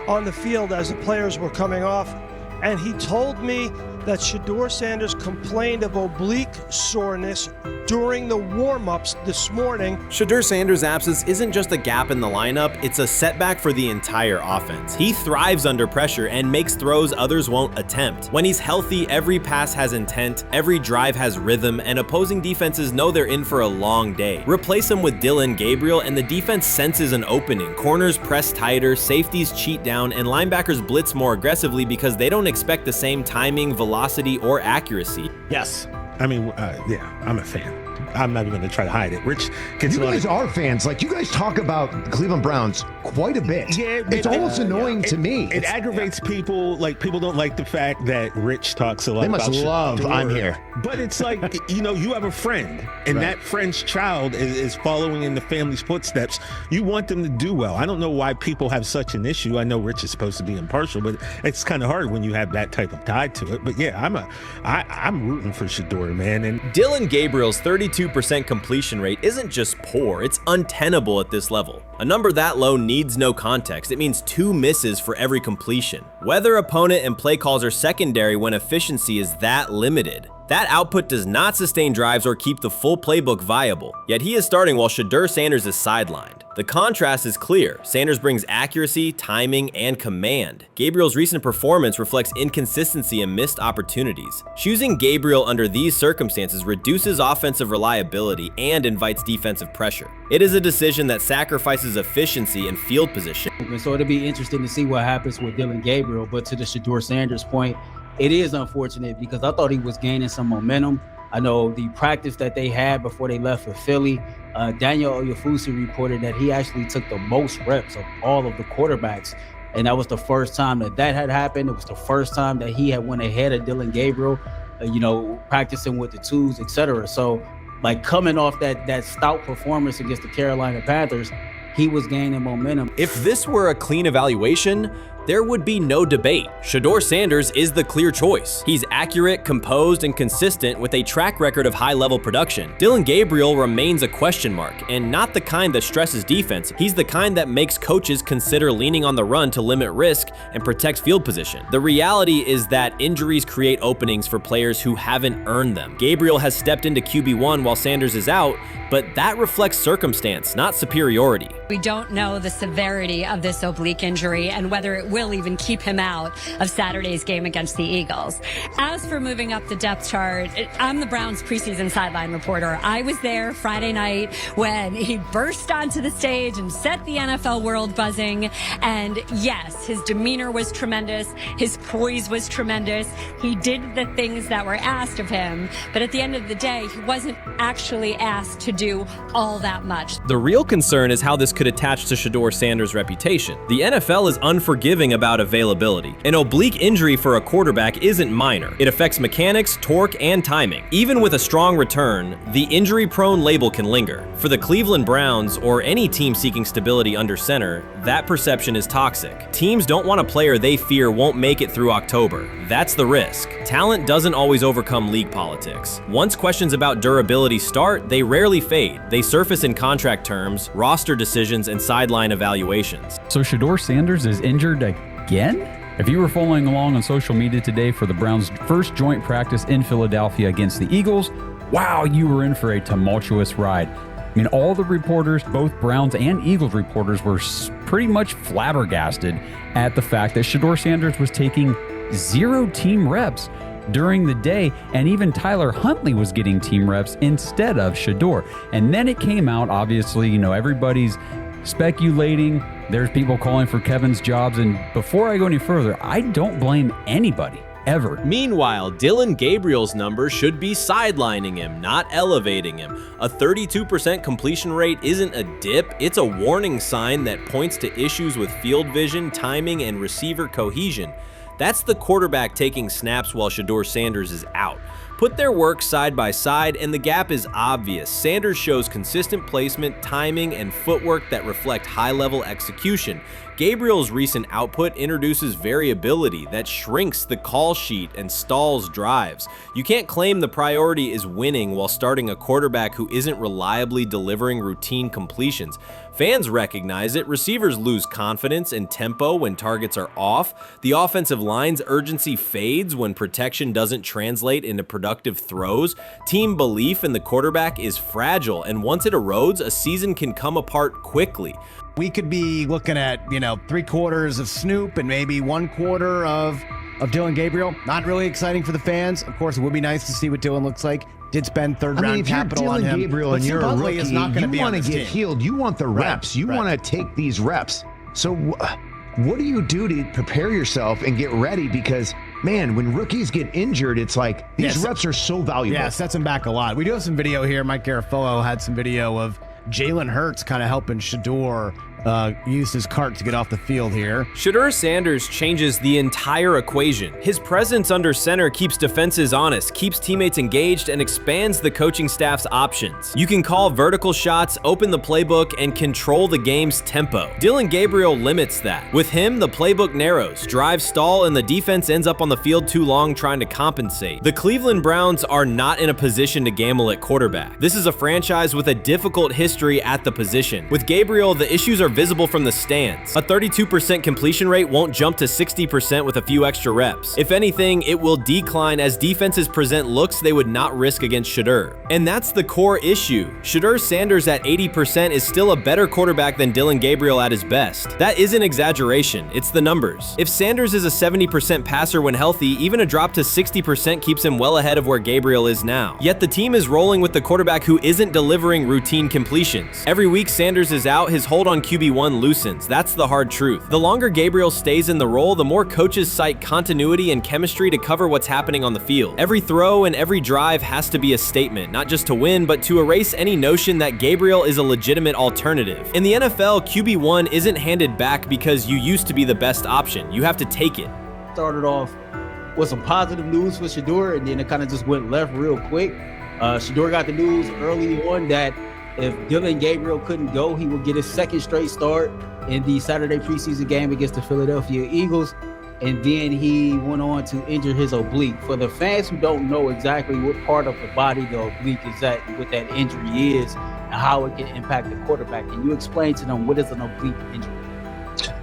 on the field as the players were coming off, and he told me that Shedeur Sanders complained of oblique soreness during the warm-ups this morning. Shedeur Sanders' absence isn't just a gap in the lineup, it's a setback for the entire offense. He thrives under pressure and makes throws others won't attempt. When he's healthy, every pass has intent, every drive has rhythm, and opposing defenses know they're in for a long day. Replace him with Dillon Gabriel and the defense senses an opening. Corners press tighter, safeties cheat down, and linebackers blitz more aggressively because they don't expect the same timing, velocity, or accuracy. Yes. I mean, yeah, I'm a fan. I'm not even going to try to hide it. Rich gets you guys are fans. Like, you guys talk about Cleveland Browns quite a bit. Yeah, it's almost annoying to me. It aggravates people. Like, people don't like the fact that Rich talks a lot They about must love Shedeur. I'm here. But it's like, you have a friend, and that friend's child is following in the family's footsteps. You want them to do well. I don't know why people have such an issue. I know Rich is supposed to be impartial, but it's kind of hard when you have that type of tie to it. But yeah, I'm rooting for Shedeur, man. And Dillon Gabriel's 32% completion rate isn't just poor, it's untenable at this level. A number that low needs no context. It means 2 misses for every completion. Weather, opponent, and play calls are secondary when efficiency is that limited. That output does not sustain drives or keep the full playbook viable, yet he is starting while Shedeur Sanders is sidelined. The contrast is clear. Sanders brings accuracy, timing, and command. Gabriel's recent performance reflects inconsistency and missed opportunities. Choosing Gabriel under these circumstances reduces offensive reliability and invites defensive pressure. It is a decision that sacrifices efficiency and field position. So it'll be interesting to see what happens with Dillon Gabriel, but to the Shedeur Sanders point, it is unfortunate because I thought he was gaining some momentum. I know the practice that they had before they left for Philly, Daniel Oyefusi reported that he actually took the most reps of all of the quarterbacks. And that was the first time that had happened. It was the first time that he had went ahead of Dillon Gabriel, practicing with the twos, etc. So, like, coming off that stout performance against the Carolina Panthers, he was gaining momentum. If this were a clean evaluation, there would be no debate. Shedeur Sanders is the clear choice. He's accurate, composed, and consistent with a track record of high-level production. Dillon Gabriel remains a question mark, and not the kind that stresses defense. He's the kind that makes coaches consider leaning on the run to limit risk and protect field position. The reality is that injuries create openings for players who haven't earned them. Gabriel has stepped into QB1 while Sanders is out, but that reflects circumstance, not superiority. We don't know the severity of this oblique injury and whether it will even keep him out of Saturday's game against the Eagles. As for moving up the depth chart, I'm the Browns preseason sideline reporter. I was there Friday night when he burst onto the stage and set the NFL world buzzing. And yes, his demeanor was tremendous. His poise was tremendous. He did the things that were asked of him. But at the end of the day, he wasn't actually asked to do all that much. The real concern is how this could attach to Shedeur Sanders' reputation. The NFL is unforgiving about availability. An oblique injury for a quarterback isn't minor. It affects mechanics, torque, and timing. Even with a strong return, the injury-prone label can linger. For the Cleveland Browns, or any team seeking stability under center, that perception is toxic. Teams don't want a player they fear won't make it through October. That's the risk. Talent doesn't always overcome league politics. Once questions about durability start, they rarely fade. They surface in contract terms, roster decisions, and sideline evaluations. So Shedeur Sanders is injured again? If you were following along on social media today for the Browns' first joint practice in Philadelphia against the Eagles, wow, you were in for a tumultuous ride. I mean, all the reporters, both Browns and Eagles reporters, were pretty much flabbergasted at the fact that Shedeur Sanders was taking 0 team reps during the day, and even Tyler Huntley was getting team reps instead of Shedeur. And then it came out, obviously, everybody's speculating. There's people calling for Kevin's jobs, and before I go any further, I don't blame anybody, ever. Meanwhile, Dillon Gabriel's numbers should be sidelining him, not elevating him. A 32% completion rate isn't a dip, it's a warning sign that points to issues with field vision, timing, and receiver cohesion. That's the quarterback taking snaps while Shedeur Sanders is out. Put their work side by side and the gap is obvious. Sanders shows consistent placement, timing, and footwork that reflect high-level execution. Gabriel's recent output introduces variability that shrinks the call sheet and stalls drives. You can't claim the priority is winning while starting a quarterback who isn't reliably delivering routine completions. Fans recognize it, receivers lose confidence and tempo when targets are off, the offensive line's urgency fades when protection doesn't translate into productive throws, team belief in the quarterback is fragile, and once it erodes, a season can come apart quickly. We could be looking at, 3/4 of Snoop and maybe 1/4 of Dillon Gabriel. Not really exciting for the fans. Of course, it would be nice to see what Dillon looks like. Did spend third-round capital on him. If you're Dillon Gabriel and you're a rookie, is not you be want to get healed. You want the reps. You want to take these reps. So what do you do to prepare yourself and get ready? Because man, when rookies get injured, it's like these reps are so valuable. Yeah, sets him back a lot. We do have some video here. Mike Garafolo had some video of Jalen Hurts kind of helping Shedeur use his cart to get off the field here. Shedeur Sanders changes the entire equation. His presence under center keeps defenses honest, keeps teammates engaged, and expands the coaching staff's options. You can call vertical shots, open the playbook, and control the game's tempo. Dillon Gabriel limits that. With him, the playbook narrows, drives stall, and the defense ends up on the field too long trying to compensate. The Cleveland Browns are not in a position to gamble at quarterback. This is a franchise with a difficult history at the position. With Gabriel, the issues are visible from the stands. A 32% completion rate won't jump to 60% with a few extra reps. If anything, it will decline as defenses present looks they would not risk against Shedeur. And that's the core issue. Shedeur Sanders at 80% is still a better quarterback than Dillon Gabriel at his best. That isn't exaggeration, it's the numbers. If Sanders is a 70% passer when healthy, even a drop to 60% keeps him well ahead of where Gabriel is now. Yet the team is rolling with the quarterback who isn't delivering routine completions. Every week Sanders is out, his hold on QB1 loosens. That's the hard truth. The longer Gabriel stays in the role, the more coaches cite continuity and chemistry to cover what's happening on the field. Every throw and every drive has to be a statement, not just to win, but to erase any notion that Gabriel is a legitimate alternative. In the NFL, QB1 isn't handed back because you used to be the best option. You have to take it. Started off with some positive news for Shedeur, and then it kind of just went left real quick. Shedeur got the news early on that if Dillon Gabriel couldn't go, he would get his second straight start in the Saturday preseason game against the Philadelphia Eagles. And then he went on to injure his oblique. For the fans who don't know exactly what part of the body the oblique is at and what that injury is and how it can impact the quarterback, can you explain to them what is an oblique injury?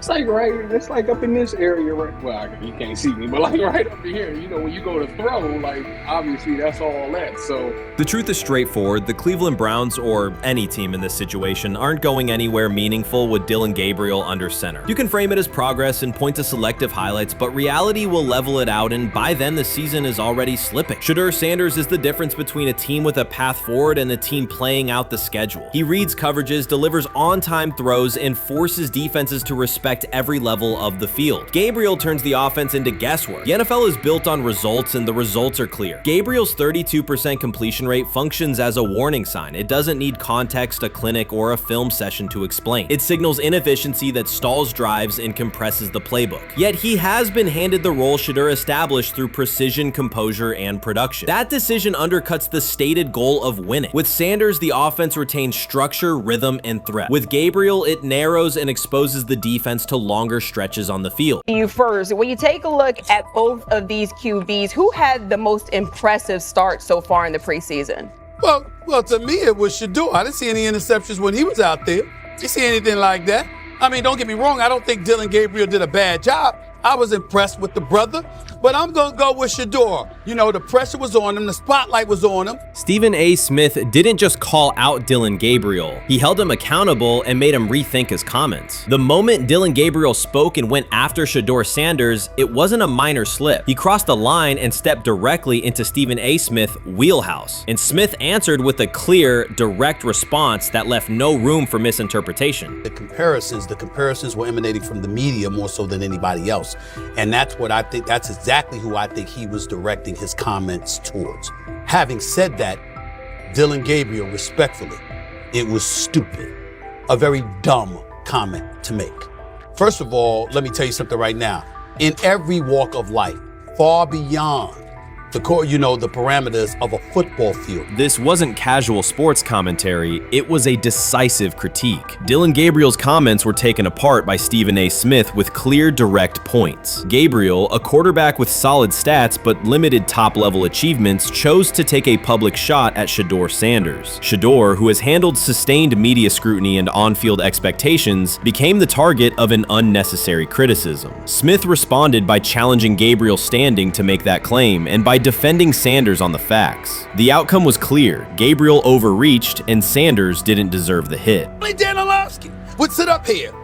It's like up in this area, right? Well, you can't see me, but like right up in here, when you go to throw, like obviously that's all that. So the truth is straightforward. The Cleveland Browns, or any team in this situation, aren't going anywhere meaningful with Dillon Gabriel under center. You can frame it as progress and point to selective highlights, but reality will level it out, and by then the season is already slipping. Shedeur Sanders is the difference between a team with a path forward and a team playing out the schedule. He reads coverages, delivers on-time throws, and forces defenses to respect every level of the field. Gabriel turns the offense into guesswork. The NFL is built on results, and the results are clear. Gabriel's 32% completion rate functions as a warning sign. It doesn't need context, a clinic, or a film session to explain. It signals inefficiency that stalls drives and compresses the playbook. Yet he has been handed the role Shedeur established through precision, composure, and production. That decision undercuts the stated goal of winning. With Sanders, the offense retains structure, rhythm, and threat. With Gabriel, it narrows and exposes the defense to longer stretches on the field. You first, when you take a look at both of these QBs, who had the most impressive start so far in the preseason? Well, to me, it was Shedeur. I didn't see any interceptions when he was out there. Did you see anything like that? I mean, don't get me wrong. I don't think Dillon Gabriel did a bad job. I was impressed with the brother, but I'm going to go with Shedeur. The pressure was on him. The spotlight was on him. Stephen A. Smith didn't just call out Dillon Gabriel. He held him accountable and made him rethink his comments. The moment Dillon Gabriel spoke and went after Shedeur Sanders, it wasn't a minor slip. He crossed the line and stepped directly into Stephen A. Smith's wheelhouse. And Smith answered with a clear, direct response that left no room for misinterpretation. The comparisons were emanating from the media more so than anybody else. And that's what I think, that's exactly who I think he was directing his comments towards. Having said that, Dillon Gabriel, respectfully, it was stupid. A very dumb comment to make. First of all, let me tell you something right now. In every walk of life, far beyond the parameters of a football field. This wasn't casual sports commentary, it was a decisive critique. Dillon Gabriel's comments were taken apart by Stephen A. Smith with clear, direct points. Gabriel, a quarterback with solid stats but limited top-level achievements, chose to take a public shot at Shedeur Sanders. Shedeur, who has handled sustained media scrutiny and on-field expectations, became the target of an unnecessary criticism. Smith responded by challenging Gabriel's standing to make that claim, and by defending Sanders on the facts. The outcome was clear. Gabriel overreached, and Sanders didn't deserve the hit. Dan Orlovsky would sit up here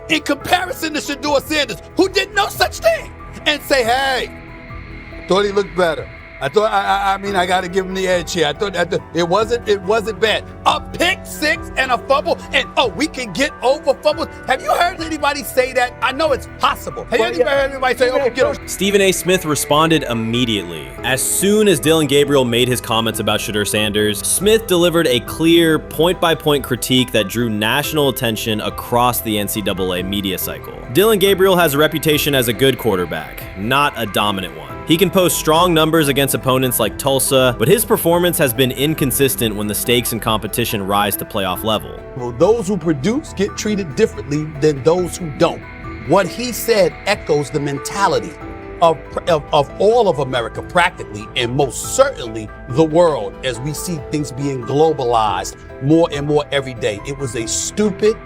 in comparison to Shedeur Sanders, who did no such thing, and say, hey, thought he looked better. I mean, I got to give him the edge here. I thought it wasn't bad. A pick six and a fumble, and we can get over fumbles. Have you heard anybody say that? I know it's possible. Have you ever heard anybody say, get over? Stephen A. Smith responded immediately. As soon as Dillon Gabriel made his comments about Shedeur Sanders, Smith delivered a clear, point-by-point critique that drew national attention across the NCAA media cycle. Dillon Gabriel has a reputation as a good quarterback, not a dominant one. He can post strong numbers against opponents like Tulsa, but his performance has been inconsistent when the stakes and competition rise to playoff level. Well, those who produce get treated differently than those who don't. What he said echoes the mentality of all of America practically, and most certainly the world, as we see things being globalized more and more every day. It was a stupid,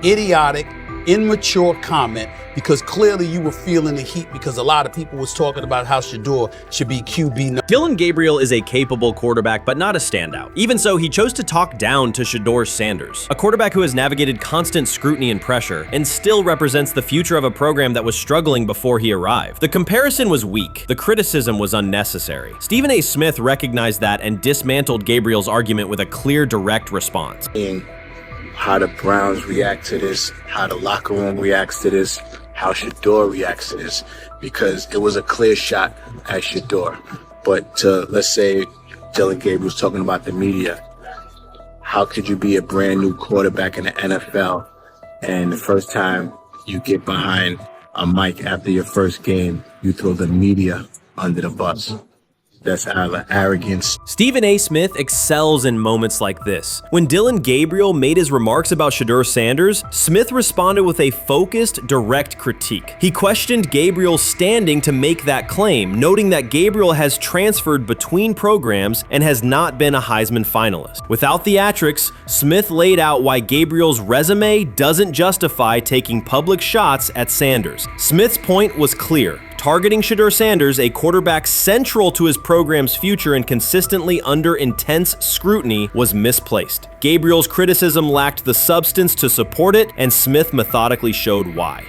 idiotic, immature comment, because clearly you were feeling the heat because a lot of people was talking about how Shedeur should be QB. Dillon Gabriel is a capable quarterback, but not a standout. Even so, he chose to talk down to Shedeur Sanders, a quarterback who has navigated constant scrutiny and pressure and still represents the future of a program that was struggling before he arrived. The comparison was weak. The criticism was unnecessary. Stephen A. Smith recognized that and dismantled Gabriel's argument with a clear, direct response. How the Browns react to this, how the locker room reacts to this, how Shedeur reacts to this, because it was a clear shot at Shedeur. But let's say Dillon Gabriel's talking about the media. How could you be a brand new quarterback in the NFL and the first time you get behind a mic after your first game, you throw the media under the bus? That's out of arrogance. Stephen A. Smith excels in moments like this. When Dillon Gabriel made his remarks about Shedeur Sanders, Smith responded with a focused, direct critique. He questioned Gabriel's standing to make that claim, noting that Gabriel has transferred between programs and has not been a Heisman finalist. Without theatrics, Smith laid out why Gabriel's resume doesn't justify taking public shots at Sanders. Smith's point was clear. Targeting Shedeur Sanders, a quarterback central to his program's future and consistently under intense scrutiny, was misplaced. Gabriel's criticism lacked the substance to support it, and Smith methodically showed why.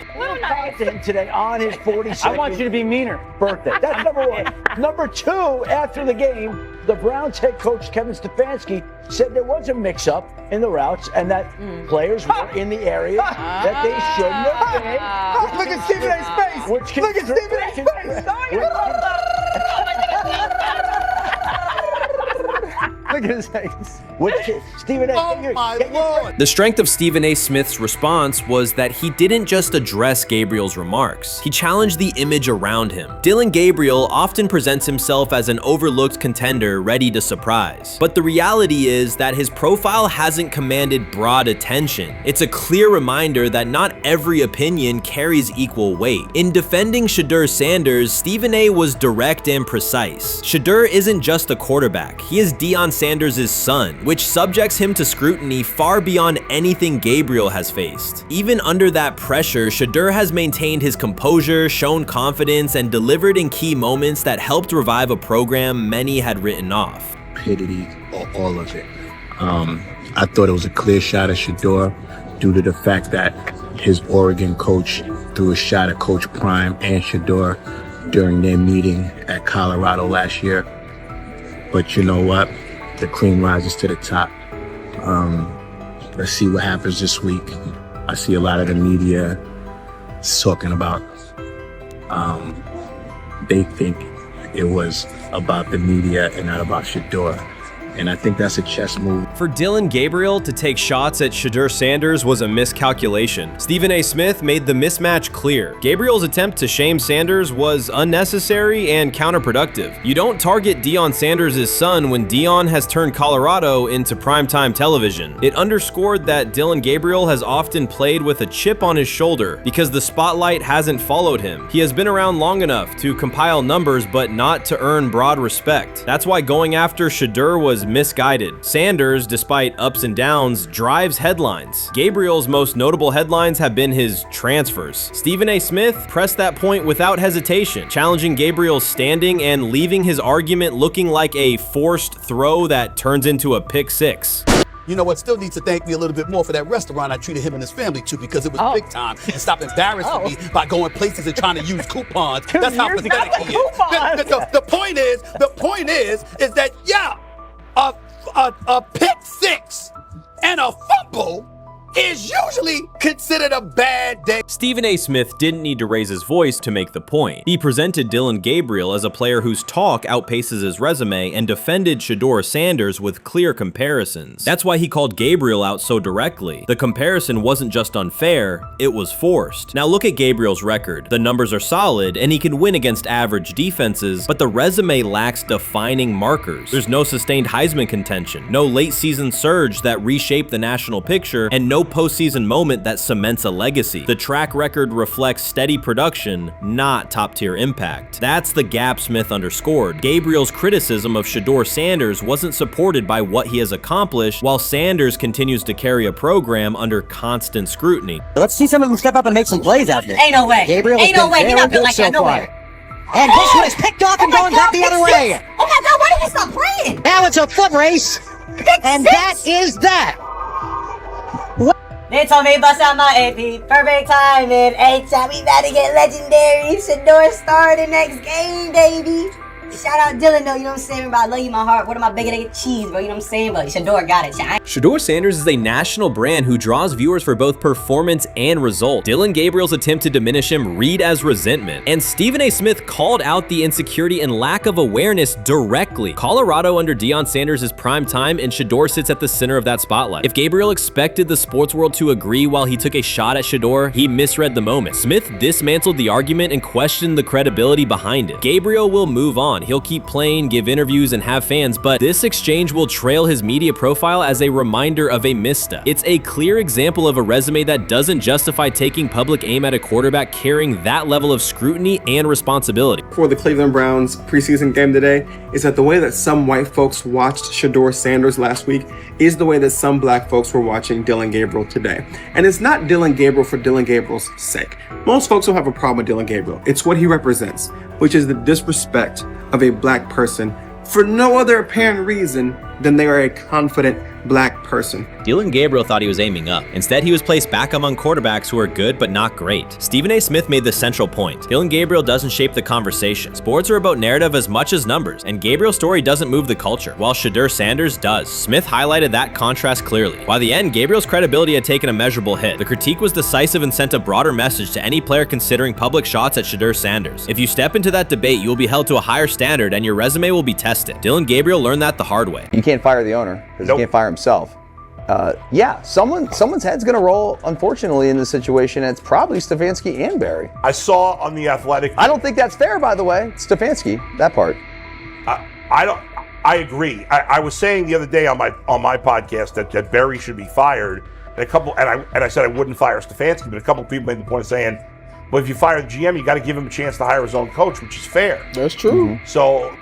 Today on his 42nd I want you to be meaner birthday. That's number one. Number two, after the game, the Browns head coach Kevin Stefanski said there was a mix-up in the routes and that players were in the area that they shouldn't have been. Look at Stephen A's face. Look at Stephen A's face. Look at his face. Stephen A. Oh my Lord. The strength of Stephen A. Smith's response was that he didn't just address Gabriel's remarks. He challenged the image around him. Dillon Gabriel often presents himself as an overlooked contender ready to surprise. But the reality is that his profile hasn't commanded broad attention. It's a clear reminder that not every opinion carries equal weight. In defending Shedeur Sanders, Stephen A. was direct and precise. Shedeur isn't just a quarterback. He is Deion Sanders' son, which subjects him to scrutiny far beyond anything Gabriel has faced. Even under that pressure, Shedeur has maintained his composure, shown confidence, and delivered in key moments that helped revive a program many had written off. Stupidity, all of it. I thought it was a clear shot at Shedeur due to the fact that his Oregon coach threw a shot at Coach Prime and Shedeur during their meeting at Colorado last year. But you know what? The cream rises to the top. Let's see what happens this week. I see a lot of the media talking about they think it was about the media and not about Shedeur. And I think that's a chess move. For Dillon Gabriel to take shots at Shedeur Sanders was a miscalculation. Stephen A. Smith made the mismatch clear. Gabriel's attempt to shame Sanders was unnecessary and counterproductive. You don't target Deion Sanders' son when Deion has turned Colorado into primetime television. It underscored that Dillon Gabriel has often played with a chip on his shoulder because the spotlight hasn't followed him. He has been around long enough to compile numbers but not to earn broad respect. That's why going after Shedeur was misguided. Sanders, despite ups and downs, drives headlines. Gabriel's most notable headlines have been his transfers. Stephen A. Smith pressed that point without hesitation, challenging Gabriel's standing and leaving his argument looking like a forced throw that turns into a pick six. you know what, still needs to thank me a little bit more for that restaurant I treated him and his family to, because it was big time, and stop embarrassing me by going places and trying to use coupons. That's how pathetic he is. The point is that, yeah, a pick six and a fumble is usually considered a bad day. Stephen A. Smith didn't need to raise his voice to make the point. He presented Dillon Gabriel as a player whose talk outpaces his resume and defended Shedeur Sanders with clear comparisons. That's why he called Gabriel out so directly. The comparison wasn't just unfair, it was forced. Now look at Gabriel's record. The numbers are solid and he can win against average defenses, but the resume lacks defining markers. There's no sustained Heisman contention, no late season surge that reshaped the national picture, and no postseason moment that cements a legacy. The track record reflects steady production, not top-tier impact. That's the gap Smith underscored. Gabriel's criticism of Shedeur Sanders wasn't supported by what he has accomplished, while Sanders continues to carry a program under constant scrutiny. Let's see some of them step up and make some plays out there. Ain't no way. Gabriel ain't no way. He's not built like that. No way. And this one is picked off and going back the other way. Oh my God, why did he stop playing? Now it's a foot race. And that is that. They told me bust out my AP, perfect timing. H-shot, we about to get legendary. Shedeur started next game, baby. Shout out Dillon though, you know what I'm saying? Bro, I love you, my heart. What am I bigger than cheese, bro? You know what I'm saying? But Shedeur got it. Shedeur Sanders is a national brand who draws viewers for both performance and result. Dillon Gabriel's attempt to diminish him read as resentment. And Stephen A. Smith called out the insecurity and lack of awareness directly. Colorado under Deion Sanders is prime time, and Shedeur sits at the center of that spotlight. If Gabriel expected the sports world to agree while he took a shot at Shedeur, he misread the moment. Smith dismantled the argument and questioned the credibility behind it. Gabriel will move on. He'll keep playing, give interviews, and have fans, but this exchange will trail his media profile as a reminder of a misstep. It's a clear example of a resume that doesn't justify taking public aim at a quarterback carrying that level of scrutiny and responsibility. For the Cleveland Browns preseason game today is that the way that some white folks watched Shedeur Sanders last week is the way that some black folks were watching Dillon Gabriel today. And it's not Dillon Gabriel for Dillon Gabriel's sake. Most folks don't have a problem with Dillon Gabriel. It's what he represents, which is the disrespect of a black person for no other apparent reason than they are a confident black person. Dillon Gabriel thought he was aiming up. Instead, he was placed back among quarterbacks who are good but not great. Stephen A. Smith made the central point. Dillon Gabriel doesn't shape the conversation. Sports are about narrative as much as numbers, and Gabriel's story doesn't move the culture, while Shedeur Sanders does. Smith highlighted that contrast clearly. By the end, Gabriel's credibility had taken a measurable hit. The critique was decisive and sent a broader message to any player considering public shots at Shedeur Sanders. If you step into that debate, you will be held to a higher standard and your resume will be tested. Dillon Gabriel learned that the hard way. You can't fire the owner because he can't fire himself. Yeah, someone's head's going to roll, unfortunately, in this situation. It's probably Stefanski and Barry. I saw on The Athletic. I don't think that's fair, by the way. Stefanski, that part. I agree. I was saying the other day on my podcast that Barry should be fired. And I said I wouldn't fire Stefanski, but a couple of people made the point of saying, well, if you fire the GM, you got to give him a chance to hire his own coach, which is fair. That's true. Mm-hmm. So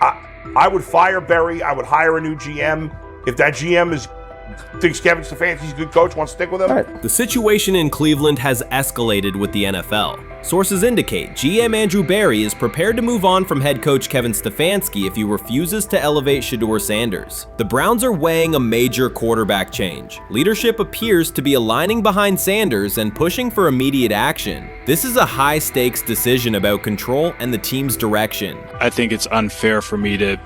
I would fire Barry. I would hire a new GM. If that GM thinks Kevin Stefanski's a good coach, wants to stick with him. Right. The situation in Cleveland has escalated with the NFL. Sources indicate GM Andrew Barry is prepared to move on from head coach Kevin Stefanski if he refuses to elevate Shedeur Sanders. The Browns are weighing a major quarterback change. Leadership appears to be aligning behind Sanders and pushing for immediate action. This is a high-stakes decision about control and the team's direction. I think it's unfair for me to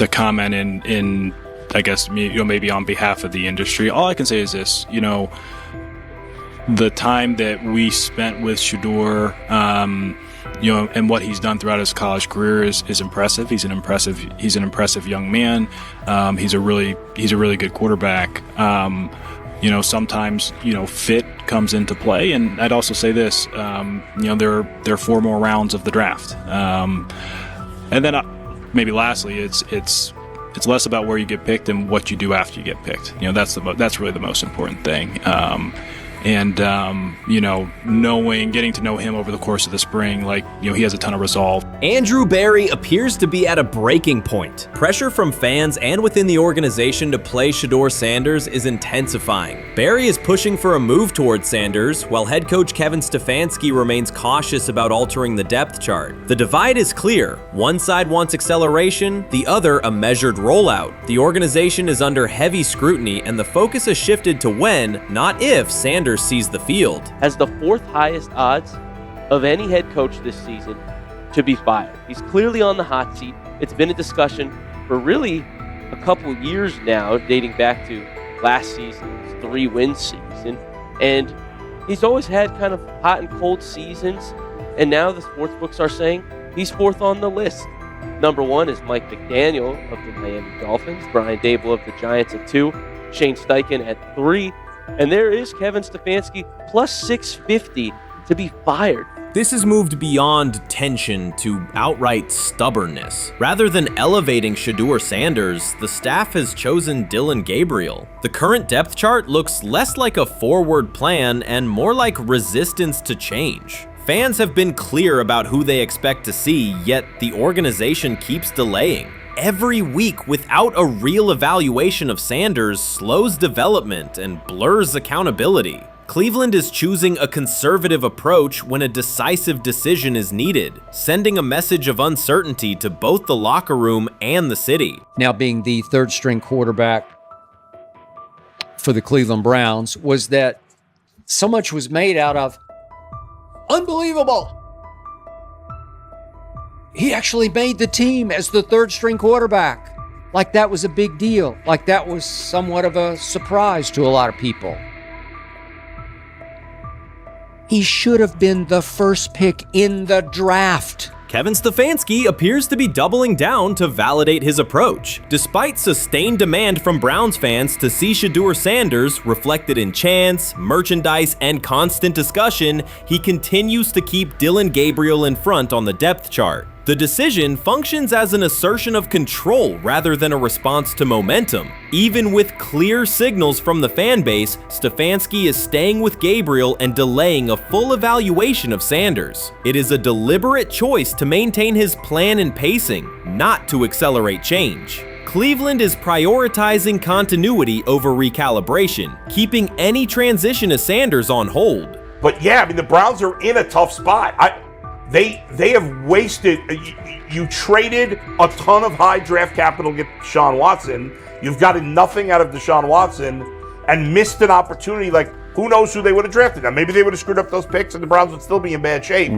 comment in I guess, maybe on behalf of the industry. All I can say is this, the time that we spent with Shedeur, and what he's done throughout his college career is impressive. He's an impressive young man. He's a really good quarterback. Sometimes, fit comes into play. And I'd also say this, there are 4 more rounds of the draft. And then maybe lastly, it's less about where you get picked and what you do after you get picked. That's really the most important thing. And, getting to know him over the course of the spring, he has a ton of resolve. Andrew Berry appears to be at a breaking point. Pressure from fans and within the organization to play Shedeur Sanders is intensifying. Berry is pushing for a move towards Sanders, while head coach Kevin Stefanski remains cautious about altering the depth chart. The divide is clear. One side wants acceleration, the other a measured rollout. The organization is under heavy scrutiny, and the focus has shifted to when, not if, Sanders sees the field. Has the fourth highest odds of any head coach this season to be fired. He's clearly on the hot seat. It's been a discussion for really a couple years now, dating back to last season's 3-win season. And he's always had kind of hot and cold seasons. And now the sports books are saying he's fourth on the list. Number 1 is Mike McDaniel of the Miami Dolphins, Brian Dable of the Giants at 2, Shane Steichen at 3, and there is Kevin Stefanski plus 650 to be fired. This has moved beyond tension to outright stubbornness. Rather than elevating Shedeur Sanders, the staff has chosen Dillon Gabriel. The current depth chart looks less like a forward plan and more like resistance to change. Fans have been clear about who they expect to see, yet the organization keeps delaying. Every week without a real evaluation of Sanders slows development and blurs accountability. Cleveland is choosing a conservative approach when a decisive decision is needed, sending a message of uncertainty to both the locker room and the city. Now being the third-string quarterback for the Cleveland Browns, was that so much was made out of unbelievable. He actually made the team as the third-string quarterback. Like that was a big deal. Like that was somewhat of a surprise to a lot of people. He should have been the first pick in the draft. Kevin Stefanski appears to be doubling down to validate his approach. Despite sustained demand from Browns fans to see Shedeur Sanders reflected in chants, merchandise, and constant discussion, he continues to keep Dillon Gabriel in front on the depth chart. The decision functions as an assertion of control rather than a response to momentum. Even with clear signals from the fan base, Stefanski is staying with Gabriel and delaying a full evaluation of Sanders. It is a deliberate choice to maintain his plan and pacing, not to accelerate change. Cleveland is prioritizing continuity over recalibration, keeping any transition to Sanders on hold. But yeah, I mean, the Browns are in a tough spot. They have wasted. You traded a ton of high draft capital to get Deshaun Watson. You've gotten nothing out of Deshaun Watson and missed an opportunity. Like, who knows who they would have drafted? Now, maybe they would have screwed up those picks and the Browns would still be in bad shape.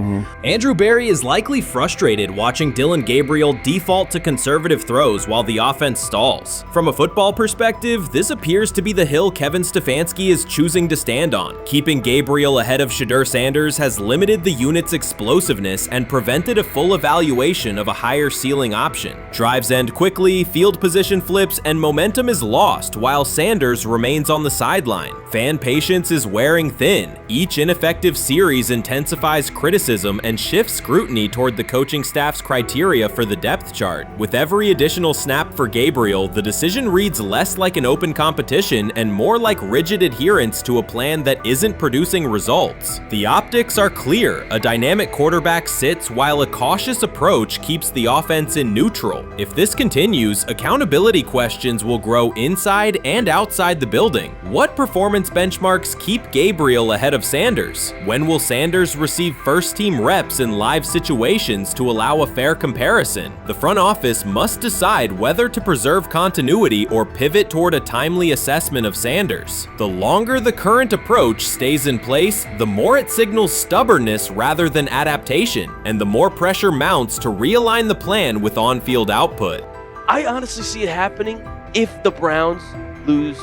Andrew Berry is likely frustrated watching Dillon Gabriel default to conservative throws while the offense stalls. From a football perspective, this appears to be the hill Kevin Stefanski is choosing to stand on. Keeping Gabriel ahead of Shedeur Sanders has limited the unit's explosiveness and prevented a full evaluation of a higher ceiling option. Drives end quickly, field position flips, and momentum is lost while Sanders remains on the sideline. Fan patience is wearing thin. Each ineffective series intensifies criticism and shifts scrutiny toward the coaching staff's criteria for the depth chart. With every additional snap for Gabriel, the decision reads less like an open competition and more like rigid adherence to a plan that isn't producing results. The optics are clear. A dynamic quarterback sits while a cautious approach keeps the offense in neutral. If this continues, accountability questions will grow inside and outside the building. What performance benchmarks keep Gabriel ahead of Sanders? When will Sanders receive first-team reps in live situations to allow a fair comparison? The front office must decide whether to preserve continuity or pivot toward a timely assessment of Sanders. The longer the current approach stays in place, the more it signals stubbornness rather than adaptation, and the more pressure mounts to realign the plan with on-field output. I honestly see it happening if the Browns lose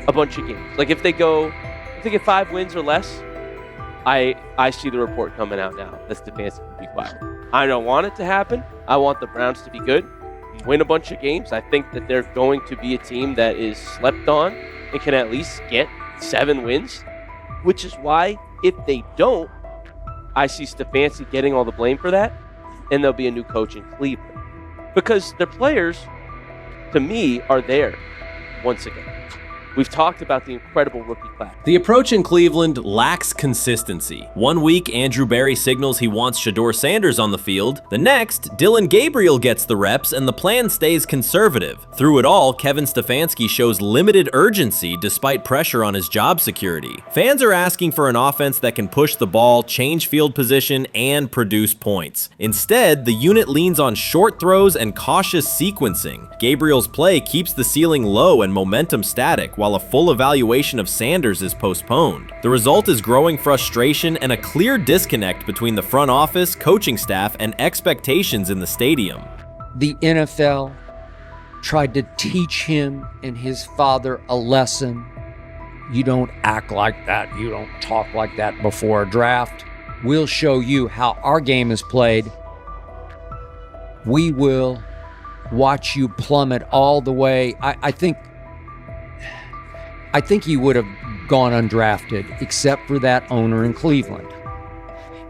a bunch of games. Like if they get 5 wins or less, I see the report coming out now that Stefanski will be fired. I don't want it to happen. I want the Browns to be good, win a bunch of games. I think that they're going to be a team that is slept on and can at least get 7 wins, which is why if they don't, I see Stefanski getting all the blame for that, and there'll be a new coach in Cleveland. Because their players, to me, are there once again. We've talked about the incredible rookie class. The approach in Cleveland lacks consistency. One week, Andrew Berry signals he wants Shedeur Sanders on the field. The next, Dillon Gabriel gets the reps and the plan stays conservative. Through it all, Kevin Stefanski shows limited urgency despite pressure on his job security. Fans are asking for an offense that can push the ball, change field position, and produce points. Instead, the unit leans on short throws and cautious sequencing. Gabriel's play keeps the ceiling low and momentum static, while a full evaluation of Sanders is postponed. The result is growing frustration and a clear disconnect between the front office, coaching staff, and expectations in the stadium. The NFL tried to teach him and his father a lesson. You don't act like that. You don't talk like that before a draft. We'll show you how our game is played. We will watch you plummet all the way. I think he would have gone undrafted except for that owner in Cleveland.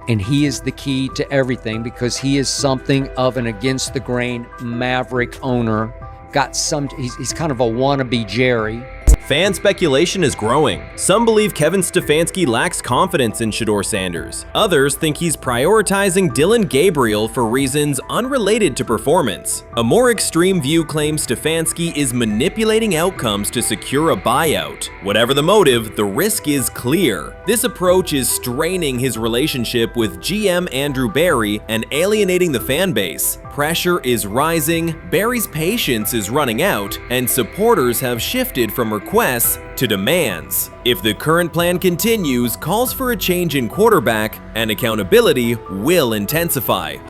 And he is the key to everything because he is something of an against the grain maverick owner. He's kind of a wannabe Jerry. Fan speculation is growing. Some believe Kevin Stefanski lacks confidence in Shedeur Sanders. Others think he's prioritizing Dillon Gabriel for reasons unrelated to performance. A more extreme view claims Stefanski is manipulating outcomes to secure a buyout. Whatever the motive, the risk is clear. This approach is straining his relationship with GM Andrew Berry and alienating the fan base. Pressure is rising, Berry's patience is running out, and supporters have shifted from requests to demands. If the current plan continues, calls for a change in quarterback and accountability will intensify.